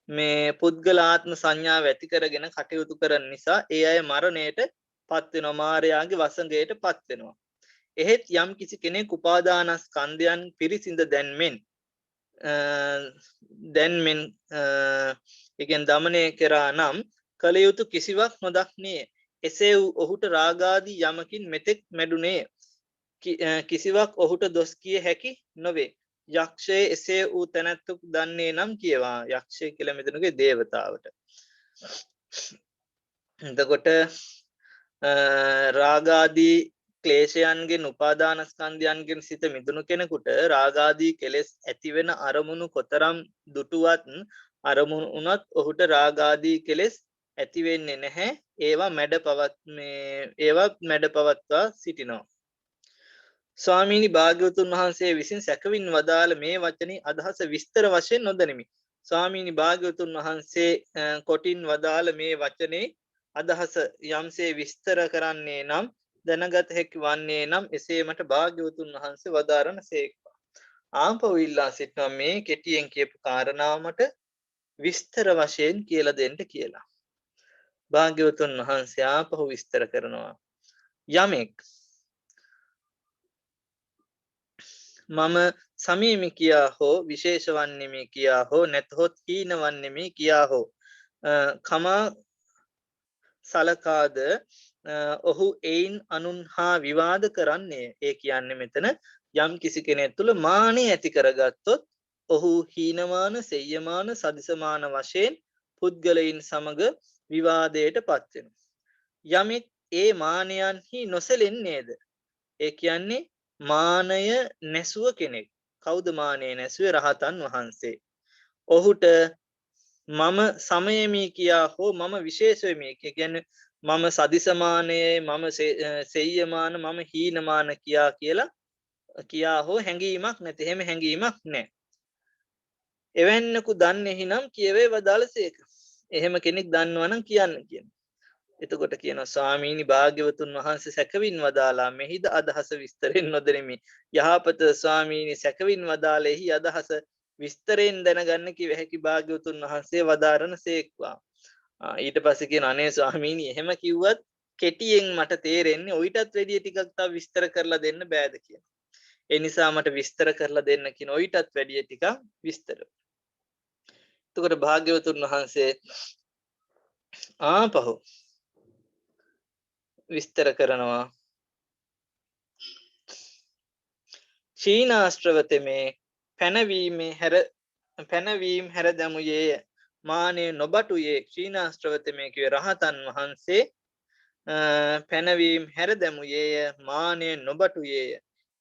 මේ පුද්ගලාත්ම සංඥාව ඇති කරගෙන කටයුතු කරන නිසා ඒ අය මරණයට පත් වෙනවා, මායාවේ වසඟයට පත් වෙනවා. එහෙත් යම් කිසි කෙනෙක් උපාදානස්කන්ධයන් පිරිසිඳ දැන්මෙන් ඒ කියන්නේ දමනය කරා නම් කල යුතු කිසිවක් නොදක්නේ. එසේ ඔහුට රාගාදී යමකින් මෙතෙක් මැඩුනේ කිසිවක් ඔහුට දොස් කිය හැකි නොවේ. යක්ෂය එසේ වූ තැනැත්තෙකු දන්නේ නම් කියවා. යක්ෂය කියලා මෙතනගේ දේවතාවට. එතකොට රාගාදී ක්ලේශයන්ගෙන් උපාදානස්කන්ධයන්ගෙන් සිත මිදුණු කෙනෙකුට රාගාදී කෙලෙස් ඇතිවෙන අරමුණු කොතරම් දුටුවත් අරමුණු උනත් ඔහුට රාගාදී කෙලෙස් ඇති වෙන්නේ නැහැ. ඒවා මැඩ පවත්වා සිටිනවා. ස්වාමීනි භාග්‍යවතුන් වහන්සේ විසින් සැකවින් වදාළ මේ වචනේ අදහස විස්තර වශයෙන් නොදනිමි. ස්වාමීනි භාග්‍යවතුන් වහන්සේ කොටින් වදාළ මේ වචනේ අදහස යම්සේ විස්තර කරන්නේ නම් දැනගත හැකි වන්නේ නම් එසේ මට භාග්‍යවතුන් වහන්සේ වදාරන සේක්වා. ආපහු ඉල්ලා සිටිනවා මේ කෙටියෙන් කියපු කාරණාව මට විස්තර වශයෙන් කියලා දෙන්න කියලා. භාග්‍යවතුන් වහන්සේ ආපහු විස්තර කරනවා. යමෙක් මම සමීමි කියා හෝ විශේෂ වන්නෙමි කියා හෝ නැතහොත් හීන වන්නෙමි කියා හෝ කමා සලකාද ඔහු එයින් අනුන් හා විවාද කරන්නේ. ඒ කියන්නේ මෙතන යම් කිසි කෙනෙක් තුළ මානෙ ඇති කරගත්තොත් ඔහු හීනමාන සෙය්‍යමාන සදිසමාන වශයෙන් පුද්ගලයින් සමග විවාදයට පත්වෙනවා. යමෙක් ඒ මානයන්හි නොසැලෙන්නේද? ඒ කියන්නේ මානය නැසුව කෙනෙක්. කවුද මානය නැසුවේ? රහතන් වහන්සේ. ඔහුට මම සමයමි කියා හෝ මම විශේෂවෙමි කියන්නේ මම සදිසමානයේ මම සෙය්‍යමාන මම හීනමාන කියා හෝ හැඟීමක් නැති. එහෙම හැඟීමක් නැහැ. එවැන්නෙකු දන්නේ නම් කියවේ වදාළසේක. එහෙම කෙනෙක් දන්නවනම් කියන්න කියන. එතකොට කියනවා ස්වාමීනි භාග්‍යවතුන් වහන්සේ සැකවින් වදාලා මෙහිද අදහස විස්තරෙන් නොදෙනෙමි. යහපත ස්වාමීනි සැකවින් වදාළෙහි අදහස විස්තරෙන් දැනගන්න කිව හැකි භාග්‍යවතුන් වහන්සේ වදාරන සේක්වා. ඊට පස්සේ කියන අනේ ස්වාමීනි එහෙම කිව්වත් කෙටියෙන් මට තේරෙන්නේ ඔයිටත් වැඩිය ටිකක් තව විස්තර කරලා දෙන්න බෑද කියන. ඒ නිසා මට විස්තර කරලා දෙන්න කියන ඔයිටත් වැඩිය ටිකක් විස්තර. එතකොට භාග්‍යවතුන් වහන්සේ ආපහු විස්තර කරනවා. චීනාශ්‍රවතමේ පැනවීම හැර දැමුයේය. මානය නොබටුයේ. චීනාශ්‍රවතමේ කියේ රහතන් වහන්සේ පැනවීම හැරදැමුයේය මානය නොබටුයේය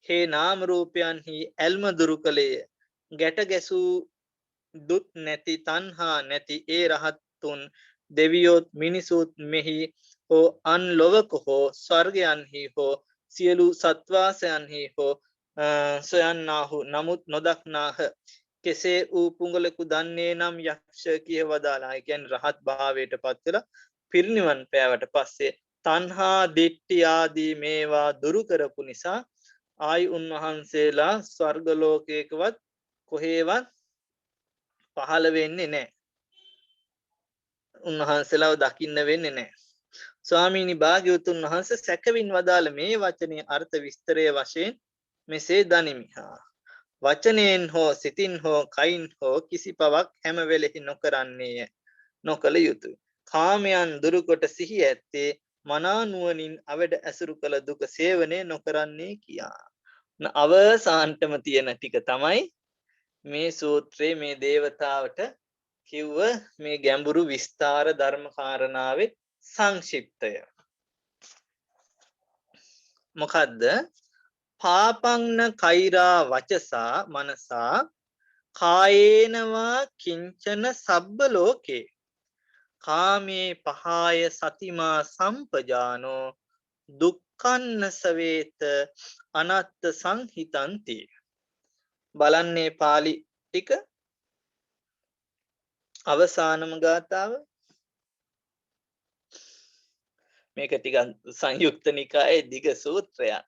හේ නාම රූපයන්හි ඇල්ම දුරු කළේය ගැට ගැසූ දුත් නැති තන්හා නැති ඒ රහත්තුන් දෙවියෝත් මිනිසුත් මෙහි හෝ අන් ලොවක හෝ ස්වර්ගයන්හි හෝ සියලු සත්වාසයන්හි හෝ සොයන්නාහු නමුත් නොදක්නාහ කෙසේ වූ පුංගලෙකු දන්නේ නම් යක්ෂ කිය වදාලා එකැන් රහත් භාවයට පත්වෙලා පිරිනිවන් පෑවට පස්සේ තන්හා දිට්ටියාදී මේවා දුරු කරපු නිසා ආයි උන්වහන්සේලා ස්වර්ගලෝකයකවත් කොහේවත් පහළ වෙන්නේ නෑ උන්වහන්සේලාව දකින්න වෙන්නේ නෑ ස්වාමීනි භාග්‍යවතුන් වහන්සේ සැකවින් වදාළ මේ වචනය අර්ථ විස්තරය වශයෙන් මෙසේ දනිමිහා වචනයෙන් හෝ සිතින් හෝ කයින් හෝ කිසි පවක් හැම වෙලෙහි නොකරන්නේය නොකළ යුතුය කාමයන් දුරුකොට සිහි ඇත්තේ මනානුවනින් අවැඩ ඇසුරු කළ දුක සේවනය නොකරන්නේ කියා අවසාන්ටම තියෙන ටික තමයි මේ සූත්‍රයේ මේ දේවතාවට කිව්ව මේ ගැඹුරු විස්තාර ධර්මකාරණාවේ සංක්ෂිප්තය මොකද්ද පාපංන කෛරා වචසා මනසා කායේනවා කිංචන සබ්බ ලෝකේ කාමේ පහාය සතිමා සම්පජානෝ දුක්ඛන්න සවේත අනත්ත සංහිතන්ති බලන්නේ පාලි ටික අවසානම ගාථාව මේක ටික සංයුක්ත නිකායේ දිග සූත්‍රයක්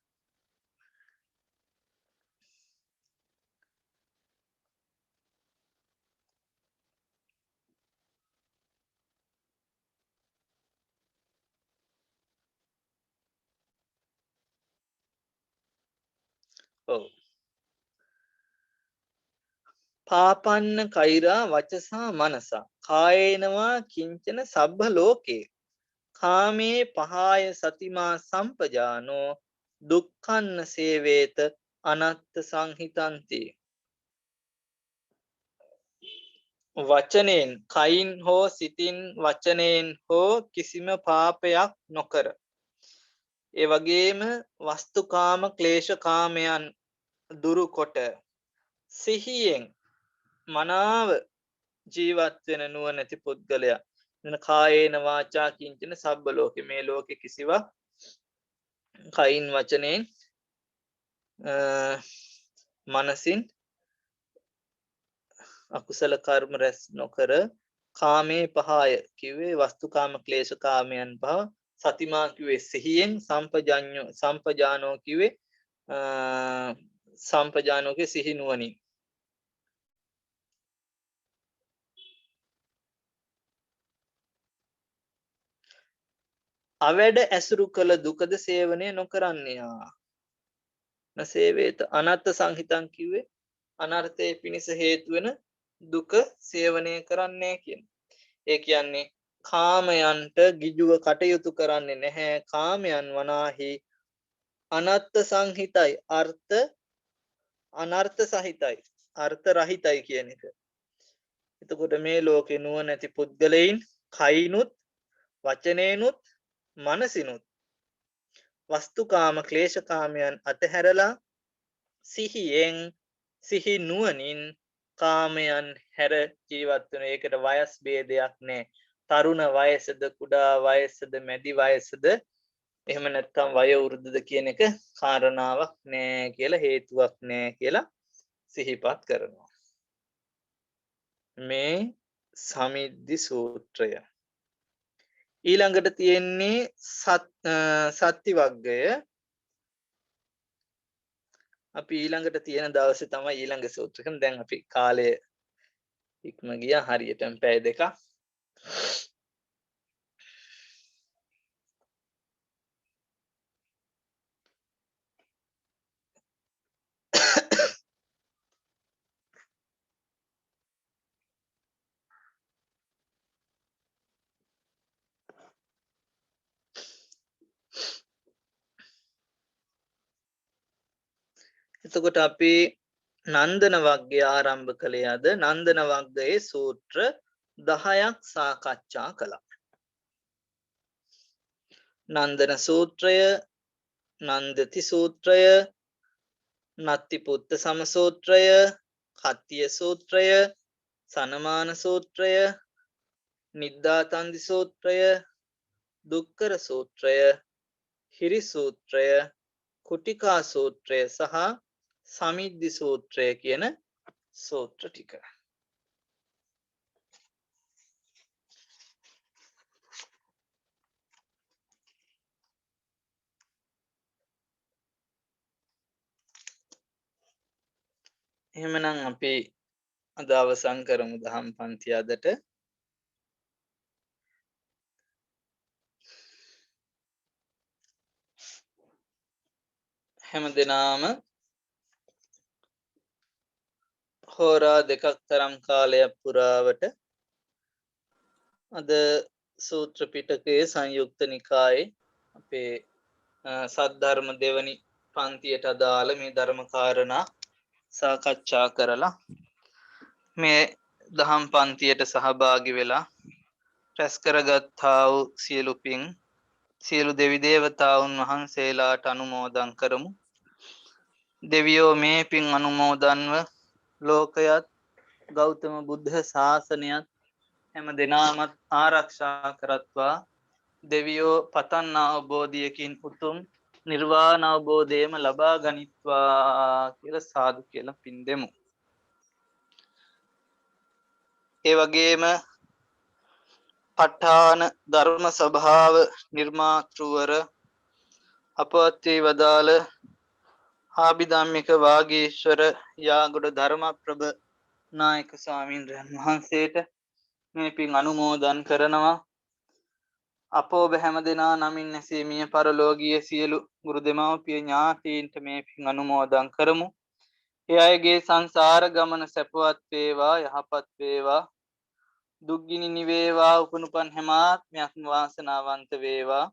ඔව් පාපන්න කෛරා වචසා මනසා කායේනවා කිංචන සබ්බ ලෝකේ කාමේ පහාය සතිමා සම්පජානෝ දුක්ඛන්න සේවේත අනත්ත සංහිතන්ති වචනයෙන් කයින් හෝ සිතින් වචනයෙන් හෝ කිසිම පාපයක් නොකර ඒ වගේම වස්තුකාම ක්ලේශකාමයන් දුරු කොට සිහියෙන් මනාව ජීවත් වෙන නුවණැති පුද්ගලයා එන කායේන වාචා කිංචන සබ්බ ලෝකේ මේ ලෝකෙ කිසිවක් කයින් වචනයෙන් මනසින් අකුසල කර්ම රැස් නොකර කාමේ පහය කිව්වේ වස්තුකාම ක්ලේශකාමයන් පහ සතිමා කිව්වේ සිහියෙන් සම්පජානෝ කිව්වේ සම්පජානෝගේ සිහි නුවණින් අවැඩ ඇසුරු කළ දුකද සේවනය නොකරන්නේයා නසේවේත අනත්ත සංහිතන් කිව්වේ අනර්ථය පිණිස හේතුවෙන දුක සේවනය කරන්නේ කියන ඒ කියන්නේ කාමයන්ට ගිජුව කටයුතු කරන්නේ නැහැ කාමයන් වනාහි අනත්ත සංහිතයි අර්ථ අනර්ථ සහිතයි අර්ථ රහිතයි කියන එක එතකොට මේ ලෝකේ නුවණැති පුද්ගලයින් කයිනුත් වචනේනුත් මනසිනුත් වස්තුකාම ක්ලේශකාමයන් අතහැරලා සිහියෙන් සිහි නුවණින් කාමයන් හැර ජීවත් වෙන ඒකට වයස් ભેදයක් නැහැ තරුණ වයසද කුඩා වයසද මැදි වයසද එහෙම නැත්නම් වය වෘද්ධද කියන එක කාරණාවක් නෑ කියලා හේතුවක් නෑ කියලා සිහිපත් කරනවා මේ සමිද්ධි සූත්‍රය ඊළඟට තියෙන්නේ සත්‍ති වග්ගය අපි ඊළඟට තියෙන දවසේ තමයි ඊළඟ සූත්‍රකම් දැන් අපි කාලය ඉක්ම ගියා හරියටම පැය දෙකක් එතකොට අපි නන්දන වග්ගය ආරම්භ කළේ අද නන්දන වග්ගයේ සූත්‍ර 10ක් සාකච්ඡා කළා. නන්දන සූත්‍රය, නන්දති සූත්‍රය, නත්ති පුත්ත සම සූත්‍රය, කත්තිය සූත්‍රය, සනමාන සූත්‍රය, නිද්දාතන්දි සූත්‍රය, දුක්කර සූත්‍රය, හිරි සූත්‍රය, කුටිකා සූත්‍රය සහ සමිද්ධි සූත්‍රය කියන සූත්‍ර ටික. එහෙමනම් අපි අද අවසන් කරමු දහම් පන්ති අදට. හැම දෙනාම හෝරා දෙකක් තරම් කාලයක් පුරාවට අද සූත්‍ර පිටකයේ සංයුක්ත නිකායේ අපේ සද්ධර්ම දෙවනි පන්තියට අදාළ මේ ධර්ම කාරණා සාකච්ඡා කරලා මේ දහම් පන්තියට සහභාගි වෙලා රැස් කරගත්තා වූ සියලු පින් සියලු දෙවි දේවතාවුන් වහන්සේලාට අනුමෝදන් කරමු. දෙවියෝ මේ පින් අනුමෝදන්ව ලෝකයත් ගෞතම බුද්ධ ශාසනයත් හැම දෙනාමත් ආරක්ෂා කරත්වා. දෙවියෝ පතන් අවබෝධයකින් උතුම් නිර්වාණ අවබෝධයම ලබා ගනිත්වා කියලා සාදු කියලා පින් දෙමු. ඒ වගේම ප ဋ ාණ ධර්ම සභාව නිර්මාතෘවර අපවත් වී වදාළ ආභිධම්මික වාගීශ්වර යාගොඩ ධර්මප්‍රභ නායක ස්වාමීන් වහන්සේට මේ පින් අනුමෝදන් කරනවා. අපෝ හැම දෙනා නමින් ඇසේ මිය පරලෝකීය සියලු ගුරු දෙමව්පිය ඥාතීන්ට මේ පින් අනුමෝදන් කරමු. ඒ අයගේ සංසාර ගමන සැපවත් වේවා, යහපත් වේවා, දුක්ගිනි නිවේවා, උපනුපන් හැම ආත්මයක්ම වාසනාවන්ත වේවා,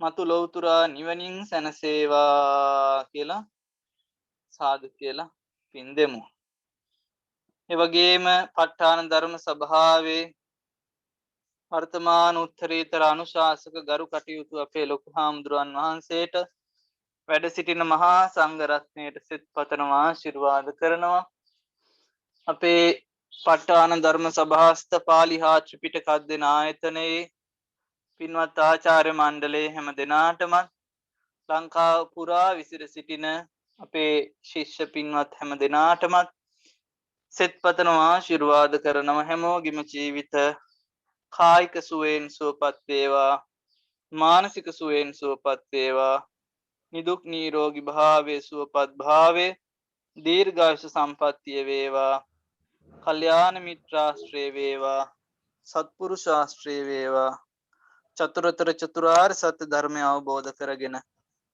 මතු ලෞතුරා නිවනින් සැනසේවා කියලා සාදු කියලා පින් දෙමු. ඒ වගේම ප ဋ ාණ ධර්ම සභාවේ වර්තමාන උත්තරීතර අනුශාසක ගරු කටයුතු අපේ ලොකු හාමුදුරුවන් වහන්සේට වැඩ සිටින මහා සංඝරත්නයට සෙත් පතනවා, ආශිර්වාද කරනවා. අපේ ප ဋ ාණ ධර්ම සභාස්ත පාලි හා ත්‍රිපිටක අධ්‍යයන ආයතනයේ පින්වත් ආචාර්ය මණ්ඩලයේ හැම දෙනාටම ලංකාව පුරා විසිර සිටින අපේ ශිෂ්‍ය පින්වත් හැම දෙනාටම සෙත් පතනවා, ආශිර්වාද කරනවා. හැමෝගෙම ජීවිත කායික සුවයෙන් සුවපත් වේවා, මානසික සුවයෙන් සුවපත් වේවා, නිදුක් නිරෝගී භාවයේ සුවපත් භාවයේ දීර්ඝායුෂ සම්පන්නිය වේවා, කල්යාණ මිත්‍රාශ්‍රය වේවා, සත්පුරුෂ ආශ්‍රය වේවා, චතුරාර්ය චතුරාර්ය සත්‍ය ධර්මය අවබෝධ කරගෙන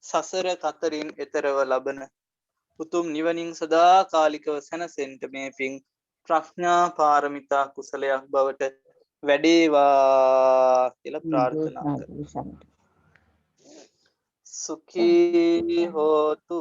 සසර කතරින් එතරව ලබන උතුම් නිවනින් සදාකාලිකව සැනසෙන්න මේ පින් ප්‍රඥා පාරමිතා කුසලයක් බවට වැඩේවා කියලා ප්‍රාර්ථනා කරමු. සුඛී හෝතු